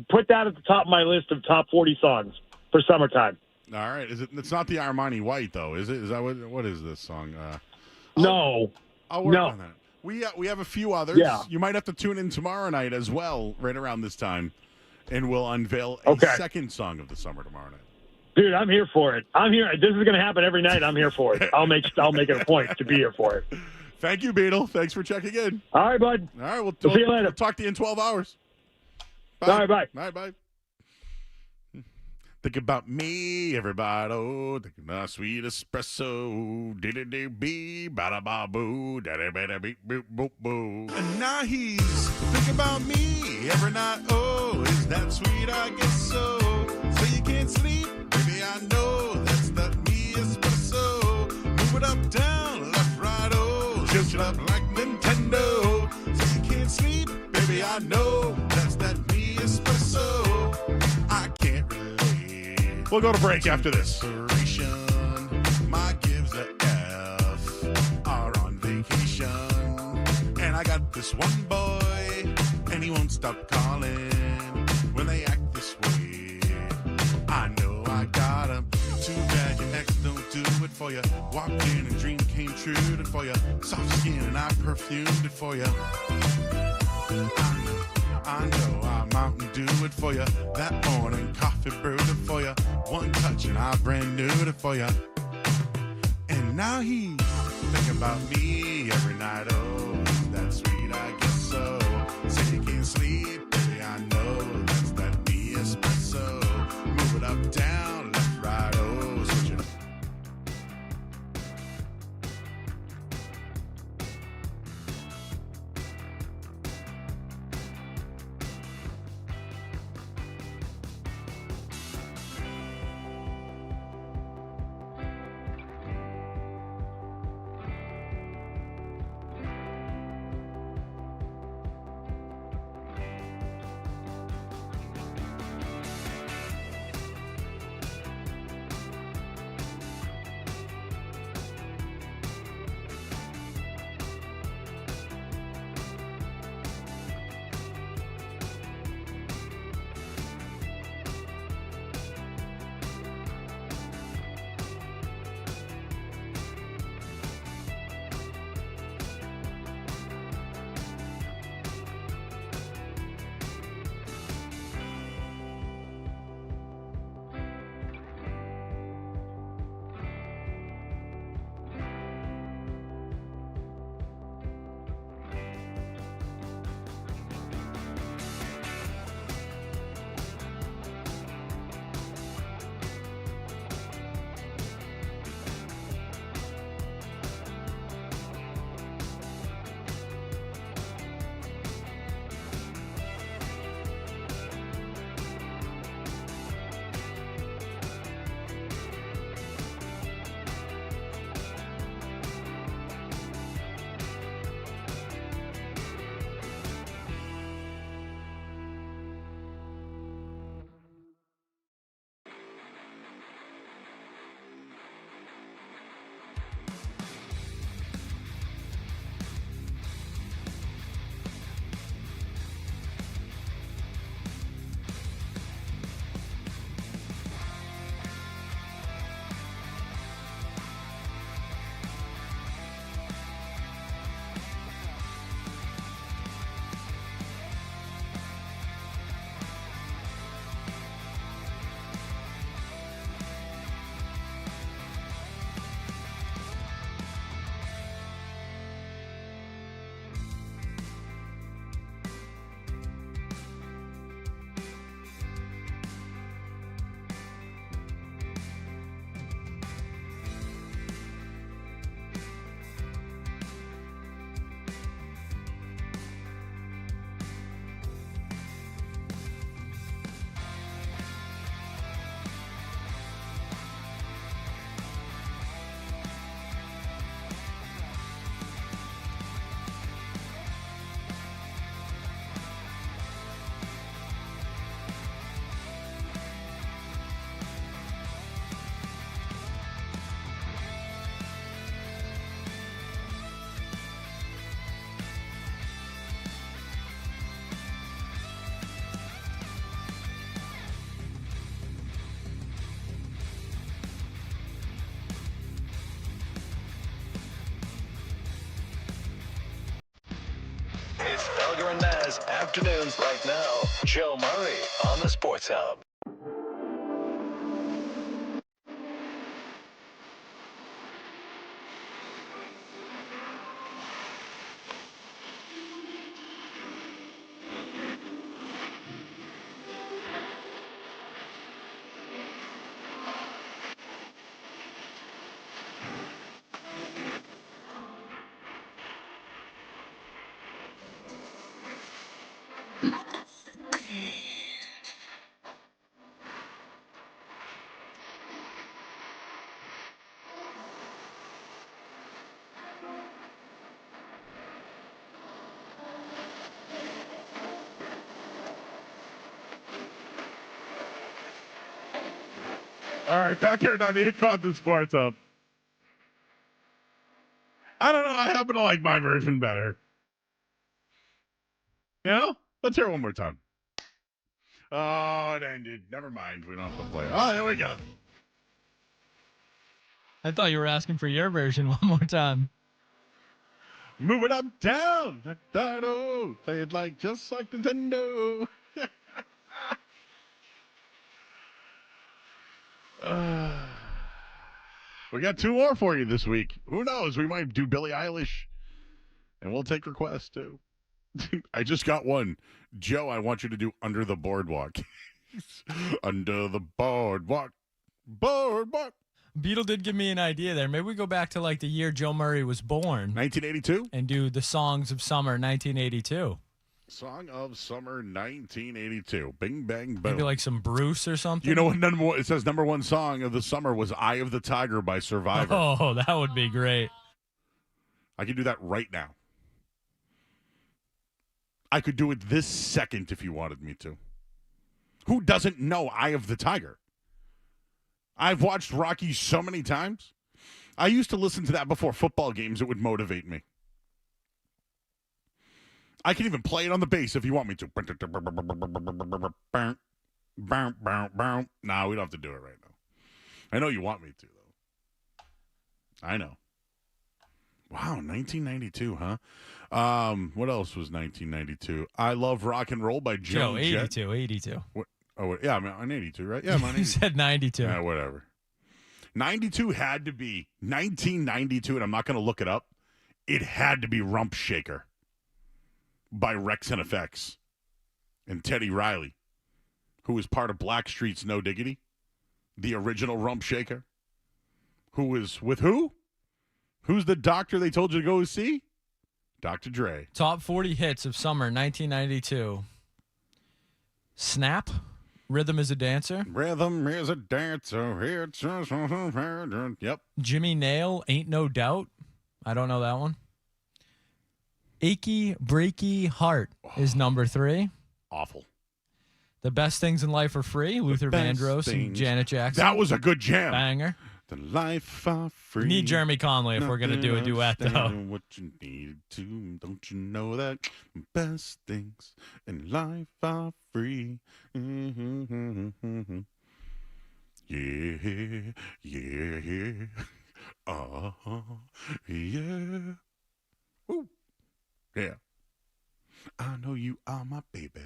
put that at the top of my list of top 40 songs for summertime. All right. It's not the Armani White, though, is it? Is that what is this song? No. I'll work on that. We have a few others. Yeah. You might have to tune in tomorrow night as well, right around this time, and we'll unveil a second song of the summer tomorrow night. Dude, I'm here for it. I'm here. This is going to happen every night. I'm here for it. I'll make it a point to be here for it. Thank you, Beetle. Thanks for checking in. All right, bud. All right, we'll see you later. We'll talk to you in 12 hours. Bye. All right, bye. All right, bye. Think about me, everybody. Oh, think about sweet espresso. Diddy-dee-bee, bada-ba-boo, daddy-bada-beep-boop-boop-boo. And now he's thinking about me every night. Oh, is that sweet? I guess so. So you can't sleep, baby, I know. That's that me espresso. Move it up, down, left, right, oh. Shift it up like Nintendo. So you can't sleep, baby, I know. That's that me espresso. I can't relate. We'll go to break after this. My gives a F are on vacation. And I got this one boy, and he won't stop calling when they act this way. I know I got him. Too bad your ex don't do it for you. Walked in and dream came true and for you. Soft skin and I perfumed it for you. I know I Mountain Dew it for you. That morning coffee brewed it for you. One touch and I brand new it for you. And now he's thinking about me every night. Oh, that's sweet, I guess so. Say you can't sleep, baby, I know. That's that me espresso. Move it up, down, left, right, oh, switch it up. Texas afternoons right now. Joe Murray on the Sports Hub. All right, back here on the Content Sports Hub. I don't know. I happen to like my version better. You know? Let's hear it one more time. Oh, it ended. Never mind. We don't have to play it. Oh, there we go. I thought you were asking for your version one more time. Move it up, down. Play it like just like Nintendo. We got 2 more for you this week. Who knows? We might do Billie Eilish, and we'll take requests too. I just got one. Joe, I want you to do Under the Boardwalk. Under the boardwalk. Boardwalk. Beetle did give me an idea there. Maybe we go back to like the year Joe Murray was born. 1982? And do the Songs of Summer 1982. Song of Summer 1982. Bing, bang, boom. Maybe like some Bruce or something. You know what? It says number 1 song of the summer was Eye of the Tiger by Survivor. Oh, that would be great. I could do that right now. I could do it this second if you wanted me to. Who doesn't know Eye of the Tiger? I've watched Rocky so many times. I used to listen to that before football games. It would motivate me. I can even play it on the bass if you want me to. Nah, we don't have to do it right now. I know you want me to, though. I know. Wow, 1992, huh? What else was 1992? I Love Rock and Roll by Joan Jett. 82. What? Oh, yeah, I'm on 82, right? Yeah, I'm on 82. You said 92. Yeah, whatever. 92 had to be 1992, and I'm not going to look it up. It had to be Rump Shaker by Rex and Effects and Teddy Riley, who was part of Blackstreet's No Diggity, the original Rump Shaker, who was with who? Who's the doctor they told you to go see? Dr. Dre. Top 40 hits of summer 1992. Snap. Rhythm is a Dancer. Rhythm is a dancer. Yep. Jimmy Nail, Ain't No Doubt. I don't know that one. Achy Breaky Heart is number 3. Awful. The Best Things in Life Are Free. Luther Vandross and Janet Jackson. That was a good jam. Banger. The life are free. Need Jeremy Conley if we're going to do a duet, though. What you needed to, don't you know that best things in life are free? Mm-hmm. Yeah, yeah, yeah. Woo. Yeah. I know you are my baby,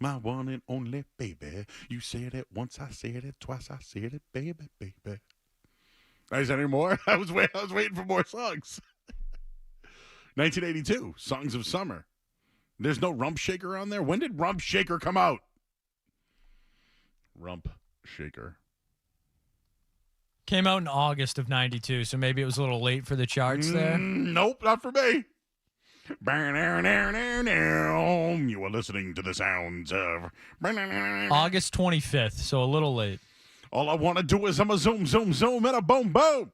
my one and only baby. You said it once, I said it twice, I said it, baby, baby. Is that any more? I was waiting for more songs. 1982, Songs of Summer. There's no Rump Shaker on there? When did Rump Shaker come out? Rump Shaker. Came out in August of 92, so maybe it was a little late for the charts there. Nope, not for me. You are listening to the sounds of August 25th, so a little late. All I want to do is I'm a zoom, zoom, zoom, and a boom, boom.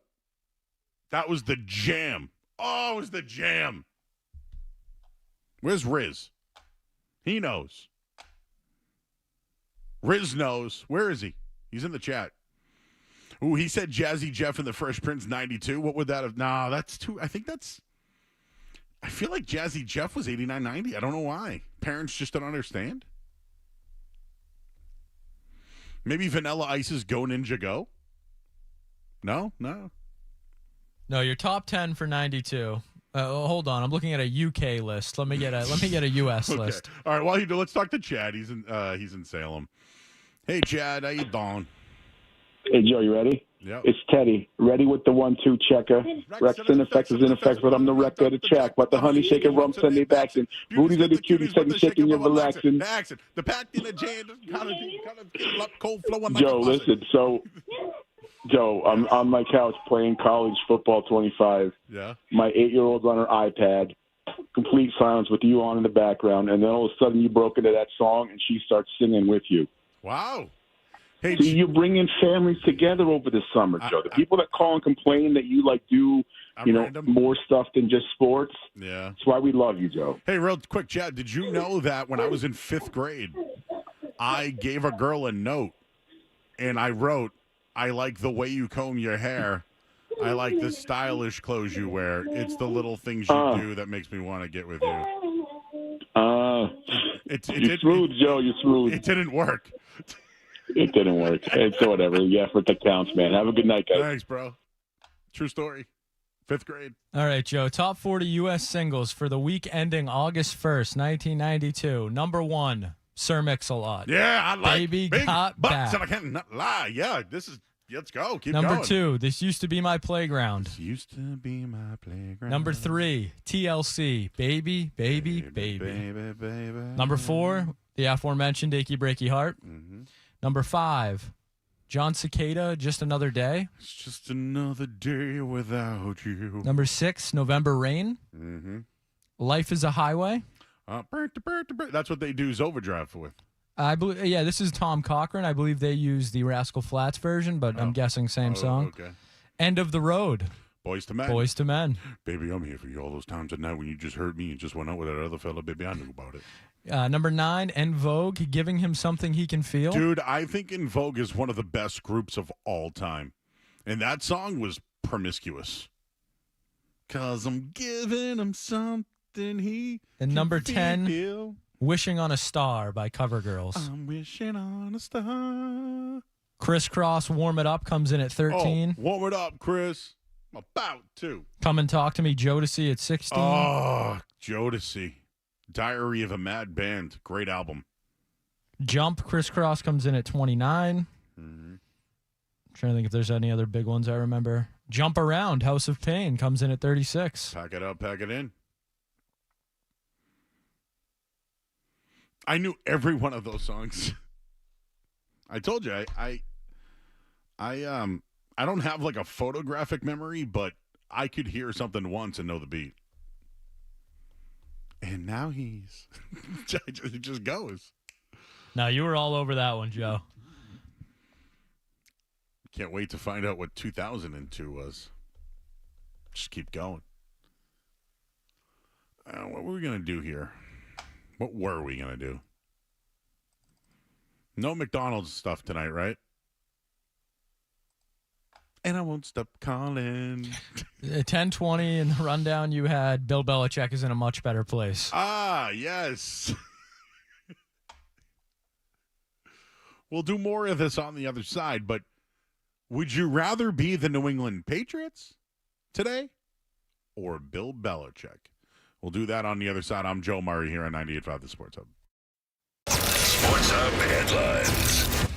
That was the jam. Oh, it was the jam. Where's Riz? He knows. Riz knows. Where is he? He's in the chat. Ooh, he said Jazzy Jeff and the Fresh Prince 92. What would that have? Nah, that's too. I feel like Jazzy Jeff was 89, 90. I don't know why. Parents just don't understand. Maybe Vanilla Ice's Go Ninja Go? No? No, your top 10 for 92. Hold on, I'm looking at a UK list. Let me get a US Okay. list. All right. While you do, let's talk to Chad. He's in Salem. Hey, Chad, how you doing? Hey, Joe, you ready? Yep. It's Teddy, ready with the 1-2 checker. Rex in effect is in effect, but I'm the wreck of the check. But the honey shaking rum send me back in. Booties are the cuties, but the shaking you're relaxing. The pack in the jam, kind of cold flowing. Joe, listen, Joe, I'm on my couch playing college football 25. Yeah. My 8-year-old's on her iPad. Complete silence with you on in the background, and then all of a sudden you broke into that song and she starts singing with you. Wow. Hey, so you're bringing families together over the summer, Joe. The people that call and complain that you do, more stuff than just sports. Yeah. That's why we love you, Joe. Hey, real quick, Chad, did you know that when I was in 5th grade, I gave a girl a note, and I wrote, "I like the way you comb your hair. I like the stylish clothes you wear. It's the little things you do that makes me want to get with you." You're smooth, Joe. You're smooth. It didn't work. It didn't work. It's whatever. The effort that counts, man. Have a good night, guys. Thanks, bro. True story. 5th grade. All right, Joe. Top 40 U.S. singles for the week ending August 1st, 1992. Number 1, Sir Mix-a-Lot. Yeah, I like Baby big Got butts, Back. and I can't not lie. Yeah, let's go. Keep Number going. 2, This Used to Be My Playground. This used to be my playground. Number 3, TLC, Baby, Baby, Baby. Baby, baby. Number 4, the aforementioned Achy Breaky Heart. Mm-hmm. Number 5, John Cicada, Just Another Day. It's just another day without you. Number 6, November Rain. Mm-hmm. Life is a Highway. That's what they do Overdrive with. I believe, this is Tom Cochran. I believe they use the Rascal Flatts version, but I'm guessing same song. Okay. End of the Road. Boys to Men. Boys to Men. Baby, I'm here for you all those times at night when you just heard me and just went out with that other fella. Baby, I knew about it. Number 9, En Vogue, Giving Him Something He Can Feel. Dude, I think En Vogue is one of the best groups of all time. And that song was promiscuous. 'Cause I'm giving him something he And can number 10, feel. Wishing on a Star by CoverGirls. I'm wishing on a star. Crisscross, Warm It Up comes in at 13. Oh, warm it up, Chris. I'm about to. Come and Talk to Me, Jodeci at 16. Oh, Jodeci. Diary of a Mad Band. Great album. Jump, Crisscross comes in at 29. Mm-hmm. Trying to think if there's any other big ones I remember. Jump Around, House of Pain comes in at 36. Pack it up, pack it in. I knew every one of those songs. I told you, I don't have like a photographic memory, but I could hear something once and know the beat. And now it just goes. Now, you were all over that one, Joe. Can't wait to find out what 2002 was. Just keep going. What were we going to do here? What were we going to do? No McDonald's stuff tonight, right? And I won't stop calling. 10:20 in the rundown, you had Bill Belichick is in a much better place. Ah, yes. We'll do more of this on the other side, but would you rather be the New England Patriots today or Bill Belichick? We'll do that on the other side. I'm Joe Murray here on 98.5 The Sports Hub. Sports Hub headlines.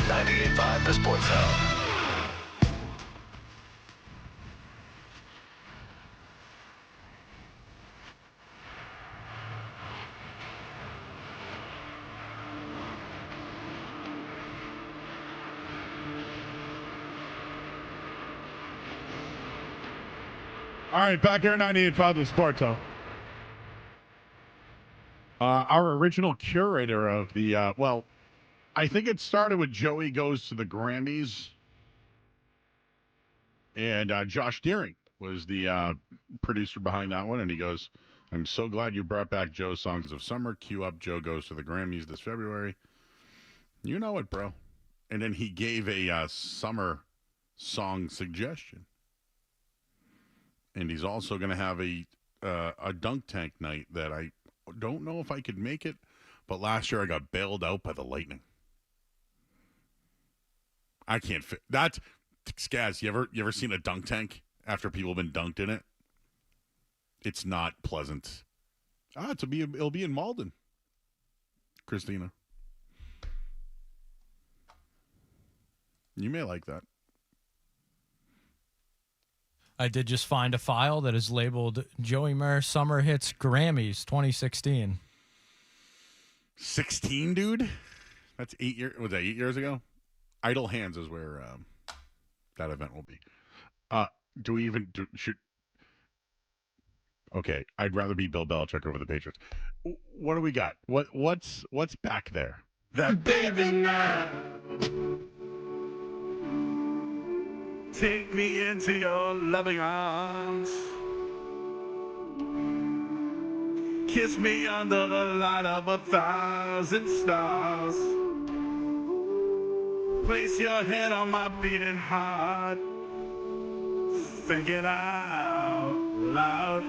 98.5 The Sports Zone. All right, back here at 98.5 The Sports Zone. Our original curator of the, I think it started with Joey Goes to the Grammys. And Josh Deering was the producer behind that one. And he goes, I'm so glad you brought back Joe's Songs of Summer. Cue up Joe Goes to the Grammys this February. You know it, bro. And then he gave a summer song suggestion. And he's also going to have a dunk tank night that I don't know if I could make it, but last year I got bailed out by the Lightning. I can't fit that. Skaz, you ever seen a dunk tank after people have been dunked in it? It's not pleasant. It'll be in Malden, Christina. You may like that. I did just find a file that is labeled Joey Murr Summer Hits Grammys 2016. 16, dude? That's 8 years. Was that 8 years ago? Idle Hands is where that event will be. Should? Okay, I'd rather be Bill Belichick over the Patriots. What do we got? What's back there? That baby now. Take me into your loving arms. Kiss me under the light of 1,000 stars. Place your head on my beating heart. Thinking out loud.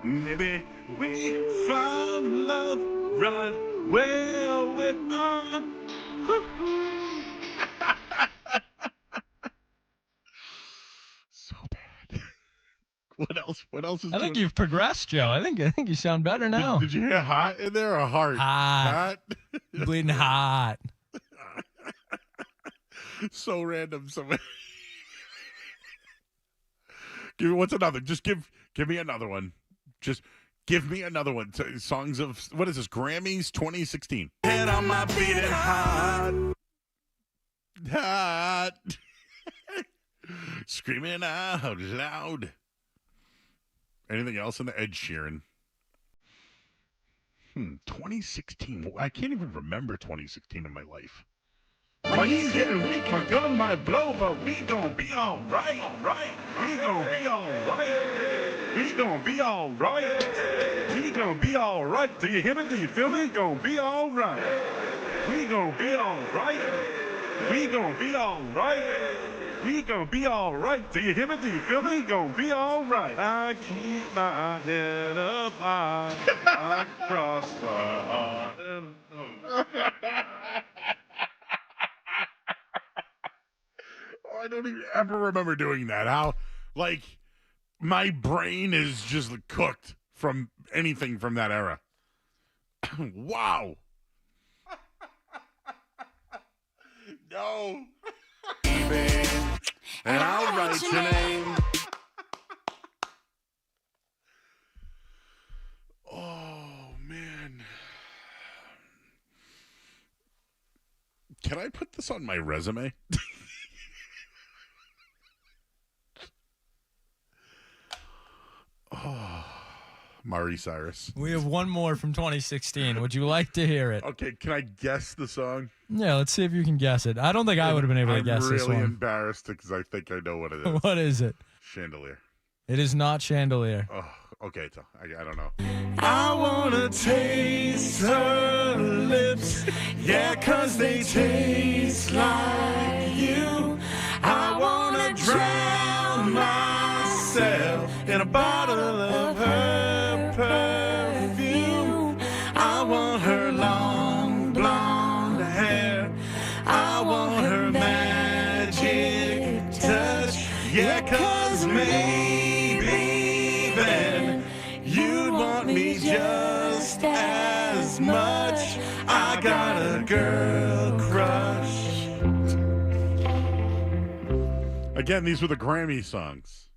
Maybe we found love right where we're on. What else is I think you've progressed, Joe. I think you sound better now. Did you hear hot in there or heart? Hot. Bleeding hot. So random. What's another? Just give me another one. Just give me another one. Songs of, what is this? Grammys 2016. Head on my beating heart. Hot. Screaming out loud. Anything else in the Ed Sheeran? 2016. I can't even remember 2016 in my life. My knees getting weak, my gun might blow, but we gon' be alright, We gon' be alright. We gon' be alright. We gon' be alright. Do you hear me? Do you feel me? Gon' be alright. We gon' be alright. We gon' be alright. We gon' be alright. Do you hear me? Do you feel me? Gon' be alright. I keep my head up high. I cross my heart. I don't even ever remember doing that. How, like, my brain is just cooked from anything from that era. Wow. No. And I'll write your name. Oh, man. Can I put this on my resume? Oh, Mari Cyrus. We have one more from 2016. Would you like to hear it? Okay, can I guess the song? Yeah, let's see if you can guess it. I don't think I would have been able to guess this one. I'm really embarrassed because I think I know what it is. What is it? Chandelier. It is not Chandelier. Oh, okay. I don't know. I wanna taste her lips, yeah, 'cause they taste like you. I wanna drown myself in a bottle of her perfume. I want her long blonde hair. I want her magic touch, yeah, 'cause maybe then you'd want me just as much. I got a girl crush. Again, these were the Grammy songs.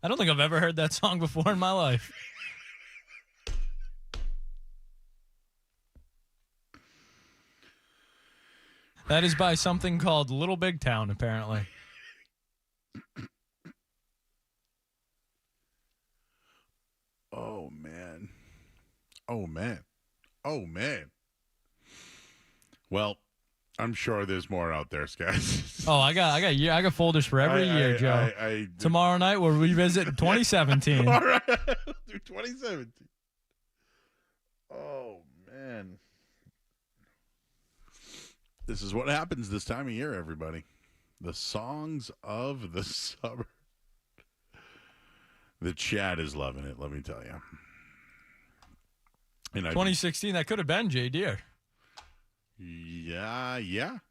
I don't think I've ever heard that song before in my life. That is by something called Little Big Town, apparently. Oh, man. Oh, man. Oh, man. Well, I'm sure there's more out there, guys. Oh, I got folders for every year, Joe. Tomorrow night we'll revisit 2017. All right. Do 2017. Oh, man. This is what happens this time of year, everybody. The songs of the summer. The chat is loving it, let me tell you. And 2016, that could have been Jay Deere. Yeah.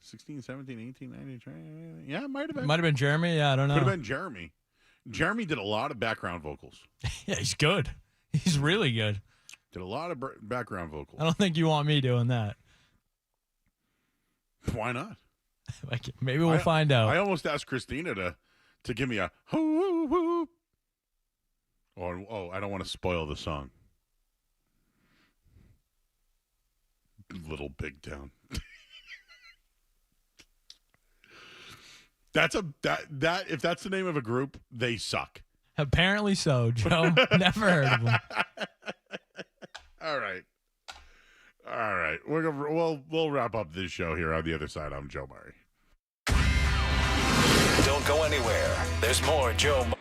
16, 17, 18, 19, 20. Yeah, it might have been. Might have been Jeremy. Yeah, I don't know. Could have been Jeremy. Jeremy did a lot of background vocals. Yeah, he's good. He's really good. Did a lot of background vocals. I don't think you want me doing that. Why not? Maybe we'll find out. I almost asked Christina to give me a hoo woo. I don't want to spoil the song. Little Big Town. If that's the name of a group, they suck. Apparently so, Joe. Never heard of them. All right. We'll wrap up this show here on the other side. I'm Joe Murray. Don't go anywhere. There's more Joe Murray.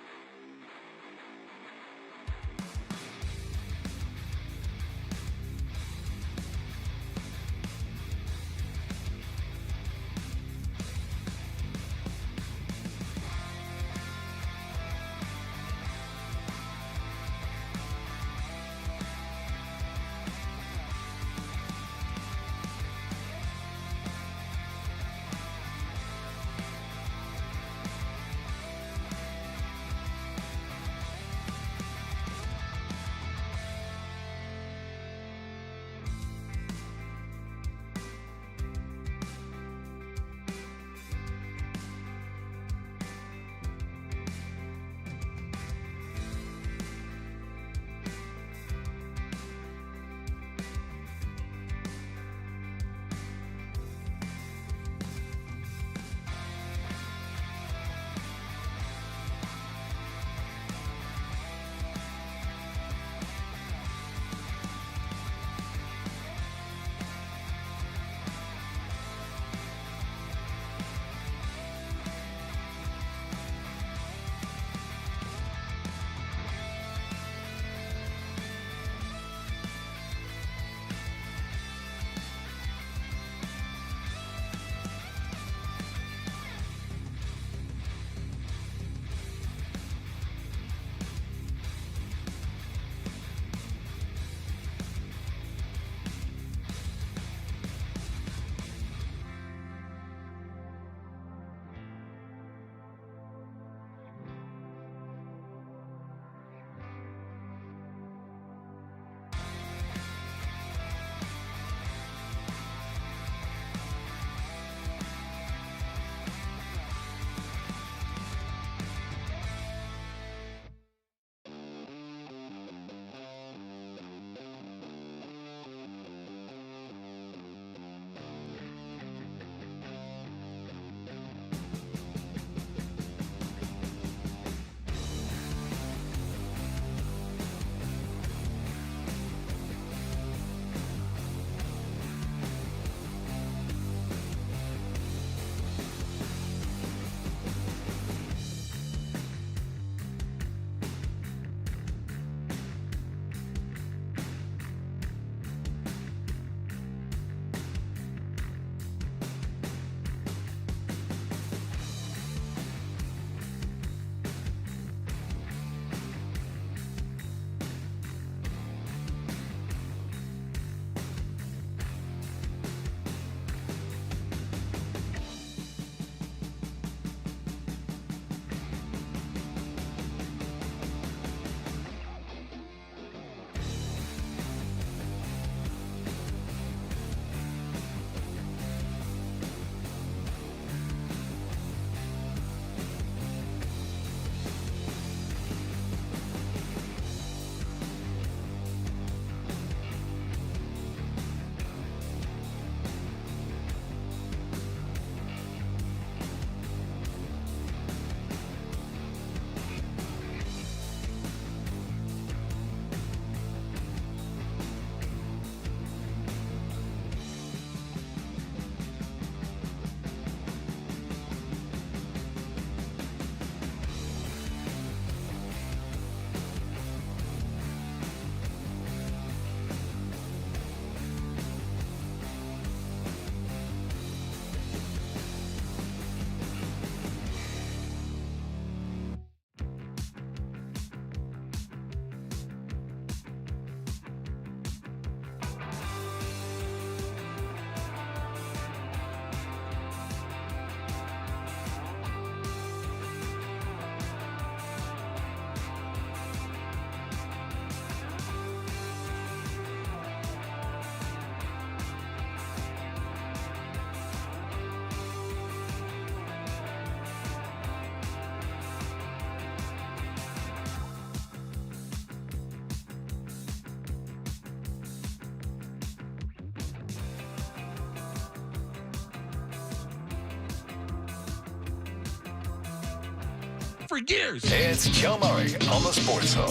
for years. It's Joe Murray on the Sports Hall.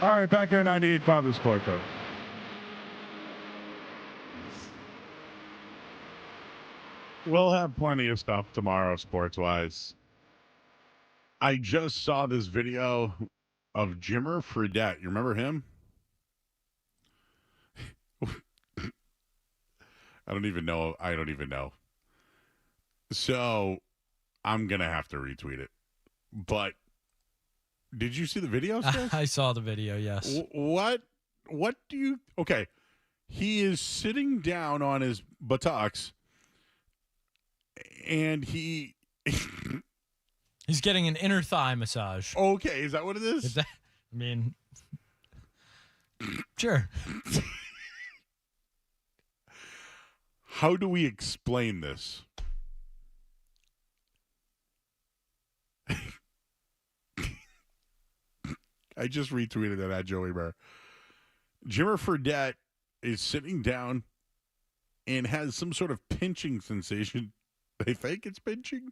All right, back here 98.5 the Sports Hall. We'll have plenty of stuff tomorrow, sports-wise. I just saw this video of Jimmer Fredette. You remember him? I don't even know. So I'm going to have to retweet it. But did you see the video, Skis? I saw the video, yes. What do you... Okay. He is sitting down on his buttocks, and he's getting an inner thigh massage. Okay, is that what it is? Sure. How do we explain this? I just retweeted that at Joey Bear. Jimmer Fredette is sitting down and has some sort of pinching sensation. They think it's pinching.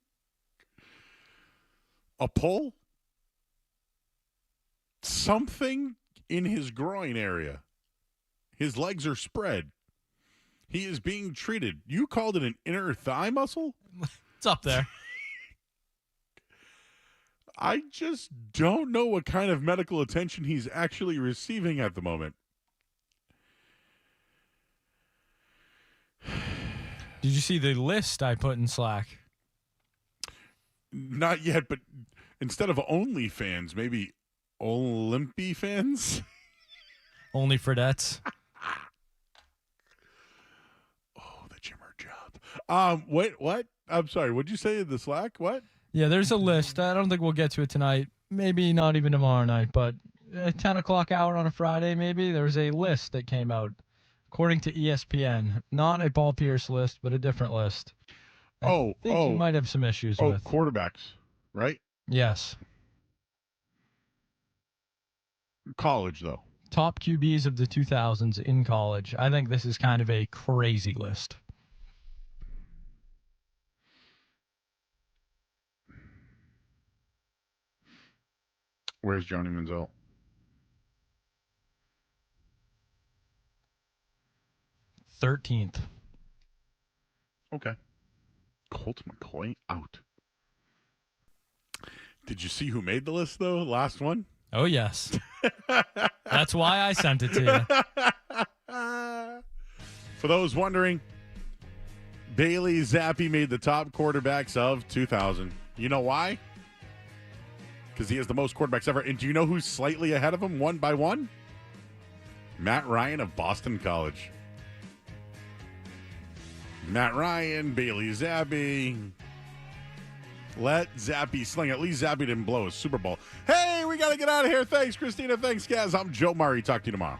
A pull? Something in his groin area. His legs are spread. He is being treated. You called it an inner thigh muscle? It's up there. I just don't know what kind of medical attention he's actually receiving at the moment. Did you see the list I put in Slack? Not yet, but instead of OnlyFans, maybe Olympi fans? Only Fredettes. Oh, the Jimmer job. Wait, what? I'm sorry. What'd you say in the Slack? What? Yeah, there's a list. I don't think we'll get to it tonight. Maybe not even tomorrow night, but at 10 o'clock hour on a Friday, maybe, there's a list that came out, according to ESPN. Not a Paul Pierce list, but a different list. I think you might have some issues with. Quarterbacks, right? Yes. College, though. Top QBs of the 2000s in college. I think this is kind of a crazy list. Where's Johnny Manziel? .13th. Okay. Colt McCoy out. Did you see who made the list, though? Last one? Oh, yes. That's why I sent it to you. For those wondering, Bailey Zappi made the top quarterbacks of 2000. You know why? Because he has the most quarterbacks ever. And do you know who's slightly ahead of him, one by one? Matt Ryan of Boston College. Matt Ryan, Bailey Zappi. Let Zappi sling. At least Zappi didn't blow a Super Bowl. Hey, we got to get out of here. Thanks, Christina. Thanks, guys. I'm Joe Murray. Talk to you tomorrow.